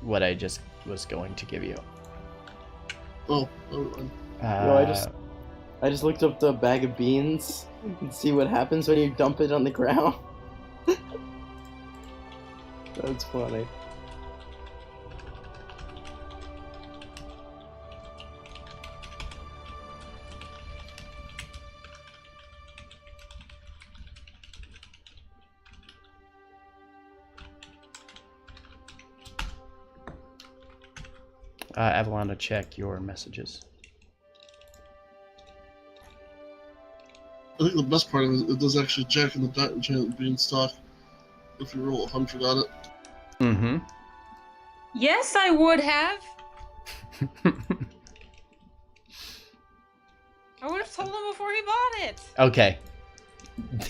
what I just was going to give you. Oh, never mind. I just looked up the bag of beans and see what happens when you dump it on the ground. That's funny. Avalon, check your messages. I think the best part of it does actually jack in the giant beanstalk if you roll 100 on it. Mm-hmm. Yes, I would have. I would have told him before he bought it. Okay.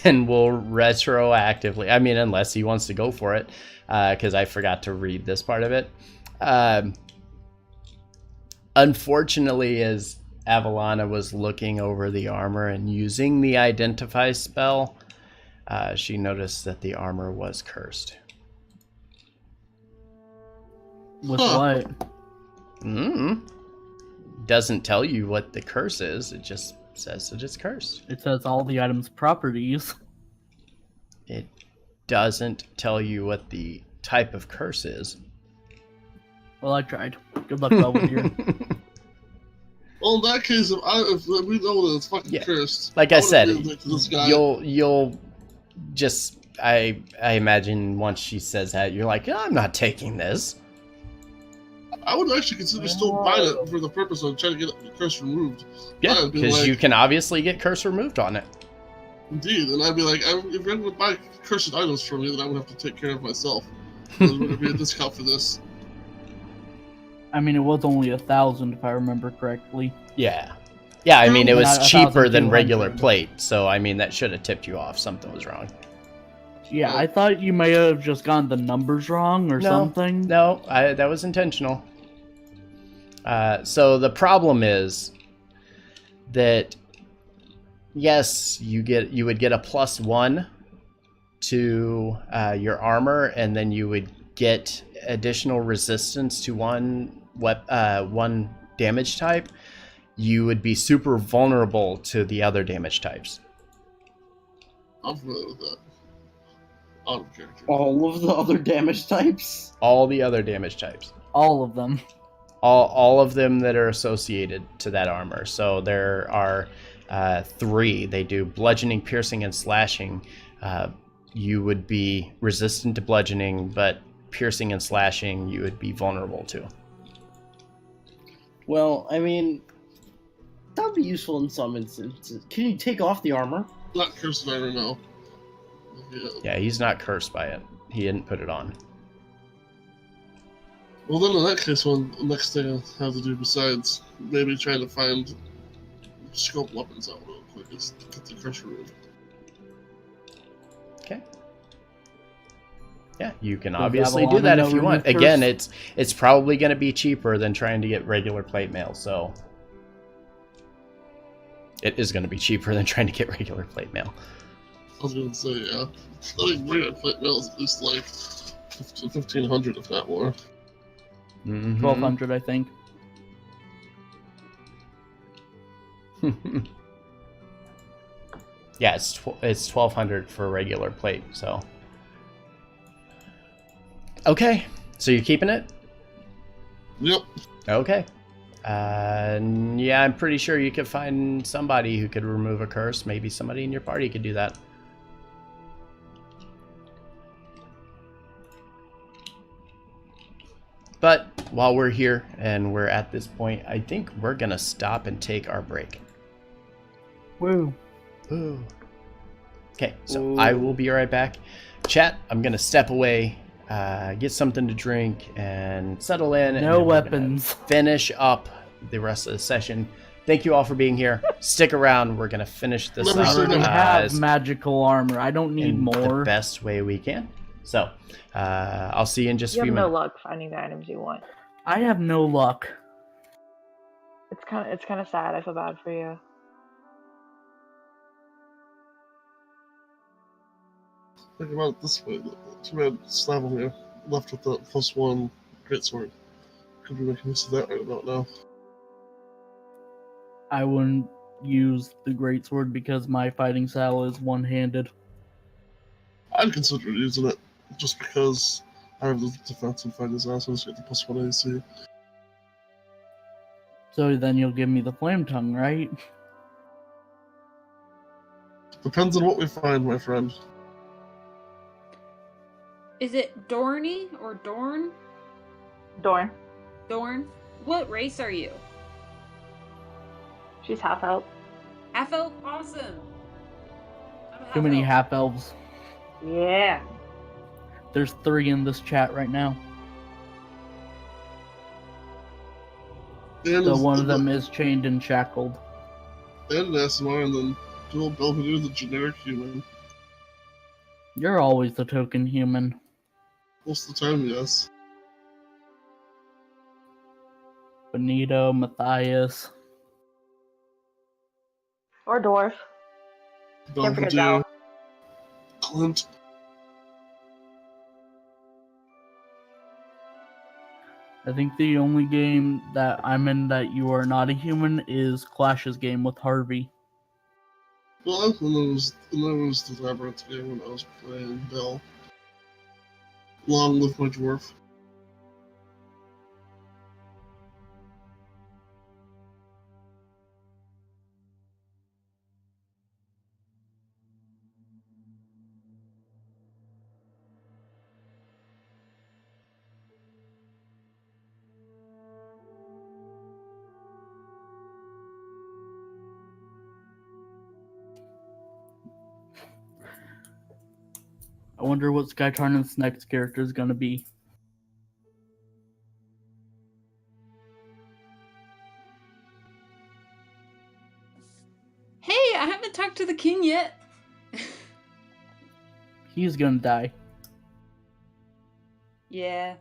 Then we'll retroactively, I mean, unless he wants to go for it, because I forgot to read this part of it. Unfortunately, as Avalana was looking over the armor and using the identify spell, she noticed that the armor was cursed. With what? Doesn't tell you what the curse is. It just says that it's cursed. It says all the item's properties. It doesn't tell you what the type of curse is. Well, I tried. Good luck, Belvedere. Well, in that case, if we know that it's fucking cursed, like I said, this guy. you'll just I imagine once she says that, you're like, I'm not taking this. I would actually consider still buying it for the purpose of trying to get the curse removed. Yeah, because you can obviously get curse removed on it. Indeed, and I'd be like, if you're going to buy cursed items from me, then I would have to take care of myself. There's going to be a discount for this. I mean, it was only 1,000 if I remember correctly. Yeah. Yeah, I mean, it was Not cheaper than 1,200. regular plate, so I mean, that should have tipped you off. Something was wrong. Yeah, I thought you may have just gotten the numbers wrong or something. No, that was intentional. So the problem is that, yes, you would get a +1 to your armor, and then you would get additional resistance to one damage type. You would be super vulnerable to the other damage types. I'm familiar with that. Out of character. All of the other damage types? All the other damage types. All of them. All of them that are associated to that armor. So there are 3. They do bludgeoning, piercing, and slashing. You would be resistant to bludgeoning, but piercing and slashing you would be vulnerable to. Well, I mean, that would be useful in some instances. Can you take off the armor? Not cursed armor, no. Yeah, he's not cursed by it. He didn't put it on. Well, then in that case, the next thing I have to do besides maybe trying to find scope weapons out real quick is get the curse removed. Okay. Yeah, you can Does obviously Avalon do that know if you want. remove Again, curse? it's probably going to be cheaper than trying to get regular plate mail, so it is going to be cheaper than trying to get regular plate mail. I was going to say, yeah. I think regular plate mail is at least like 1,500, if not more. 1,200, I think. Yeah, it's 1,200 for regular plate, so. Okay, so you're keeping it? Yep. Okay. Yeah, I'm pretty sure you could find somebody who could remove a curse. Maybe somebody in your party could do that. But while we're here and we're at this point, I think we're going to stop and take our break. Woo. Ooh. Okay, so I will be right back. Chat, I'm going to step away, get something to drink, and settle in. And No then we're gonna weapons. finish up the rest of the session. Thank you all for being here. Stick around. We're going to finish this Never up say never. I have as magical armor. I don't need in more. the best way we can. So, I'll see you in just a You few have no minutes. luck finding the items you want. I have no luck. It's kind of sad. I feel bad for you. Think about it this way. Too bad Slavomir left with the +1 greatsword. Could be making use of that right about now. I wouldn't use the greatsword because my fighting style is one-handed. I'd consider using it just because I have the defensive fight as well, so I just get the +1 AC. So then you'll give me the flame tongue, right? Depends on what we find, my friend. Is it Dorny or Dorn? Dorn. Dorn? What race are you? She's half elf. Half elf? Awesome. I'm a Too many elf. half elves. Yeah. There's 3 in this chat right now. And So one of them is chained and shackled. And an SMR, and then Joel Belvedere, the generic human. You're always the token human. Most of the time, yes. Benito, Matthias. Or dwarf. Can't forget Belvedere, that. Clint. I think the only game that I'm in that you are not a human is Clash's game with Harvey. Well, and there was the Labyrinth game when I was playing Bell. Long live my dwarf. I wonder what Sky Tarnan's next character is going to be. Hey, I haven't talked to the king yet. He's going to die. Yeah.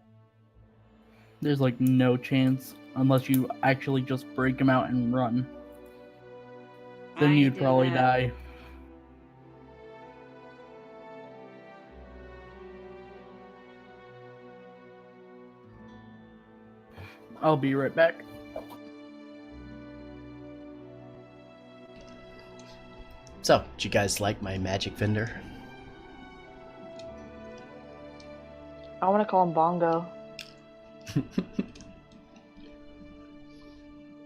There's like no chance unless you actually just break him out and run. Then I you'd do probably that. die. I'll be right back. So, did you guys like my magic vendor? I want to call him Bongo.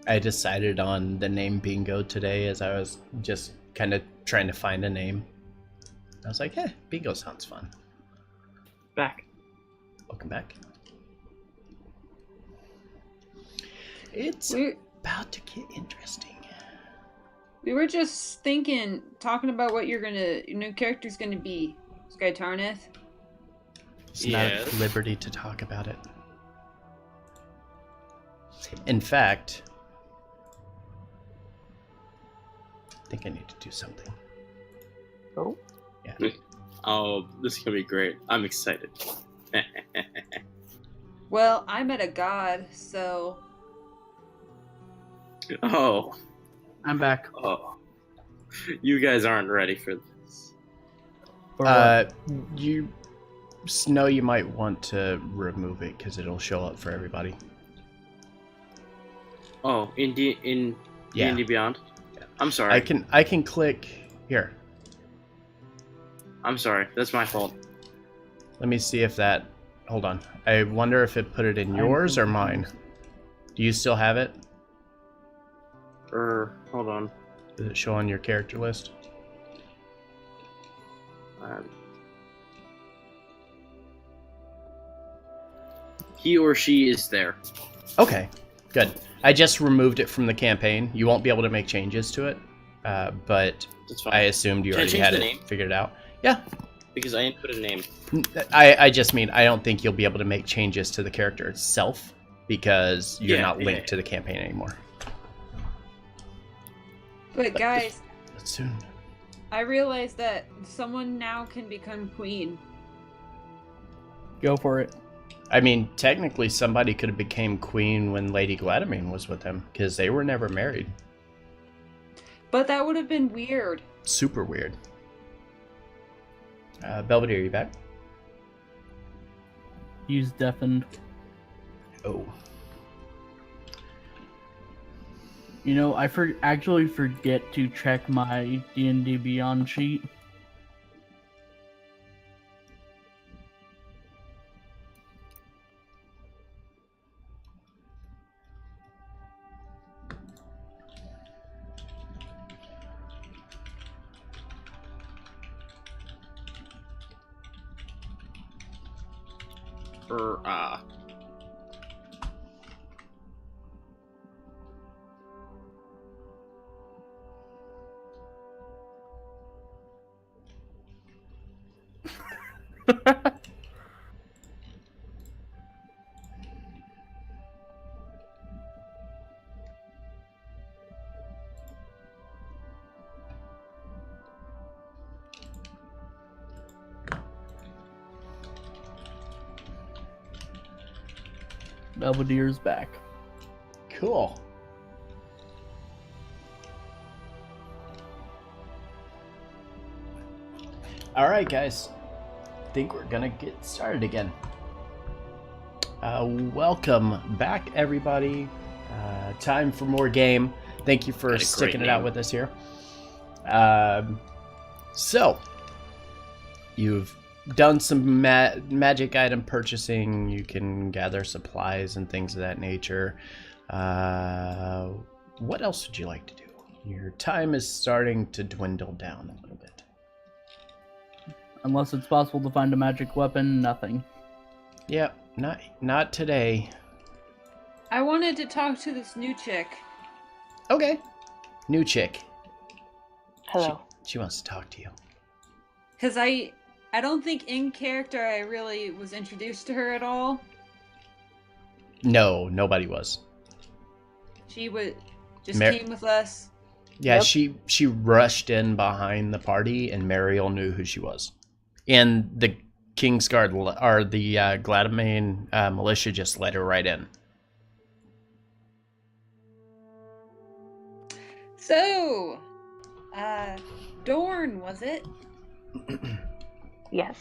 I decided on the name Bingo today as I was just kind of trying to find a name. I was like, Bingo sounds fun. Back. Welcome back. It's We about to get interesting. we were just talking about what your new character's gonna be. Sky Tarnith. It's not at liberty to talk about it. In fact, I think I need to do something. Oh. Yeah. Oh, this is gonna be great. I'm excited. Well, I met a god, so Oh, I'm back. you guys aren't ready for this. You Snow, you might want to remove it because it'll show up for everybody. Oh, in D&D Beyond. I'm sorry. I can click here. I'm sorry. That's my fault. Let me see if that. Hold on. I wonder if it put it in yours or mine. Do you still have it? Hold on. Does it show on your character list? He or she is there. Okay, good. I just removed it from the campaign. You won't be able to make changes to it, but That's fine. I assumed you Can I already change had the it name? figured out. Yeah. Because I didn't put a name. I just mean I don't think you'll be able to make changes to the character itself because you're not linked to the campaign anymore. But guys, But soon. I realized that someone now can become queen. Go for it. I mean, technically, somebody could have became queen when Lady Gladamine was with him because they were never married. But that would have been weird. Super weird. Belvedere, you back? Use deafened. Oh. You know, I actually forget to check my D&D Beyond sheet. Belvedere's back. Cool. All right, guys. I think we're gonna get started again. Welcome back, everybody. Time for more game. Thank you for sticking it out with us here. So, you've done some magic item purchasing. You can gather supplies and things of that nature. What else would you like to do? Your time is starting to dwindle down a little bit. Unless it's possible to find a magic weapon, nothing. Yep, not today. I wanted to talk to this new chick. Okay. New chick. Hello. She wants to talk to you. Because I don't think in character I really was introduced to her at all. No, nobody was. She came with us. Yeah, Yep. she rushed in behind the party, and Mariel knew who she was. And the Kingsguard, or the Gladamine militia just let her right in. So, Dorn, was it? Yes.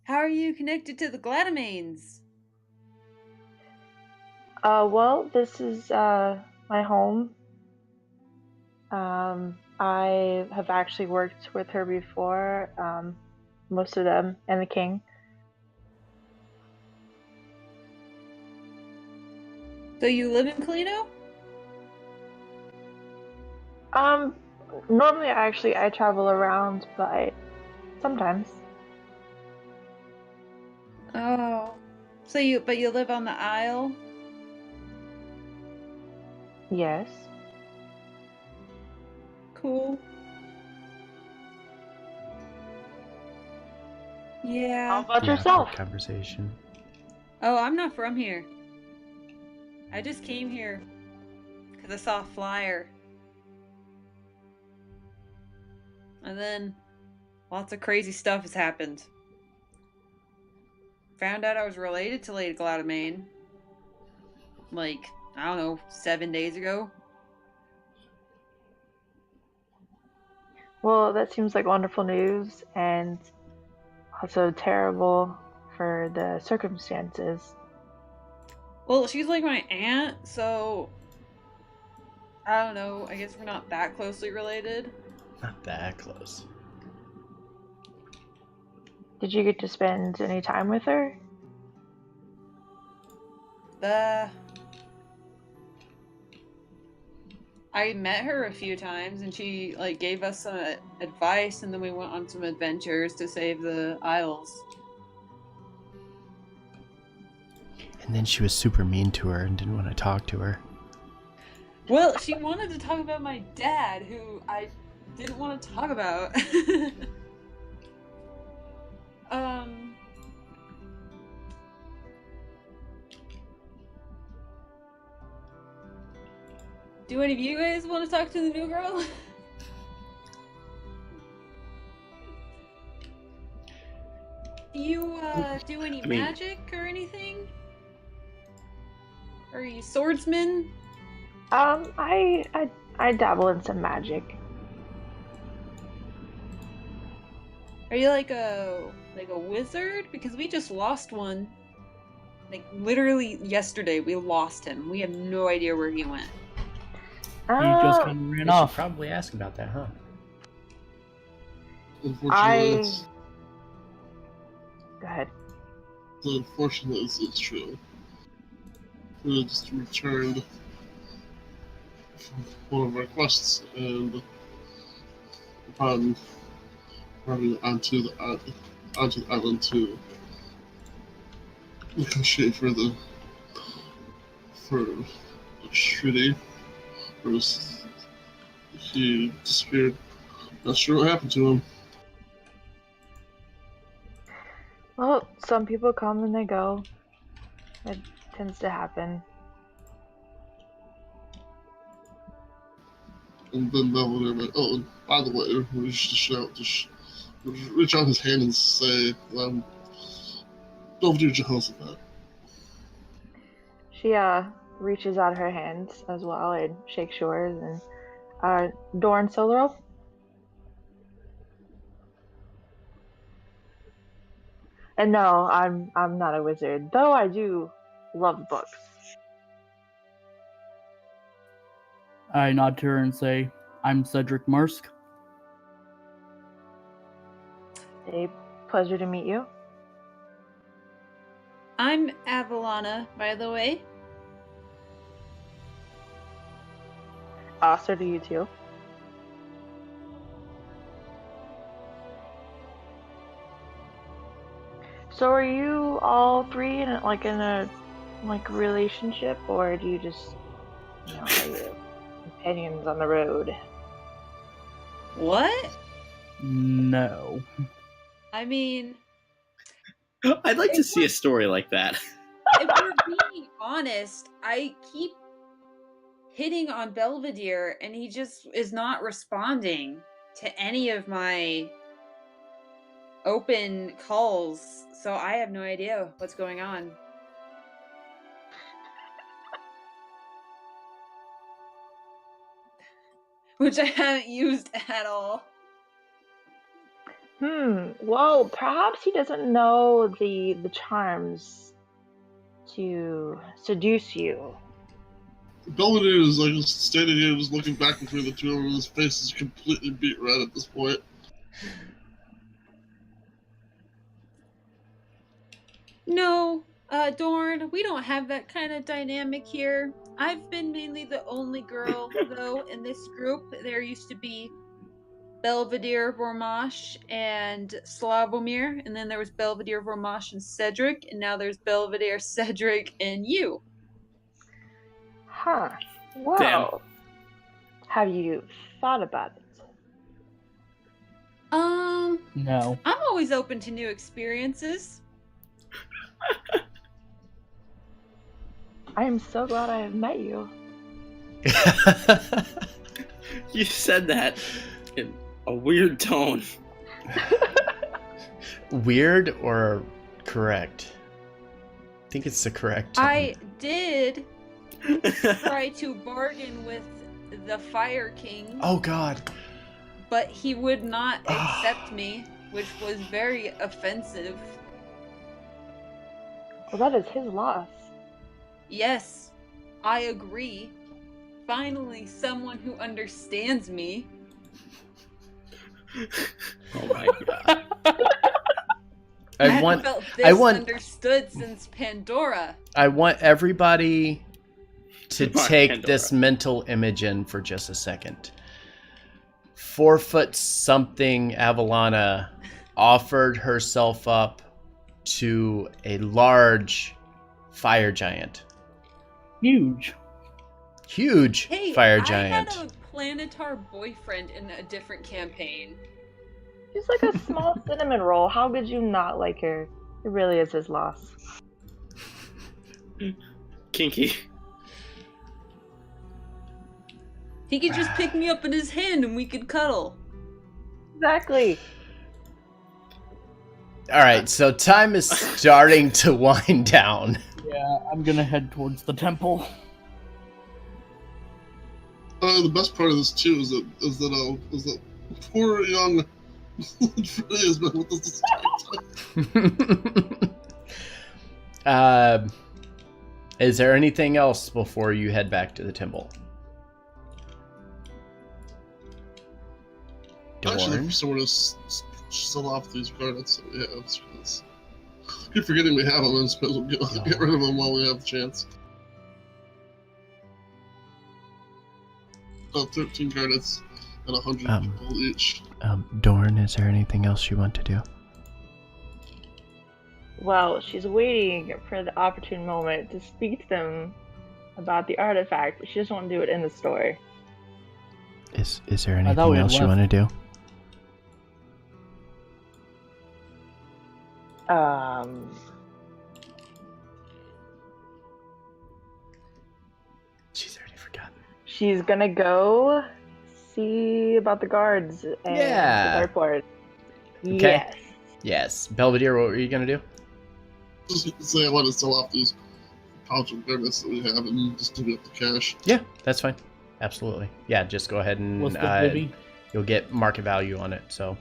How are you connected to the Gladamines? Well, this is my home. I have actually worked with her before, most of them, and the king. So you live in Colino? Normally I travel around, but sometimes. Oh. So you live on the Isle? Yes. Cool. Yeah. How about Yeah, yourself? conversation. Oh, I'm not from here. I just came here because I saw a flyer. And then lots of crazy stuff has happened. Found out I was related to Lady Gladamine. Like, I don't know, 7 days ago. Well, that seems like wonderful news, and also terrible for the circumstances. Well, she's like my aunt, so I don't know. I guess we're not that closely related. Not that close. Did you get to spend any time with her? I met her a few times, and she like gave us some advice, and then we went on some adventures to save the Isles. And then she was super mean to her and didn't want to talk to her. Well, she wanted to talk about my dad, who I didn't want to talk about. Do any of you guys want to talk to the new girl? Do you do any magic or anything? Are you swordsman? I dabble in some magic. Are you like a wizard? Because we just lost one. Like literally yesterday, we lost him. We have no idea where he went. He just kind of ran We should off. probably ask about that, huh? Unfortunately, Go ahead. unfortunately, it's true. We just returned from one of our quests, and upon running onto the island to negotiate for the treaty, he disappeared. Not sure what happened to him. Well, some people come and they go. It tends to happen. And then they're like, oh, and by the way, we should just reach out his hand and say, don't do Jehoshaphat. She reaches out her hands as well and shakes yours and Dorn Solero. And no, I'm not a wizard, though I do love books. I nod to her and say, I'm Cedric Marsk. A pleasure to meet you. I'm Avalana, by the way. So do you too. So are you all three in a relationship, or do you just are you companions on the road? What? No. I mean, I'd like to see a story like that. if we're being honest, I keep hitting on Belvedere and he just is not responding to any of my open calls, so I have no idea what's going on. Which I haven't used at all. Well, perhaps he doesn't know the charms to seduce you. Belvedere is like just standing here, just looking back between the two of them. His face is completely beat red at this point. No, Dorn, we don't have that kind of dynamic here. I've been mainly the only girl, though, in this group. There used to be Belvedere, Vormash, and Slavomir, and then there was Belvedere, Vormash, and Cedric, and now there's Belvedere, Cedric, and you. Huh. Well, have you thought about it? No. I'm always open to new experiences. I am so glad I have met you. You said that in a weird tone. Weird or correct? I think it's the correct tone. I did try to bargain with the Fire King. Oh God. But he would not accept me, which was very offensive. Well, that is his loss. Yes, I agree. Finally, someone who understands me. Oh my God. I felt understood since Pandora. I want everybody to take Pandora. this mental image in for just a second. 4 foot something Avalana offered herself up to a large fire giant. Huge. huge Hey, fire I giant. had a Planetar boyfriend in a different campaign. She's like a small cinnamon roll. How could you not like her? It really is his loss. Kinky. He could just pick me up in his hand and we could cuddle. Exactly. All right, so time is starting to wind down. Yeah, I'm gonna head towards the temple. The best part of this too is that poor young Freddie has been with us this entire time. Is there anything else before you head back to the temple? Actually, Dorn? if someone to sell off these garnets that we have, because keep forgetting we have them, and suppose we'll get rid of them while we have the chance. 13 garnets and 100 people each. Dorn, is there anything else you want to do? Well, she's waiting for the opportune moment to speak to them about the artifact, but she doesn't want to do it in the store. Is there thought anything we had else you left. want to do? She's already forgotten. She's gonna go see about the guards and Yeah. the airport. Okay. Yes. Yes. Belvedere, what were you going to do? Just say I want to sell off these pouch of garnets that we have and just divvy up the cash. Yeah, that's fine. Absolutely. Yeah, just go ahead and What's the divvy? you'll get market value on it. So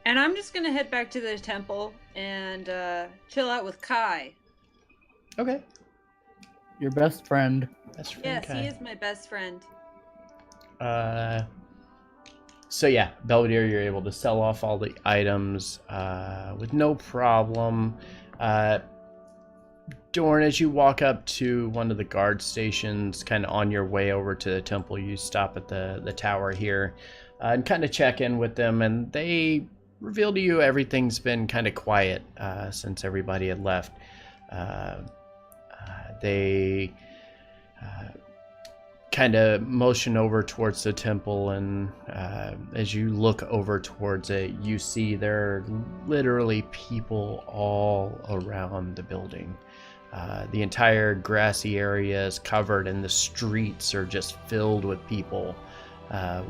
And I'm just gonna head back to the temple and chill out with Kai. okay. Your best friend. That's Yes, he is my best friend. So yeah, Belvedere, you're able to sell off all the items with no problem. Dorn, as you walk up to one of the guard stations, kind of on your way over to the temple, you stop at the tower here and kind of check in with them, and they reveal to you everything's been kind of quiet since everybody had left. They kind of motion over towards the temple, and as you look over towards it, you see there are literally people all around the building. The entire grassy area is covered, and the streets are just filled with people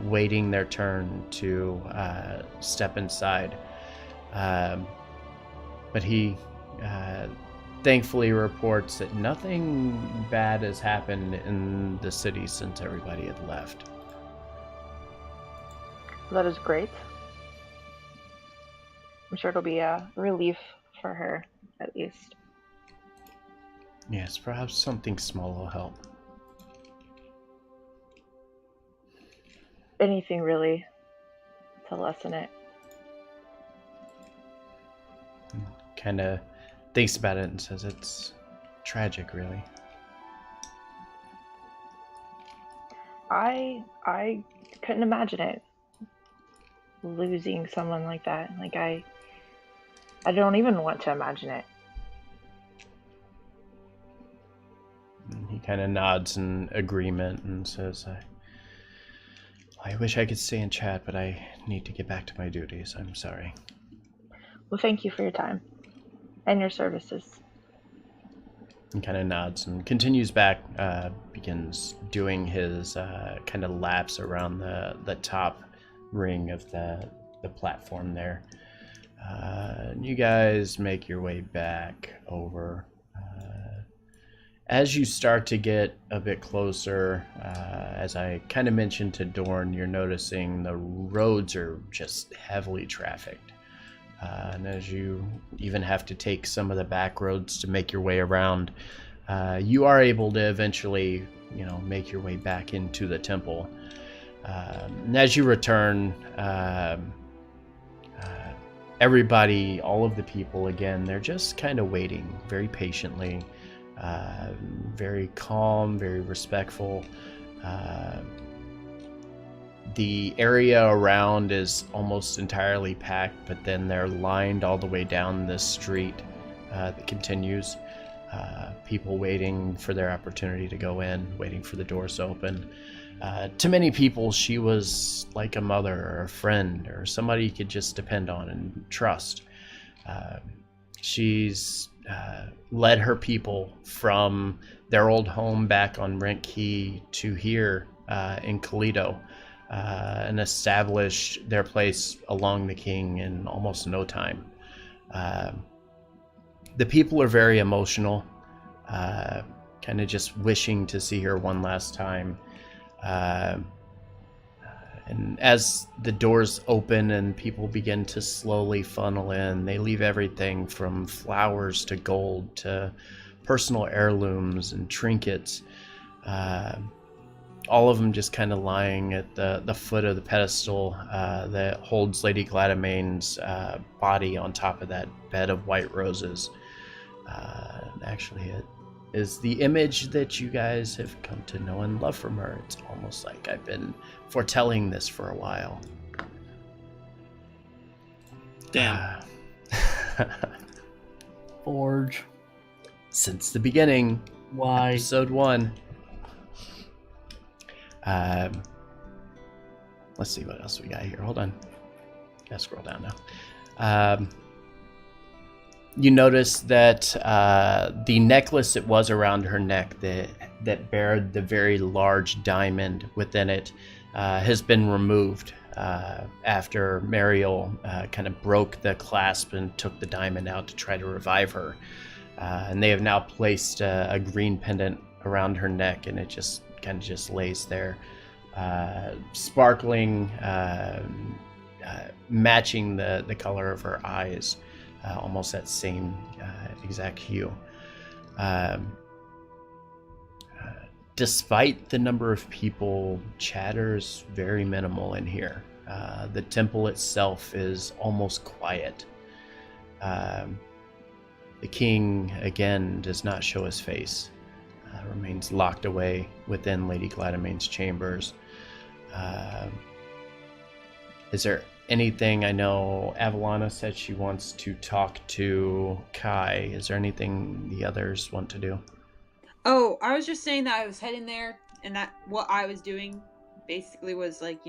waiting their turn to step inside. But he thankfully reports that nothing bad has happened in the city since everybody had left. That is great. I'm sure it'll be a relief for her, at least. Yes, perhaps something small will help. Anything really to lessen it. Kind of thinks about it and says it's tragic, really. I couldn't imagine it. Losing someone like that. Like I don't even want to imagine it. And he kind of nods in agreement and says, I wish I could stay and chat, but I need to get back to my duties. I'm sorry. Well, thank you for your time and your services. And kind of nods and continues back, begins doing his kind of laps around the top ring of the platform there. And you guys make your way back over. As you start to get a bit closer, as I kind of mentioned to Dorn, you're noticing the roads are just heavily trafficked. And as you even have to take some of the back roads to make your way around, you are able to eventually, make your way back into the temple. And as you return, everybody, all of the people, again, they're just kind of waiting very patiently, very calm, very respectful. The area around is almost entirely packed, but then they're lined all the way down this street that continues. people waiting for their opportunity to go in, waiting for the doors to open. To many people, she was like a mother or a friend or somebody you could just depend on and trust. She's led her people from their old home back on Rent Key to here in Toledo, and established their place along the king in almost no time. The people are very emotional, kind of just wishing to see her one last time. And as the doors open and people begin to slowly funnel in, they leave everything from flowers to gold to personal heirlooms and trinkets. All of them just kind of lying at the foot of the pedestal that holds Lady Gladamane's body on top of that bed of white roses. Actually, it is the image that you guys have come to know and love from her. It's almost like I've been foretelling this for a while. Damn. Forge. Since the beginning. Why? Episode 1. Let's see what else we got here. Hold on. Gotta scroll down now. You notice that the necklace that was around her neck that bared the very large diamond within it has been removed after Mariel kind of broke the clasp and took the diamond out to try to revive her. And they have now placed a green pendant around her neck, and it just kind of just lays there, sparkling, matching the color of her eyes. Almost that same exact hue. Despite the number of people, chatter's very minimal in here. The temple itself is almost quiet. The king, again, does not show his face. Remains locked away within Lady Gladamane's chambers. Is there anything? I know Avalana said she wants to talk to Kai. Is there anything the others want to do? Oh, I was just saying that I was heading there, and that what I was doing basically was like,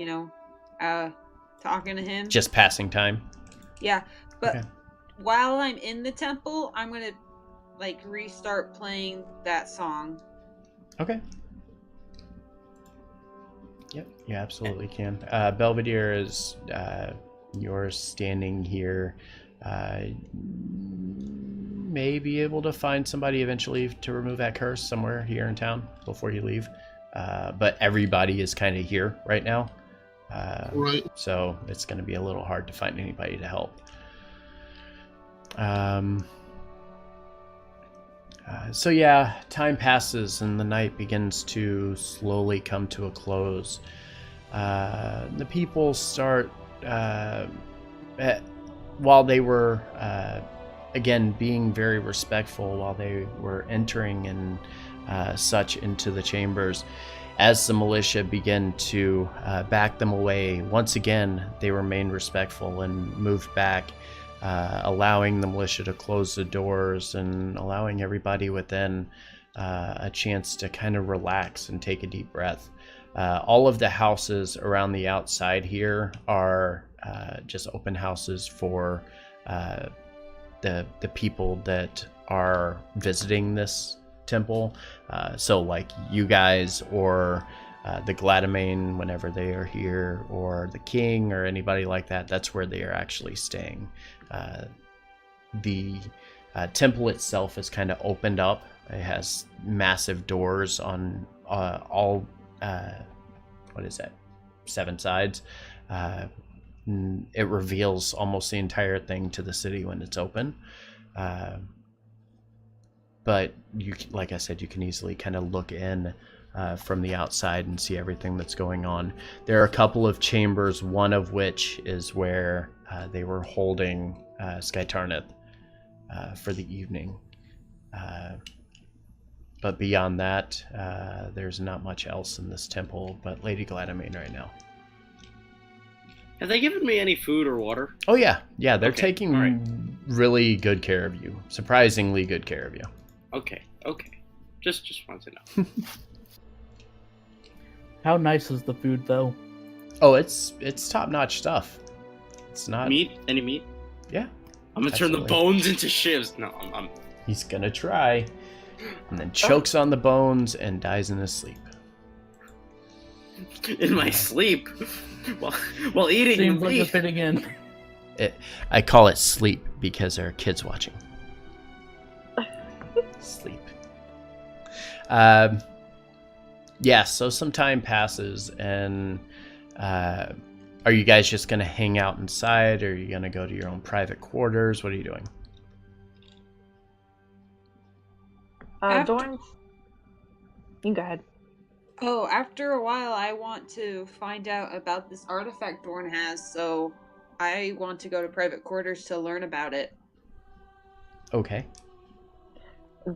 talking to him. Just passing time? Yeah, but okay. While I'm in the temple, I'm gonna restart playing that song. Okay. Yep, you absolutely can. Belvedere is you're standing here. May be able to find somebody eventually to remove that curse somewhere here in town before you leave. But everybody is kind of here right now. Right. So it's going to be a little hard to find anybody to help. So yeah, time passes and the night begins to slowly come to a close. The people start, while they were, again, being very respectful while they were entering and such into the chambers, as the militia begin to back them away, once again, they remained respectful and moved back, allowing the militia to close the doors and allowing everybody within a chance to kind of relax and take a deep breath. All of the houses around the outside here are just open houses for the people that are visiting this temple. So like you guys or the Gladamane whenever they are here, or the king or anybody like that, that's where they are actually staying. The temple itself is kind of opened up. It has massive doors on all, 7 sides. It reveals almost the entire thing to the city when it's open. But you, like I said, you can easily kind of look in from the outside and see everything that's going on. There are a couple of chambers, one of which is where they were holding Skytarnith for the evening. But beyond that, there's not much else in this temple but Lady Gladamane right now. Have they given me any food or water? Oh yeah, they're Okay, taking all right. really good care of you. Surprisingly good care of you. Okay. Just want to know. How nice is the food, though? Oh, it's top-notch stuff. It's not... Meat? Any meat? Yeah. I'm gonna turn the Absolutely. bones into shivs. No, I'm He's gonna try. And then chokes on the bones and dies in his sleep. in my sleep while eating Seems the like meat. a fitting in. I call it sleep because there are kids watching. Sleep. Yeah, so some time passes, and are you guys just going to hang out inside, or are you going to go to your own private quarters? What are you doing? Dorn, you can go ahead. Oh, after a while, I want to find out about this artifact Dorn has, so I want to go to private quarters to learn about it. Okay.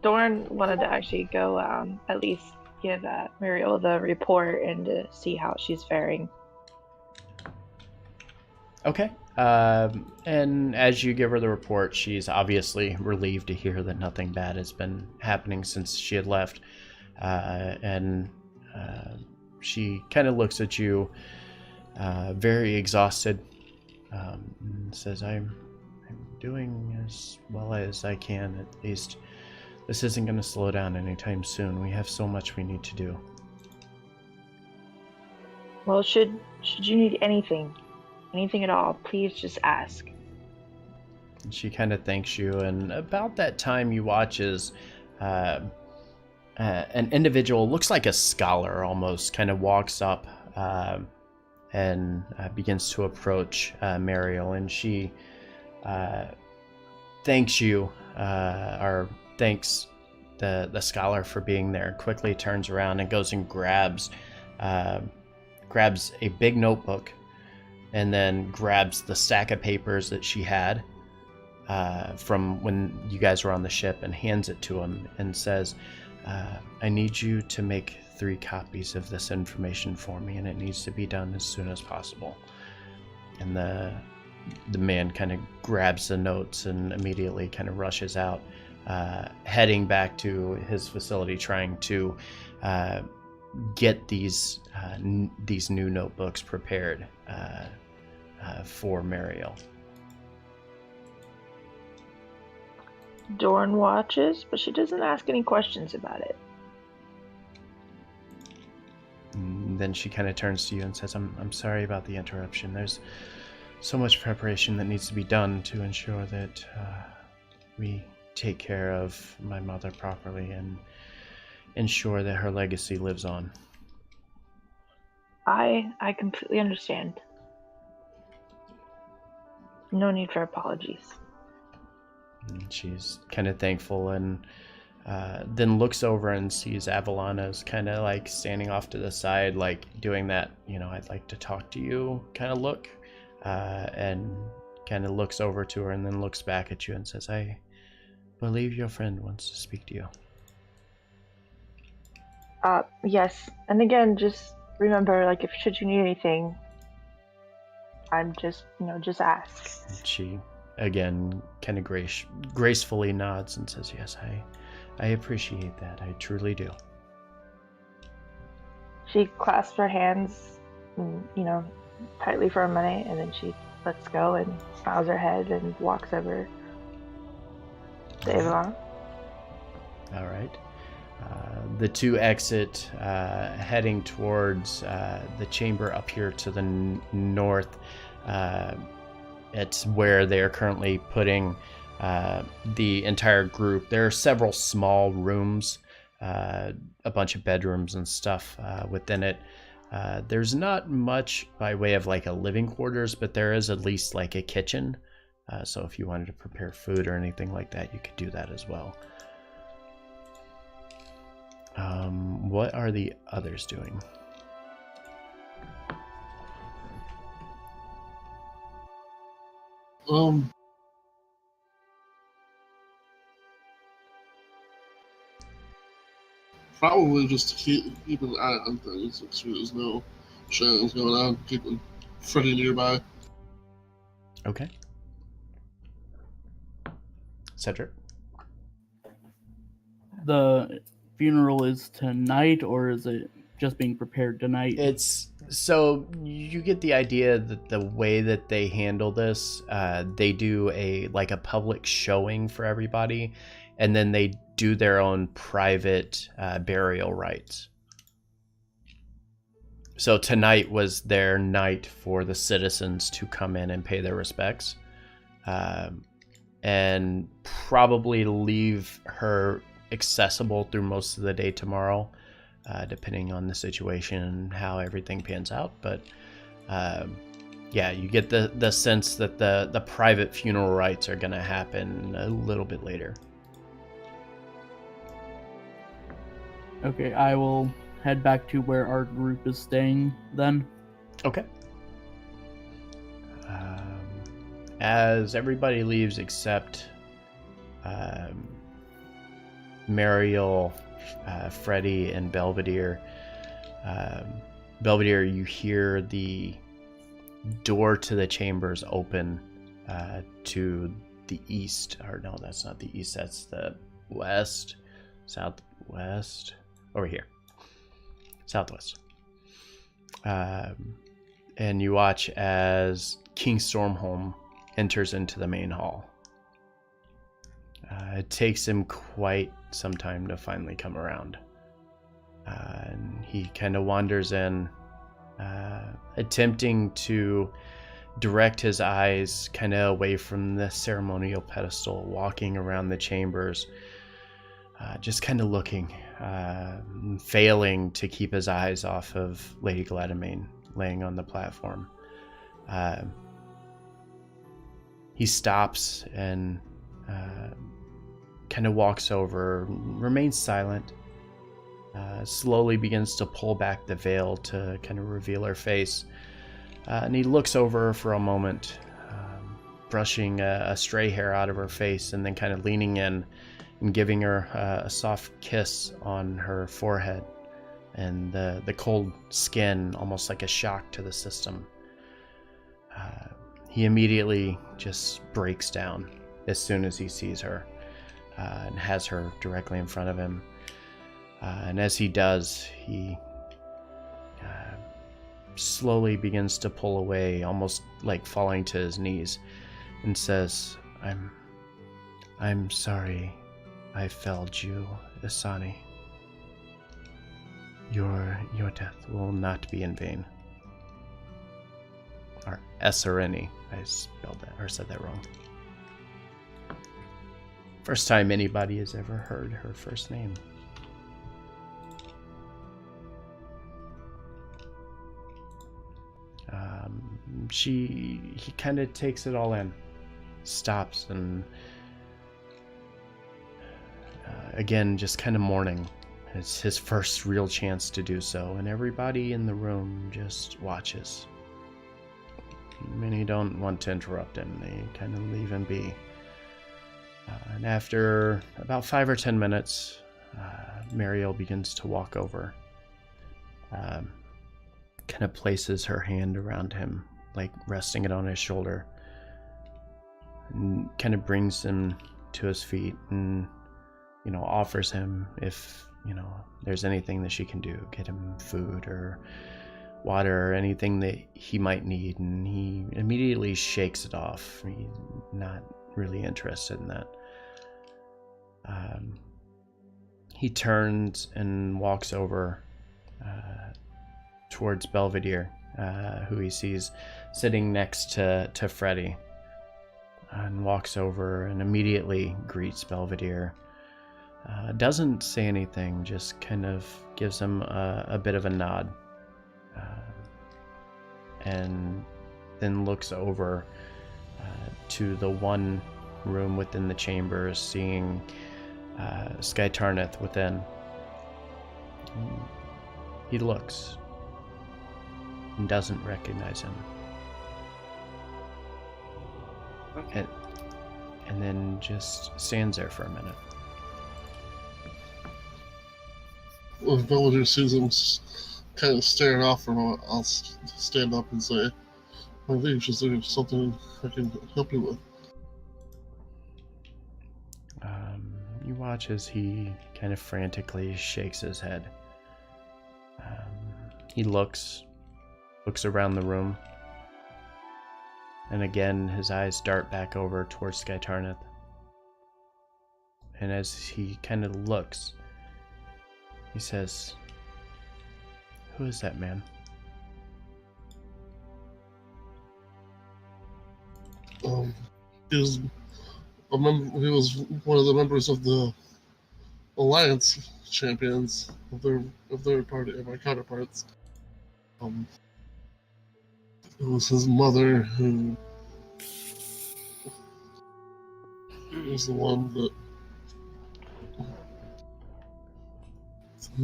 Dorn wanted to actually go at least give Muriel the report and to see how she's faring. Okay. And as you give her the report, she's obviously relieved to hear that nothing bad has been happening since she had left. And she kind of looks at you, very exhausted, and says, I'm doing as well as I can. At least this isn't going to slow down anytime soon. We have so much we need to do. Well, should you need anything at all, please just ask. And she kind of thanks you, and about that time you watch as an individual, looks like a scholar almost, kind of walks up and begins to approach Mariel, and she thanks you, or thanks the scholar for being there, quickly turns around and goes and grabs a big notebook, and then grabs the stack of papers that she had from when you guys were on the ship, and hands it to him and says, I need you to make 3 copies of this information for me, and it needs to be done as soon as possible. And the man kind of grabs the notes and immediately kind of rushes out, heading back to his facility, trying to get these new notebooks prepared for Mariel. Dorn watches, but she doesn't ask any questions about it. And then she kind of turns to you and says, I'm sorry about the interruption. There's so much preparation that needs to be done to ensure that we take care of my mother properly and ensure that her legacy lives on. I completely understand. No need for apologies. And she's kind of thankful, and then looks over and sees Avalana's kind of like standing off to the side, like doing that, I'd like to talk to you kind of look, and kind of looks over to her and then looks back at you and says, I believe your friend wants to speak to you. Yes. And again, just remember, like, should you need anything, I'm just ask. And she, again, kind of gracefully nods and says, yes, I appreciate that. I truly do. She clasps her hands, tightly for a minute, and then she lets go and bows her head and walks over to Avalon. All right. The 2 exit, heading towards the chamber up here to the north. It's where they're currently putting the entire group. There are several small rooms, a bunch of bedrooms and stuff within it. There's not much by way of like a living quarters, but there is at least like a kitchen. So if you wanted to prepare food or anything like that, you could do that as well. What are the others doing? Probably just to keep an eye on things, make sure there's no shenanigans going on, keeping Freddy nearby. Okay. Cedric? the funeral is tonight, or is it just being prepared tonight? It's so you get the idea that the way that they handle this, they do a public showing for everybody, and then they do their own private burial rites. So tonight was their night for the citizens to come in and pay their respects, and probably leave her accessible through most of the day tomorrow, depending on the situation and how everything pans out. But yeah, you get the sense that the private funeral rites are going to happen a little bit later. Okay, I will head back to where our group is staying then. Okay. As everybody leaves except Mariel, Freddy, and Belvedere. Belvedere, you hear the door to the chambers open to the east. Or no, that's not the east. That's the west, southwest. Over here. Southwest. And you watch as King Stormholm enters into the main hall. It takes him quite some time to finally come around. And he kind of wanders in, attempting to direct his eyes kind of away from the ceremonial pedestal, walking around the chambers, just kind of looking, failing to keep his eyes off of Lady Gladamain laying on the platform. He stops and kind of walks over, remains silent, slowly begins to pull back the veil to kind of reveal her face. And he looks over for a moment, brushing a stray hair out of her face, and then kind of leaning in and giving her a soft kiss on her forehead, and the cold skin, almost like a shock to the system. He immediately just breaks down as soon as he sees her, and has her directly in front of him. And as he does, he slowly begins to pull away, almost like falling to his knees, and says, I'm sorry I failed you, Asani. Your death will not be in vain. Or S01E. I spelled that, or said that wrong. First time anybody has ever heard her first name. He kind of takes it all in, stops, and again, just kind of mourning. It's his first real chance to do so, and everybody in the room just watches. Many don't want to interrupt him. They kind of leave him be. And after about 5 or 10 minutes, Mariel begins to walk over. Kind of places her hand around him, like resting it on his shoulder. And kind of brings him to his feet and, offers him if, there's anything that she can do. Get him food or water or anything that he might need. And he immediately shakes it off. He's not really interested in that. He turns and walks over towards Belvedere, who he sees sitting next to Freddy, and walks over and immediately greets Belvedere. Doesn't say anything, just kind of gives him a bit of a nod, and then looks over to the one room within the chambers, seeing Sky Tarnith within. He looks and doesn't recognize him. Okay. And then just stands there for a minute. Well, if Belvedere sees him kind of staring off for a moment, I'll stand up and say, I think you should think of something I can help you with. You watch as he kind kind of frantically shakes his head. He looks around the room, and again his eyes dart back over towards Skytarneth. And as he kind of looks, he says, "Who is that man?" He was he was one of the members of the Alliance champions of their party, of my counterparts. It was his mother who was the one that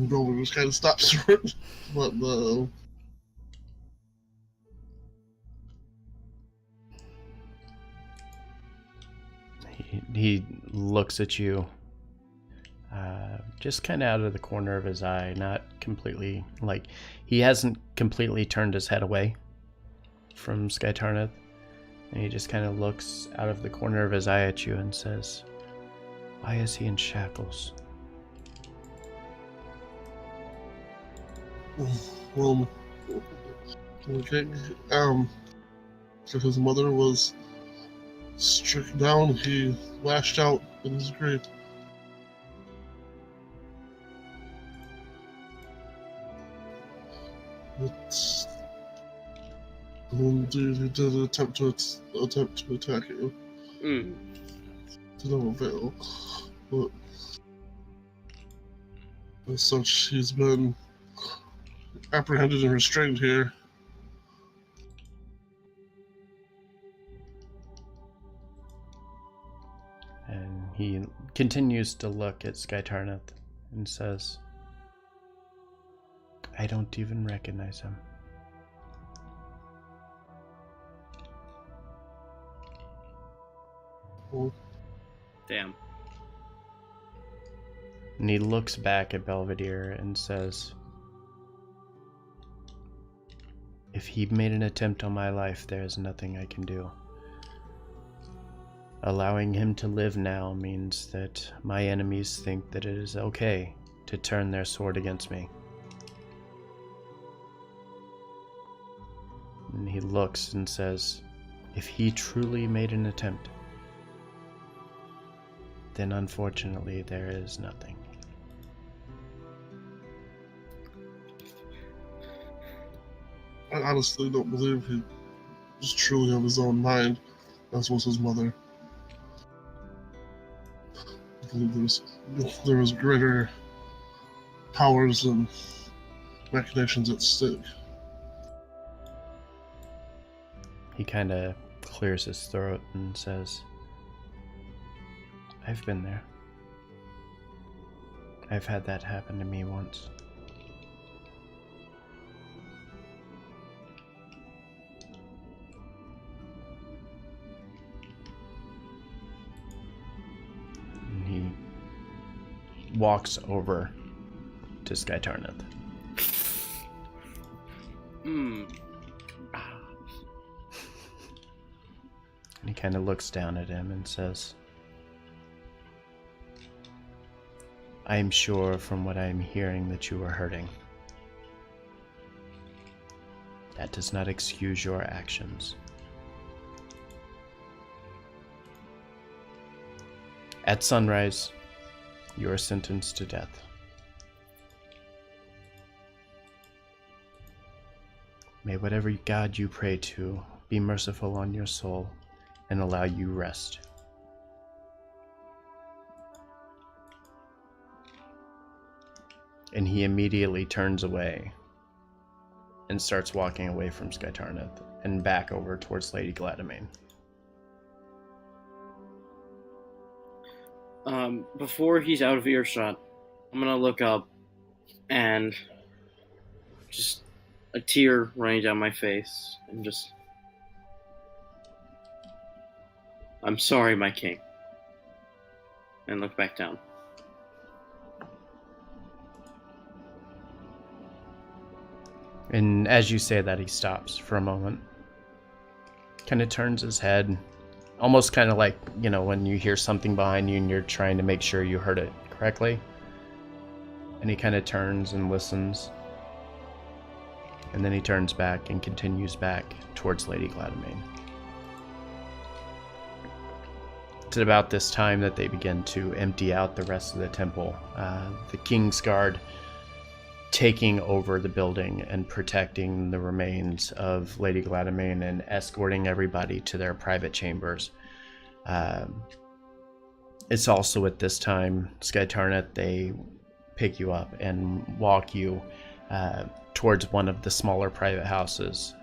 Goldberg was kind of stopped short, but he looks at you, just kind of out of the corner of his eye, not completely, like, he hasn't completely turned his head away from Skytarneth, and he just kind of looks out of the corner of his eye at you and says, "Why is he in shackles?" well, okay, so his mother was stricken down. He lashed out in his grave. It's he did attempt to attack you. To no avail. But as such, he's been apprehended and restrained here. And he continues to look at Skytarneth and says, "I don't even recognize him." Well, Damn. And he looks back at Belvedere and says, "If he made an attempt on my life, there is nothing I can do. Allowing him to live now means that my enemies think that it is okay to turn their sword against me." And he looks and says, "If he truly made an attempt, then unfortunately there is nothing." I honestly don't believe he was truly of his own mind, as was his mother. I believe there was greater powers and machinations at stake. He kind of clears his throat and says, "I've been there. I've had that happen to me once." And he walks over to Skytarneth. And he kind of looks down at him and says, "I am sure from what I am hearing that you are hurting. That does not excuse your actions. At sunrise, you are sentenced to death. May whatever God you pray to be merciful on your soul and allow you rest." And he immediately turns away and starts walking away from Skytarneth and back over towards Lady Gladamain. Before he's out of earshot, I'm gonna look up and just a tear running down my face and just, "I'm sorry, my king," and look back down. And as you say that, he stops for a moment, kind of turns his head, almost kind of like, when you hear something behind you and you're trying to make sure you heard it correctly. And he kind of turns and listens. And then he turns back and continues back towards Lady Gladamain. It's at about this time that they begin to empty out the rest of the temple. The King's Guard taking over the building and protecting the remains of Lady Gladamain and escorting everybody to their private chambers. It's also at this time, Skytarnet, they pick you up and walk you towards one of the smaller private houses.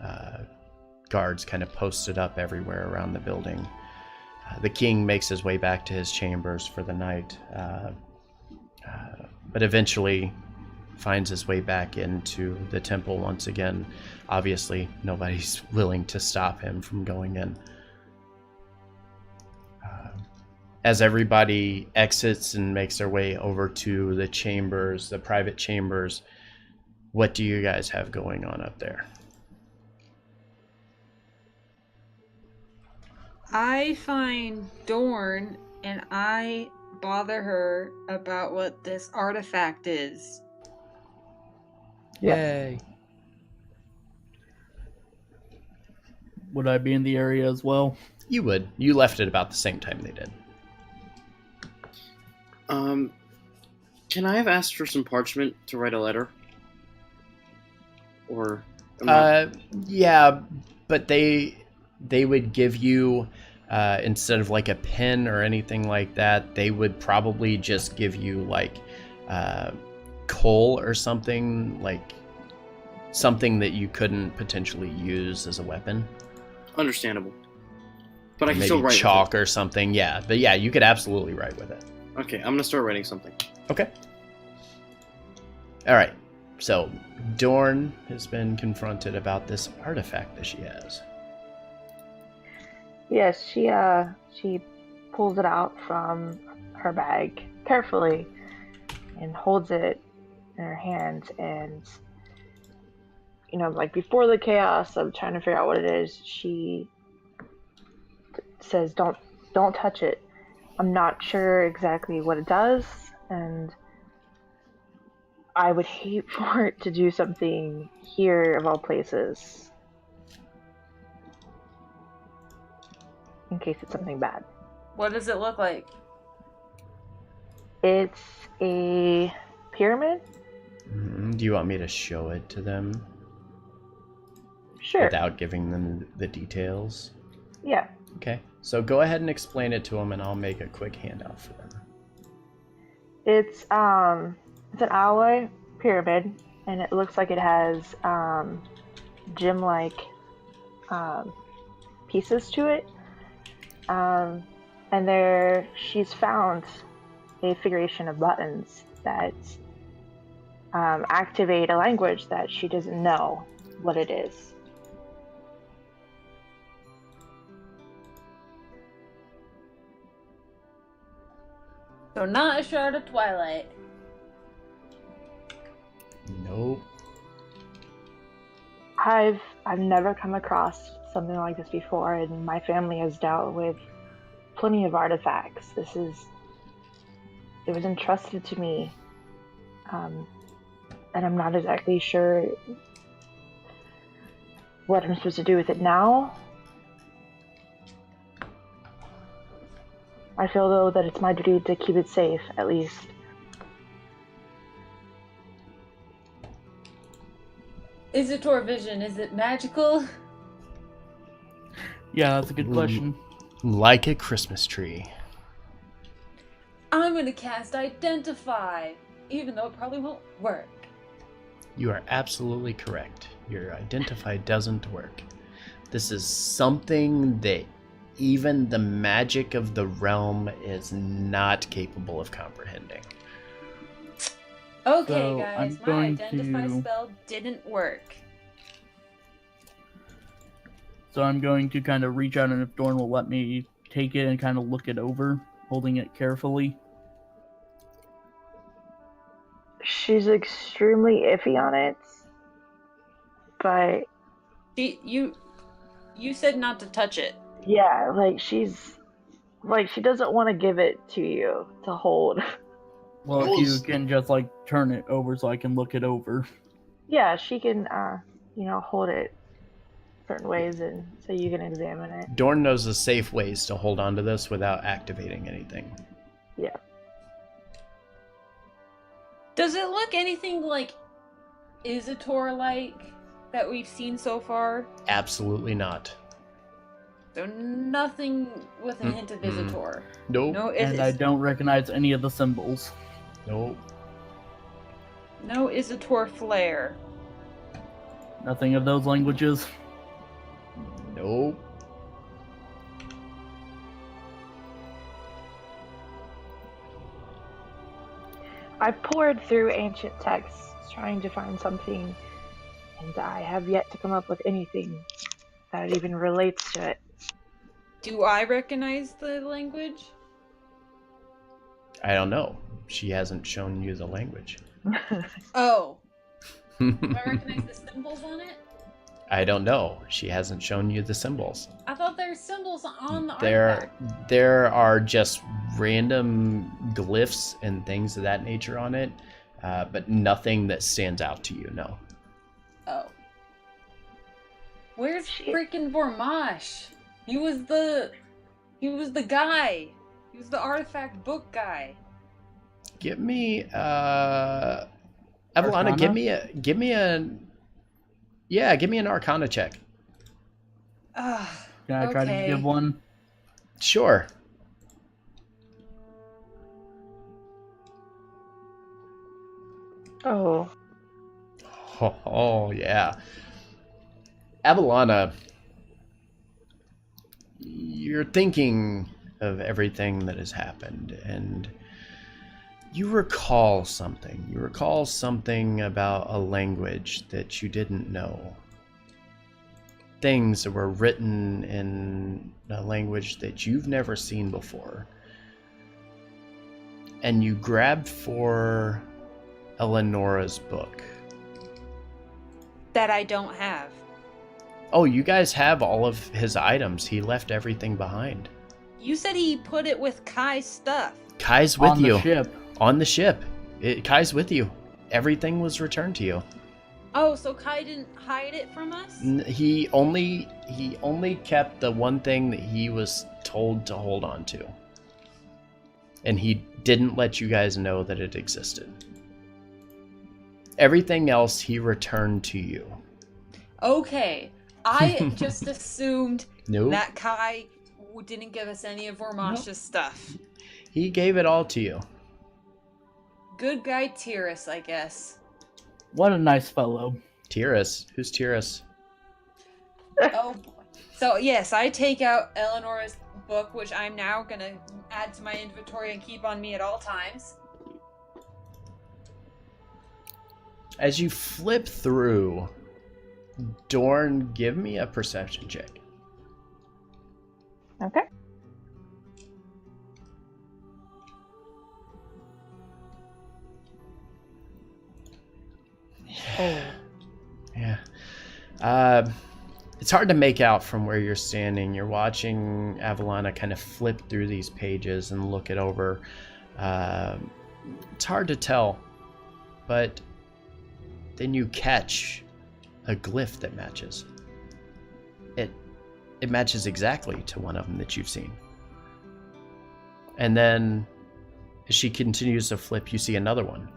Guards kind of posted up everywhere around the building. The king makes his way back to his chambers for the night, but eventually finds his way back into the temple once again. Obviously, nobody's willing to stop him from going in. As everybody exits and makes their way over to the chambers, the private chambers, what do you guys have going on up there? I find Dorn and I bother her about what this artifact is. Yay. Would I be in the area as well? You would. You left at about the same time they did. Can I have asked for some parchment to write a letter? Or... Yeah, but they would give you, instead of like a pen or anything like that, they would probably just give you like coal or something, like something that you couldn't potentially use as a weapon. Understandable. But I can Maybe still write chalk or something, yeah. But yeah, you could absolutely write with it. Okay, I'm gonna start writing something. Okay. Alright, so Dorn has been confronted about this artifact that she has. Yes, she pulls it out from her bag carefully and holds it in her hand, and like before the chaos of trying to figure out what it is, she says, don't touch it. I'm not sure exactly what it does, and I would hate for it to do something here of all places. In case it's something bad. What does it look like? It's a pyramid? Do you want me to show it to them? Sure. Without giving them the details? Yeah. Okay, so go ahead and explain it to them, and I'll make a quick handout for them. It's an alloy pyramid, and it looks like it has gem-like pieces to it. And she's found a figuration of buttons that activate a language that she doesn't know what it is. So not a shard of Twilight. Nope. I've never come across something like this before, and my family has dealt with plenty of artifacts. It was entrusted to me, and I'm not exactly sure what I'm supposed to do with it now. I feel, though, that it's my duty to keep it safe, at least. Isator vision, is it magical? Yeah, that's a good question. Like a Christmas tree. I'm gonna cast Identify, even though it probably won't work. You are absolutely correct. Your Identify doesn't work. This is something that even the magic of the realm is not capable of comprehending. Okay, So, guys, I'm my going Identify to- spell didn't work. So I'm going to kind of reach out, and if Dorn will let me take it and kind of look it over, holding it carefully. She's extremely iffy on it, but You said not to touch it. yeah, she doesn't want to give it to you to hold. Well, if you can just like turn it over so I can look it over. Yeah, she can, hold it certain ways and so you can examine it. Dorn knows the safe ways to hold on to this without activating anything. Yeah. Does it look anything like Isator-like that we've seen so far? Absolutely not. So nothing with a hint of Isator. Nope. No, And I don't recognize any of the symbols. Nope. No Isator flair. Nothing of those languages. Nope. I poured through ancient texts trying to find something, and I have yet to come up with anything that even relates to it. Do I recognize the language? I don't know. She hasn't shown you the language. Oh. Do I recognize the symbols on it? I don't know. She hasn't shown you the symbols. I thought there were symbols on the artifact. There are just random glyphs and things of that nature on it, but nothing that stands out to you, no. Oh. Where's freaking Vormash? He was the guy. He was the artifact book guy. Give me Evelana, give me an Arcana check. Can I try to give one? Sure. Oh. Oh yeah. Evelana, you're thinking of everything that has happened, and you recall something. You recall something about a language that you didn't know. Things that were written in a language that you've never seen before. And you grabbed for Eleonora's book. That I don't have. Oh, you guys have all of his items. He left everything behind. You said he put it with Kai's stuff. Kai's with you. On the ship. On the ship. Kai's with you. Everything was returned to you. Oh, so Kai didn't hide it from us? He only kept the one thing that he was told to hold on to. And he didn't let you guys know that it existed. Everything else he returned to you. Okay. I just assumed Nope. that Kai didn't give us any of Vormash's stuff. He gave it all to you. Good guy Tyrus, I guess. What a nice fellow. Tyrus? Who's Tyrus? Oh boy. So yes, I take out Eleonora's book, which I'm now gonna add to my inventory and keep on me at all times. As you flip through, Dorn, give me a perception check. Okay. Yeah. It's hard to make out from where you're standing. You're watching Evelana kind of flip through these pages and look it over. It's hard to tell, but then you catch a glyph that matches. It matches exactly to one of them that you've seen. And then as she continues to flip, you see another one.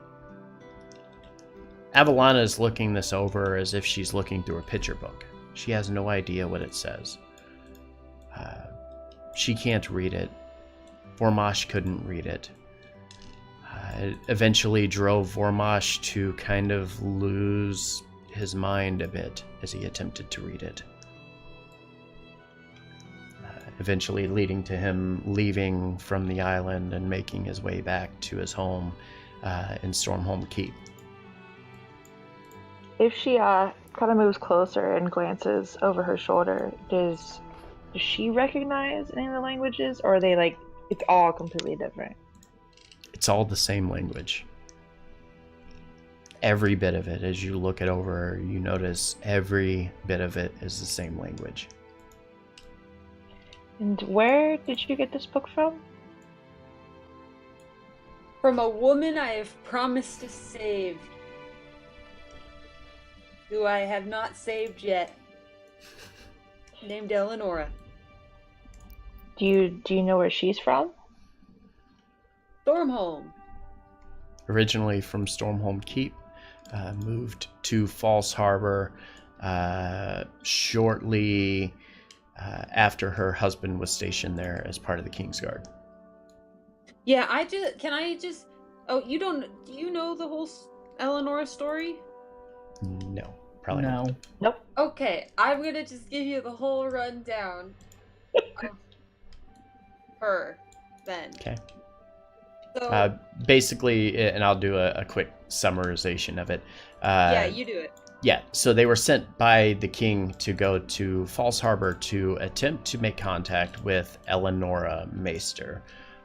Evelana is looking this over as if she's looking through a picture book. She has no idea what it says. She can't read it. Vormash couldn't read it. It eventually drove Vormash to kind of lose his mind a bit as he attempted to read it. Eventually leading to him leaving from the island and making his way back to his home in Stormholm Keep. If she kind of moves closer and glances over her shoulder, does she recognize any of the languages, or are they like it's all completely different? It's all the same language. Every bit of it, as you look it over, you notice every bit of it is the same language. And where did you get this book from? From a woman I have promised to save, who I have not saved yet, named Eleonora. Do you know where she's from? Stormholm. Originally from Stormholm Keep, moved to False Harbor shortly after her husband was stationed there as part of the Kingsguard. Yeah, oh, do you know the whole Eleanor story? No, probably not. No. Nope. Okay, I'm gonna just give you the whole rundown of her then. Okay. So, basically, and I'll do a quick summarization of it. yeah, you do it. Yeah, so they were sent by the king to go to False Harbor to attempt to make contact with Eleonora Maester.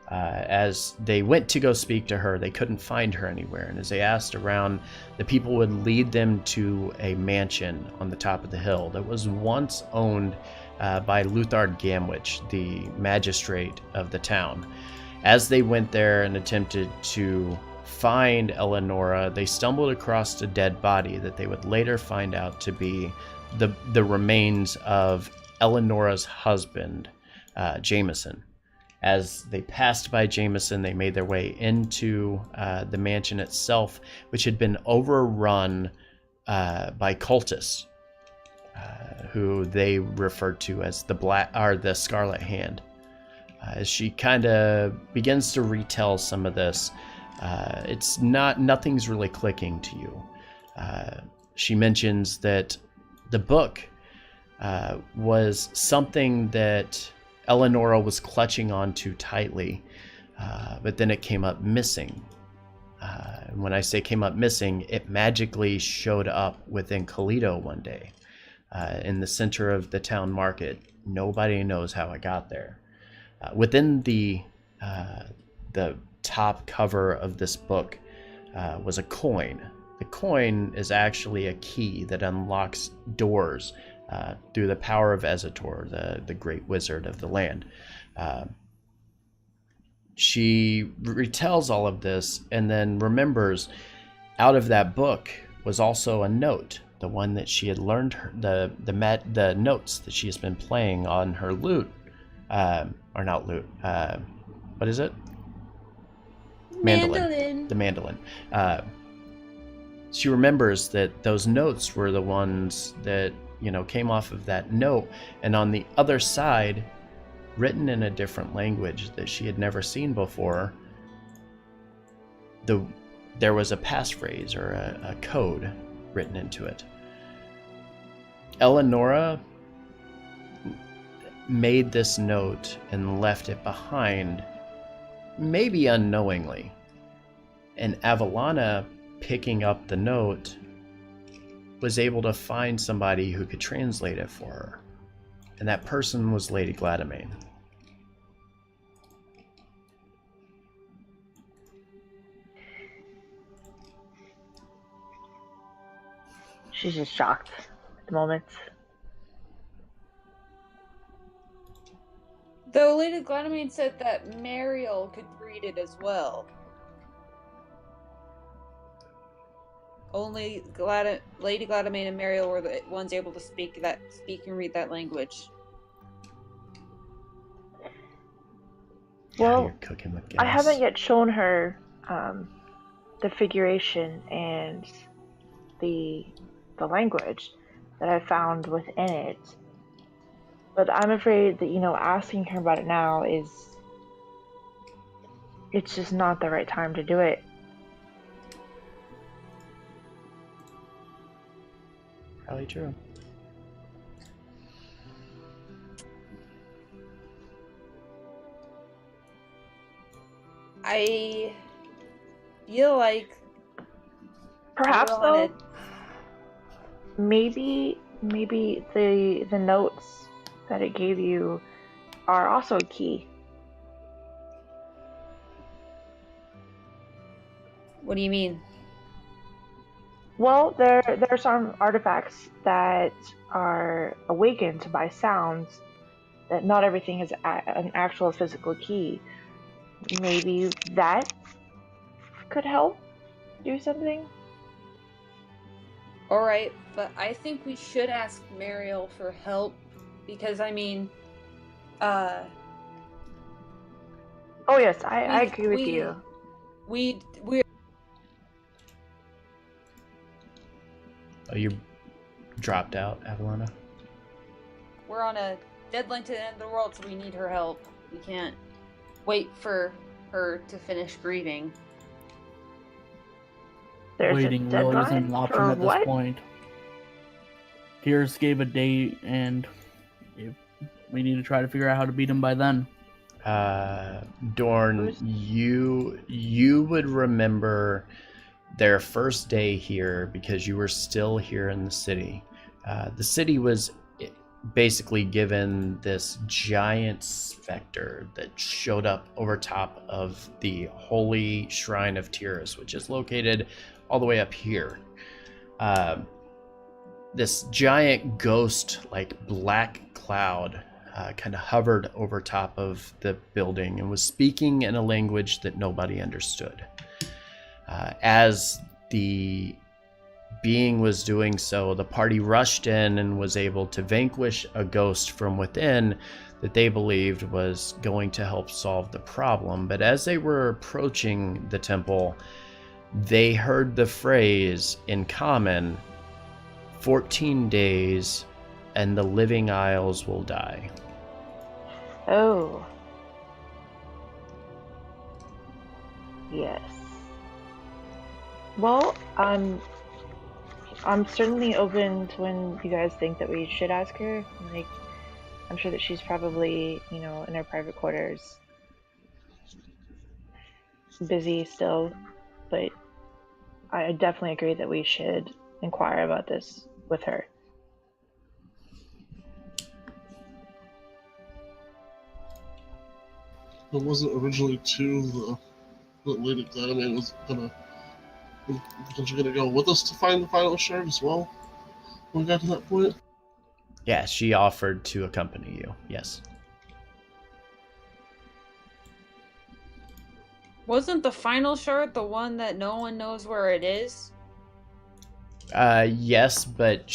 As they went to go speak to her, they couldn't find her anywhere, and as they asked around, the people would lead them to a mansion on the top of the hill that was once owned by Luthard Gamwich, the magistrate of the town. As they went there and attempted to find Eleonora, they stumbled across a dead body that they would later find out to be the remains of Eleonora's husband, Jameson. As they passed by Jameson, they made their way into the mansion itself, which had been overrun by cultists, who they referred to as the Scarlet Hand. As she kind of begins to retell some of this, nothing's really clicking to you. She mentions that the book was something that Eleonora was clutching onto tightly, but then it came up missing. And when I say came up missing, it magically showed up within Kalido one day, in the center of the town market. Nobody knows how it got there. Within the top cover of this book was a coin. The coin is actually a key that unlocks doors through the power of Ezator, the great wizard of the land. She retells all of this and then remembers out of that book was also a note, the one that she had learned, the notes that she has been playing on her lute. Or not lute. What is it? Mandolin. The mandolin. She remembers that those notes were the ones that, came off of that note. And on the other side, written in a different language that she had never seen before, there was a passphrase or a code written into it. Eleonora made this note and left it behind, maybe unknowingly. And Avalana, picking up the note, was able to find somebody who could translate it for her. And that person was Lady Gladamain. She's just shocked at the moment. Though Lady Gladamain said that Mariel could read it as well. Only Lady Gladamain and Mariel were the ones able to speak and read that language. Well, you're cooking with gas. I haven't yet shown her the figuration and the language that I found within it. But I'm afraid that, asking her about it now it's just not the right time to do it. Probably true. I feel like Perhaps though, maybe the notes that it gave you are also a key. What do you mean? Well, there are some artifacts that are awakened by sounds, that not everything is an actual physical key. Maybe that could help do something. Alright, but I think we should ask Mariel for help, because, I mean, Oh yes, I agree with you. We're Oh, you dropped out, Avalana? on a deadline to the end of the world, so we need her help. We can't wait for her to finish grieving. There's Waiting a really isn't deadline an option for at this what? point. Tears gave a date, and we need to try to figure out how to beat him by then. Dorn, you would remember their first day here because you were still here in the city. The city was basically given this giant specter that showed up over top of the Holy Shrine of Tyrus, which is located all the way up here. This giant ghost, like black cloud, kind of hovered over top of the building and was speaking in a language that nobody understood. As the being was doing so, the party rushed in and was able to vanquish a ghost from within that they believed was going to help solve the problem. But as they were approaching the temple, they heard the phrase in common, 14 days and the living isles will die. Oh. Yes. Well, I'm certainly open to when you guys think that we should ask her. Like, I'm sure that she's probably, in her private quarters, busy still, but I definitely agree that we should inquire about this with her. But wasn't originally the Lady Gladymane was potentially gonna go with us to find the final shard as well when we got to that point? Yeah, she offered to accompany you, yes. Wasn't the final shard the one that no one knows where it is? Yes, but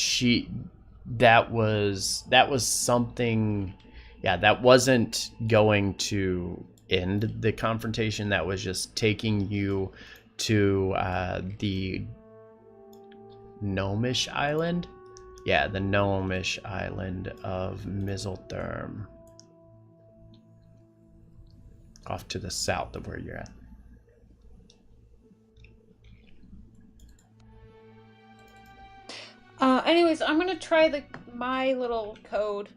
that was something, yeah, that wasn't going to end the confrontation. That was just taking you to the Gnomish Island. Yeah, the Gnomish Island of Mizzletherm. Off to the south of where you're at. Anyways, I'm gonna try my little code,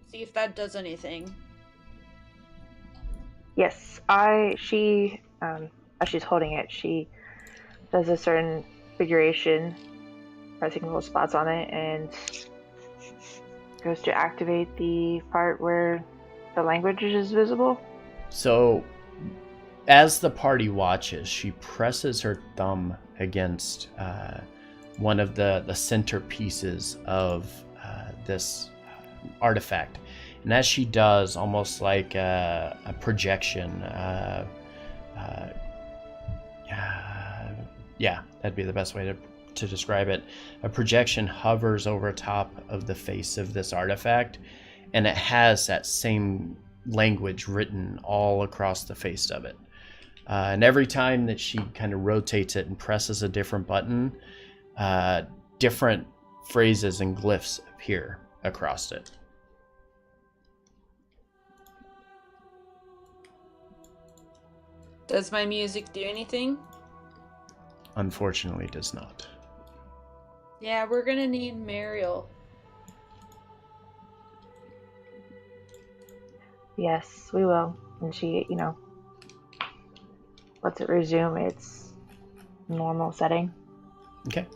see if that does anything. Yes, she, as she's holding it, she does a certain figuration, pressing little spots on it, and goes to activate the part where the language is visible. So, as the party watches, she presses her thumb against one of the centerpieces of this artifact. And as she does, almost like a projection, yeah, that'd be the best way to describe it. A projection hovers over top of the face of this artifact, and it has that same language written all across the face of it. And every time that she kind of rotates it and presses a different button, different phrases and glyphs appear across it. Does my music do anything? Unfortunately, it does not. Yeah, we're gonna need Mariel. Yes, we will. And she, lets it resume its normal setting. Okay.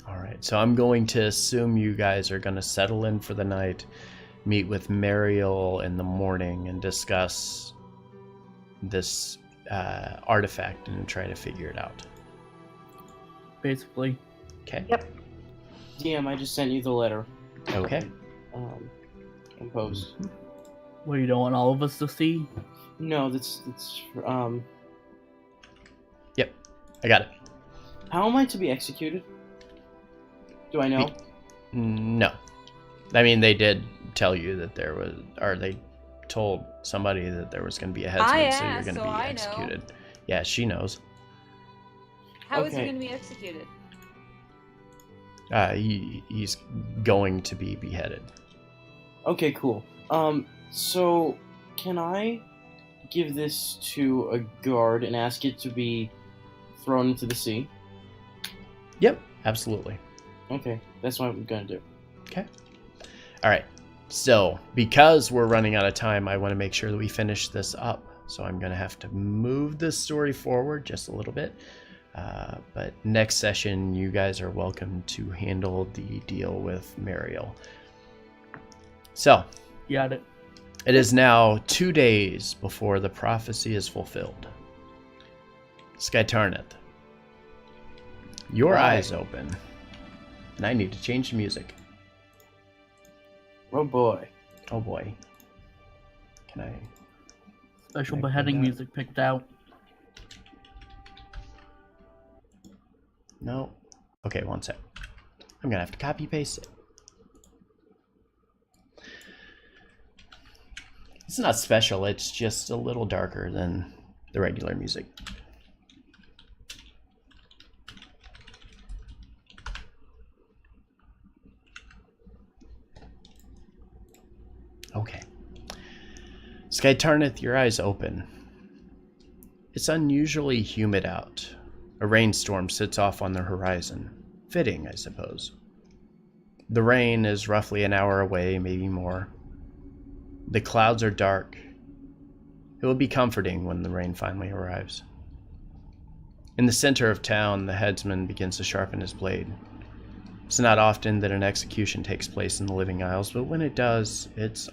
All right, so I'm going to assume you guys are going to settle in for the night, meet with Mariel in the morning, and discuss this artifact and try to figure it out. Basically. Okay. Yep. DM, I just sent you the letter. Okay. Composed. What, you don't want all of us to see? No, that's Yep, I got it. How am I to be executed? Do I know? No. I mean, they did tell you that there was, or they told somebody that there was going to be a headsman, I so you're asked, going to so be I know. executed. Yeah, she knows. How is he Okay. going to be executed? He's going to be beheaded. Okay, cool. So can I give this to a guard and ask it to be thrown into the sea? Yep, absolutely. Okay, that's what I'm gonna do. Okay. All right. So, because we're running out of time, I want to make sure that we finish this up. So I'm going to have to move this story forward just a little bit. But next session, you guys are welcome to handle the deal with Mariel. So, Got it. it is now 2 days before the prophecy is fulfilled. Skytarneth, your Right. eyes open. And I need to change the music. Oh boy. Oh boy. Can I... Special Can I beheading put that? music picked out. No. Okay, one sec. I'm gonna have to copy paste it. It's not special, it's just a little darker than the regular music. Okay. Skytarneth, your eyes open. It's unusually humid out. A rainstorm sits off on the horizon. Fitting, I suppose. The rain is roughly an hour away, maybe more. The clouds are dark. It will be comforting when the rain finally arrives. In the center of town, the headsman begins to sharpen his blade. It's not often that an execution takes place in the Living Isles, but when it does, it's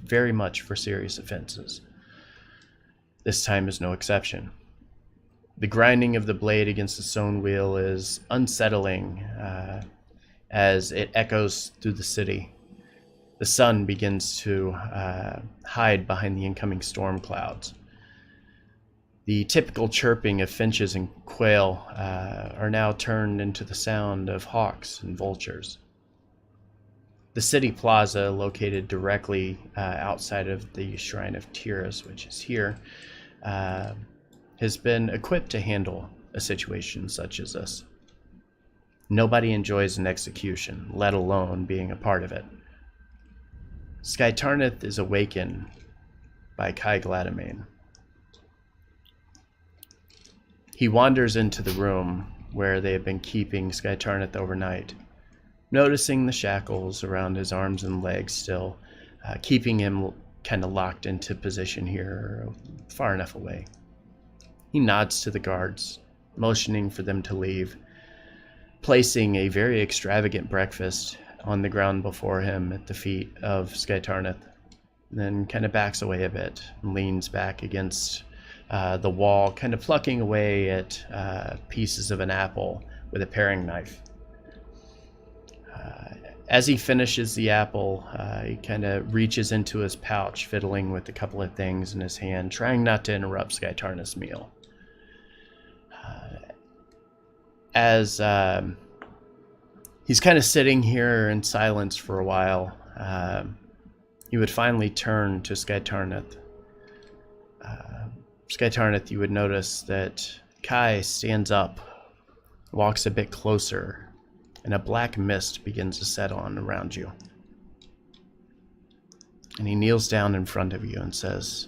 very much for serious offenses. This time is no exception. The grinding of the blade against the stone wheel is unsettling as it echoes through the city. The sun begins to hide behind the incoming storm clouds. The typical chirping of finches and quail are now turned into the sound of hawks and vultures. The city plaza, located directly outside of the Shrine of Tears, which is here, has been equipped to handle a situation such as this. Nobody enjoys an execution, let alone being a part of it. Skytarneth is awakened by Kai Gladamain. He wanders into the room where they have been keeping Skytarneth overnight, noticing the shackles around his arms and legs still, keeping him kind of locked into position here, far enough away. He nods to the guards, motioning for them to leave, placing a very extravagant breakfast on the ground before him at the feet of Skytarneth, then kind of backs away a bit and leans back against the wall, kind of plucking away at pieces of an apple with a paring knife. As he finishes the apple, he kind of reaches into his pouch, fiddling with a couple of things in his hand, trying not to interrupt Skytarneth's meal. As he's kind of sitting here in silence for a while, he would finally turn to Skytarneth. Skytarneth, you would notice that Kai stands up, walks a bit closer, and a black mist begins to set on around you. And he kneels down in front of you and says,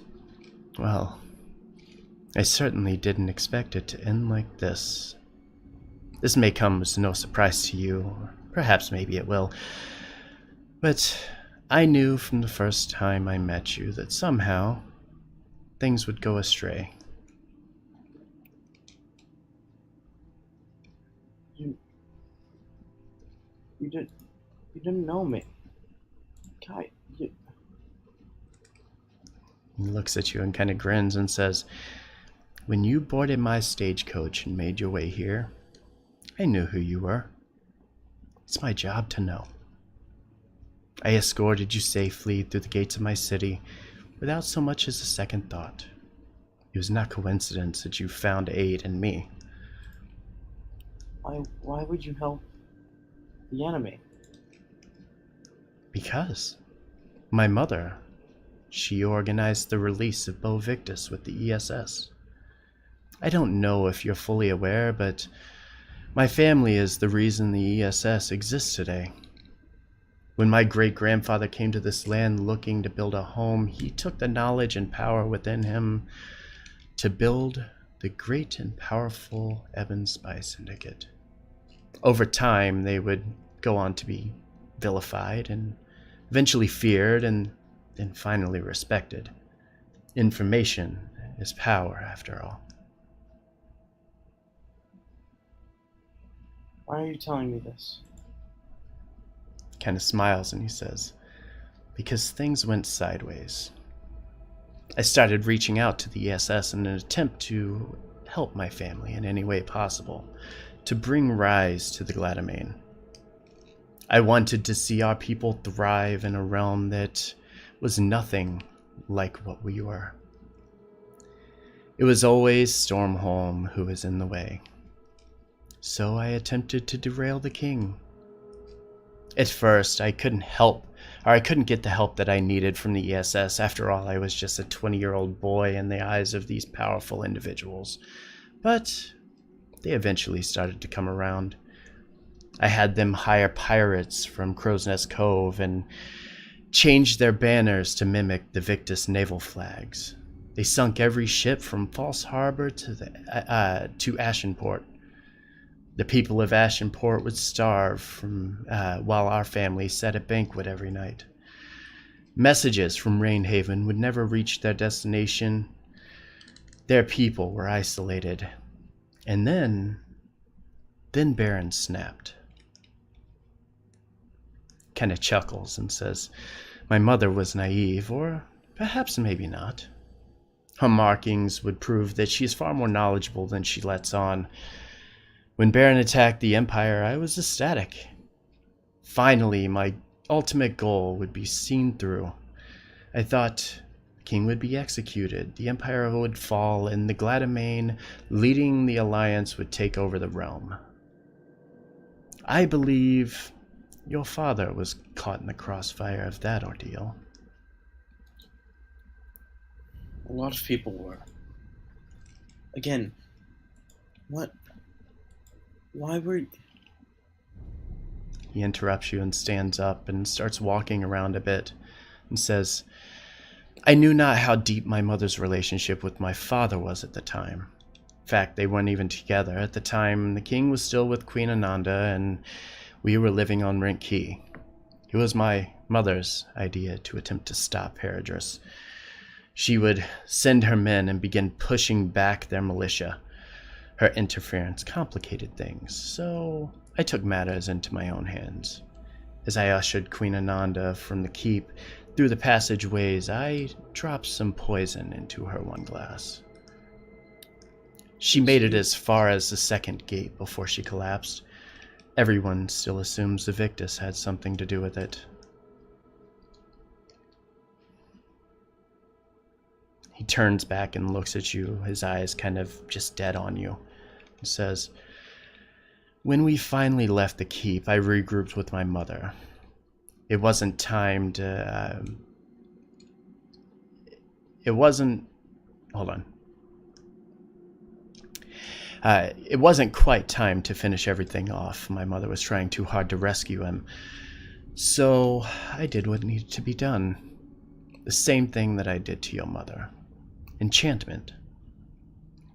"Well, I certainly didn't expect it to end like this. This may come as no surprise to you, or perhaps maybe it will, but I knew from the first time I met you that somehow things would go astray." You didn't know me. Kai, He looks at you and kind of grins and says, "When you boarded my stagecoach and made your way here, I knew who you were. It's my job to know. I escorted you safely through the gates of my city without so much as a second thought. It was not coincidence that you found aid in me. Why would you help the enemy? Because my mother, she organized the release of Bo Victus with the ESS. I don't know if you're fully aware, but my family is the reason the ESS exists today. When my great-grandfather came to this land looking to build a home, he took the knowledge and power within him to build the great and powerful Evans Spy Syndicate. Over time, they would go on to be vilified and eventually feared and then finally respected. Information is power, after all. Why are you telling me this? Kind of smiles and he says, because things went sideways. I started reaching out to the ESS in an attempt to help my family in any way possible, to bring rise to the Gladamain. I wanted to see our people thrive in a realm that was nothing like what we were. It was always Stormholm who was in the way. So I attempted to derail the king. At first, I couldn't get the help that I needed from the ESS. After all, I was just a 20-year-old boy in the eyes of these powerful individuals. But they eventually started to come around. I had them hire pirates from Crow's Nest Cove and change their banners to mimic the Victus naval flags. They sunk every ship from False Harbor to Ashenport. The people of Ashenport would starve while our family sat at banquet every night. Messages from Rainhaven would never reach their destination. Their people were isolated. And then Baron snapped. Kind of chuckles and says, my mother was naive, or perhaps maybe not. Her markings would prove that she is far more knowledgeable than she lets on. When Baron attacked the Empire, I was ecstatic. Finally, my ultimate goal would be seen through. I thought the king would be executed, the Empire would fall, and the Gladamain, leading the Alliance, would take over the realm. I believe your father was caught in the crossfire of that ordeal. A lot of people were. Again, why were... He interrupts you and stands up and starts walking around a bit and says, I knew not how deep my mother's relationship with my father was at the time. In fact, they weren't even together. At the time, the king was still with Queen Ananda and we were living on Rent Key. It was my mother's idea to attempt to stop Herodras. She would send her men and begin pushing back their militia. Her interference complicated things, so I took matters into my own hands. As I ushered Queen Ananda from the keep through the passageways, I dropped some poison into her one glass. She made it as far as the second gate before she collapsed. Everyone still assumes the Victus had something to do with it. He turns back and looks at you, his eyes kind of just dead on you. He says, when we finally left the keep, I regrouped with my mother. It wasn't time to... It wasn't quite time to finish everything off. My mother was trying too hard to rescue him. So I did what needed to be done. The same thing that I did to your mother. Enchantment.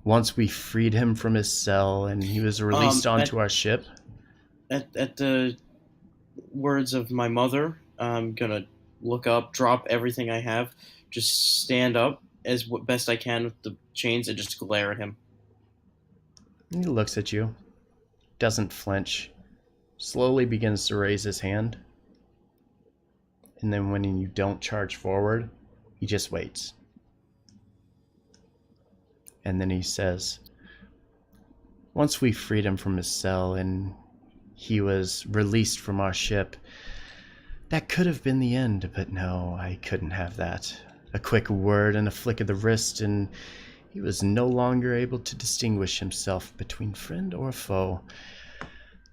Once we freed him from his cell and he was released onto our ship. At the words of my mother, I'm gonna look up, drop everything I have, just stand up as best I can with the chains and just glare at him. He looks at you, doesn't flinch, slowly begins to raise his hand. And then when you don't charge forward, he just waits. And then he says, once we freed him from his cell and he was released from our ship, that could have been the end, but no, I couldn't have that. A quick word and a flick of the wrist, and he was no longer able to distinguish himself between friend or foe.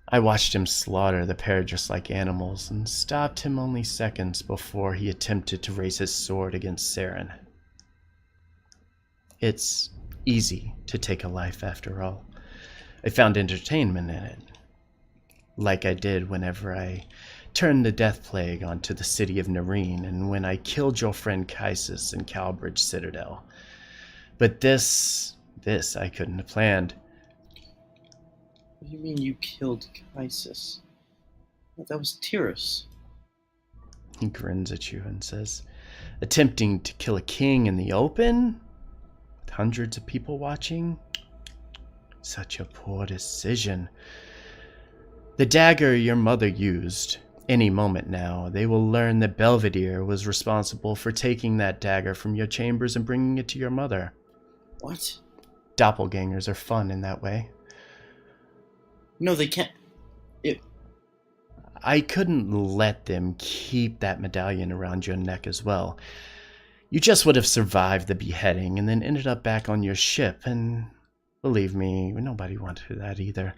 I watched him slaughter the pair just like animals, and stopped him only seconds before he attempted to raise his sword against Saren. It's easy to take a life, after all. I found entertainment in it, like I did whenever I turned the death plague onto the city of Nareen, and when I killed your friend Kaisis in Calbridge Citadel. But this I couldn't have planned. What do you mean you killed Kaisis? That was Tyrus. He grins at you and says, attempting to kill a king in the open? With hundreds of people watching? Such a poor decision. The dagger your mother used, any moment now, they will learn that Belvedere was responsible for taking that dagger from your chambers and bringing it to your mother. What? Doppelgangers are fun in that way. No, they can't. I couldn't let them keep that medallion around your neck as well. You just would have survived the beheading and then ended up back on your ship, and believe me, nobody wanted that either.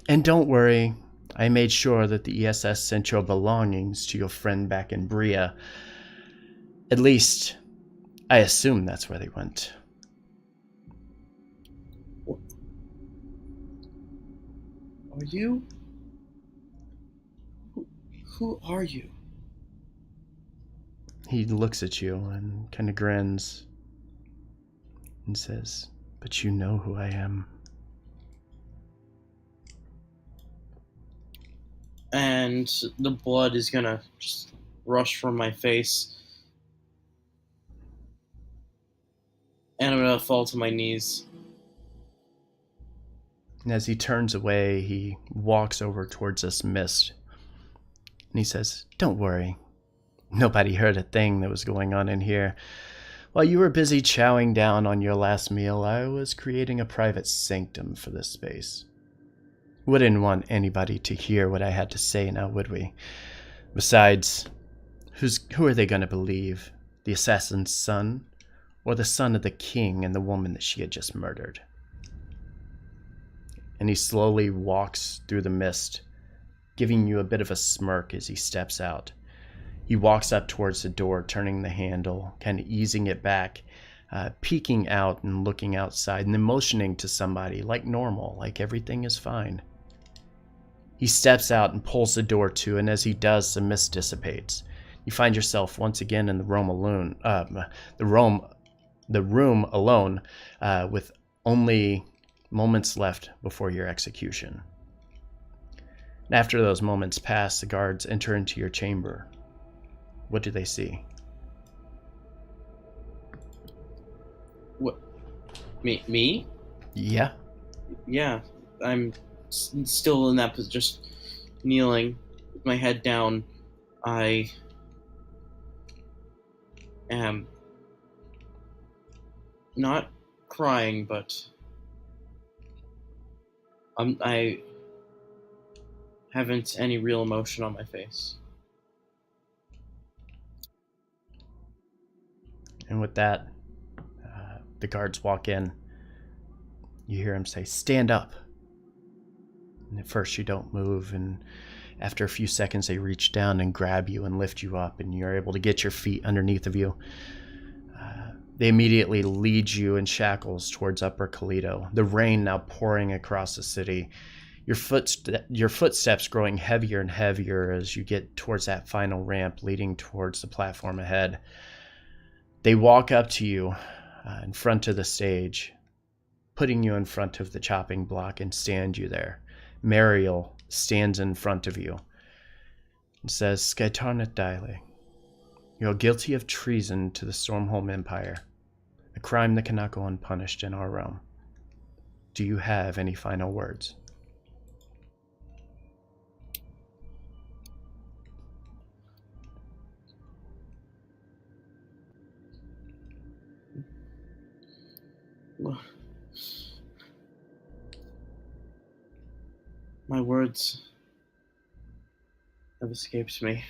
And don't worry, I made sure that the ESS sent your belongings to your friend back in Bria. At least, I assume that's where they went. Are you? Who are you? He looks at you and kind of grins and says, but you know who I am. And the blood is gonna just rush from my face. And I'm gonna fall to my knees. And as he turns away, he walks over towards this mist. And he says, don't worry. Nobody heard a thing that was going on in here. While you were busy chowing down on your last meal, I was creating a private sanctum for this space. Wouldn't want anybody to hear what I had to say now, would we? Besides, who are they going to believe? The assassin's son? Or the son of the king and the woman that she had just murdered? And he slowly walks through the mist, giving you a bit of a smirk as he steps out. He walks up towards the door, turning the handle, kind of easing it back, peeking out and looking outside, and then motioning to somebody like normal, like everything is fine. He steps out and pulls the door to, and as he does, the mist dissipates. You find yourself once again in the room alone, with only moments left before your execution. And after those moments pass, the guards enter into your chamber. What do they see? What? Me? Yeah. Yeah, I'm still in that position, just kneeling with my head down. I am not crying, but I haven't any real emotion on my face. And with that, the guards walk in. You hear him say, stand up. And at first you don't move, and after a few seconds they reach down and grab you and lift you up, and you're able to get your feet underneath of you. They immediately lead you in shackles towards Upper Toledo, the rain now pouring across the city. Your footsteps growing heavier and heavier as you get towards that final ramp leading towards the platform ahead. They walk up to you in front of the stage, putting you in front of the chopping block and stand you there. Mariel stands in front of you and says, Skytarnet Dyle, you are guilty of treason to the Stormholm Empire, a crime that cannot go unpunished in our realm. Do you have any final words? My words have escaped me.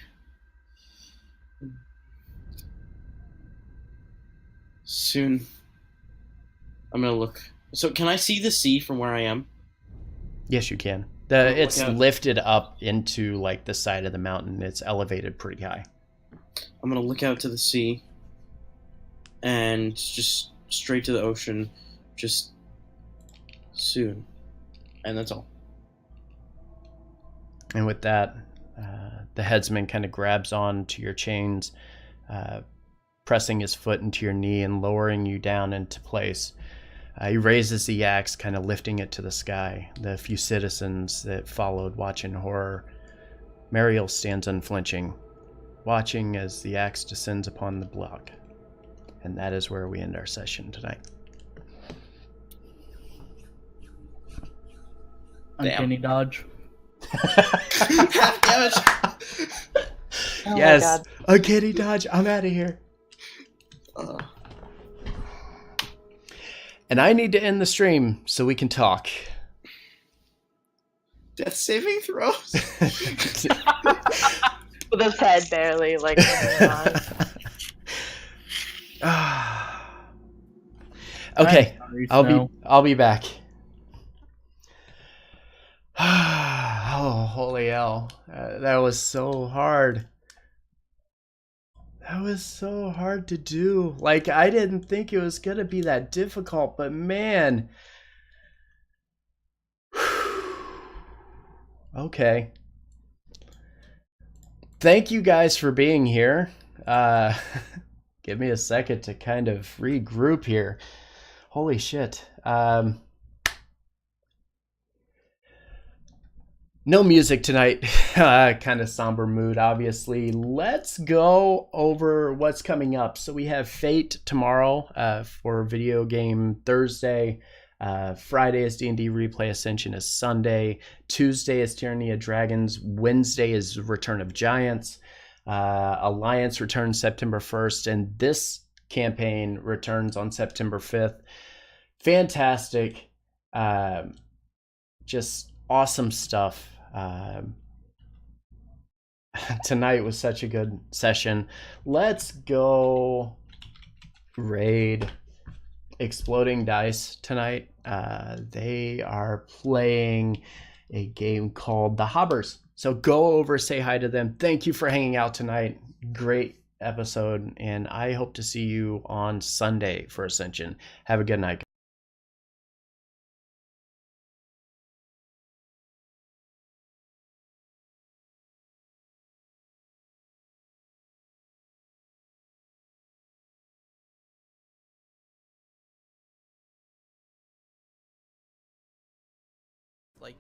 Soon I'm gonna look. So can I see the sea from where I am? Yes, you can. Look It's out. lifted up into like the side of the mountain. It's elevated pretty high. I'm gonna look out to the sea and just straight to the ocean, just soon, and that's all. And with that, the headsman kind of grabs on to your chains, pressing his foot into your knee and lowering you down into place. He raises the axe, kind of lifting it to the sky. The few citizens that followed watch in horror. Mariel stands unflinching, watching as the axe descends upon the block. And that is where we end our session tonight. Uncanny dodge. Half damage. Oh Yes, my god. uncanny dodge. I'm out of here. And I need to end the stream so we can talk. Death saving throws. With his head barely like hanging on. Okay, Sorry, I'll Snow. be back. Oh, holy hell. That was so hard. That was so hard to do. Like, I didn't think it was going to be that difficult, but man. Okay. Thank you guys for being here. Give me a second to kind of regroup here. Holy shit. No music tonight. Kind of somber mood, obviously. Let's go over what's coming up. So we have Fate tomorrow for Video Game Thursday. Friday is D&D Replay Ascension is Sunday. Tuesday is Tyranny of Dragons. Wednesday is Return of Giants. Alliance returns September 1st. And this campaign returns on September 5th. Fantastic. Just awesome stuff. Tonight was such a good session. Let's go raid Exploding Dice tonight. They are playing a game called The Hobbers. So go over, say hi to them. Thank you for hanging out tonight. Great episode. And I hope to see you on Sunday for Ascension. Have a good night. Like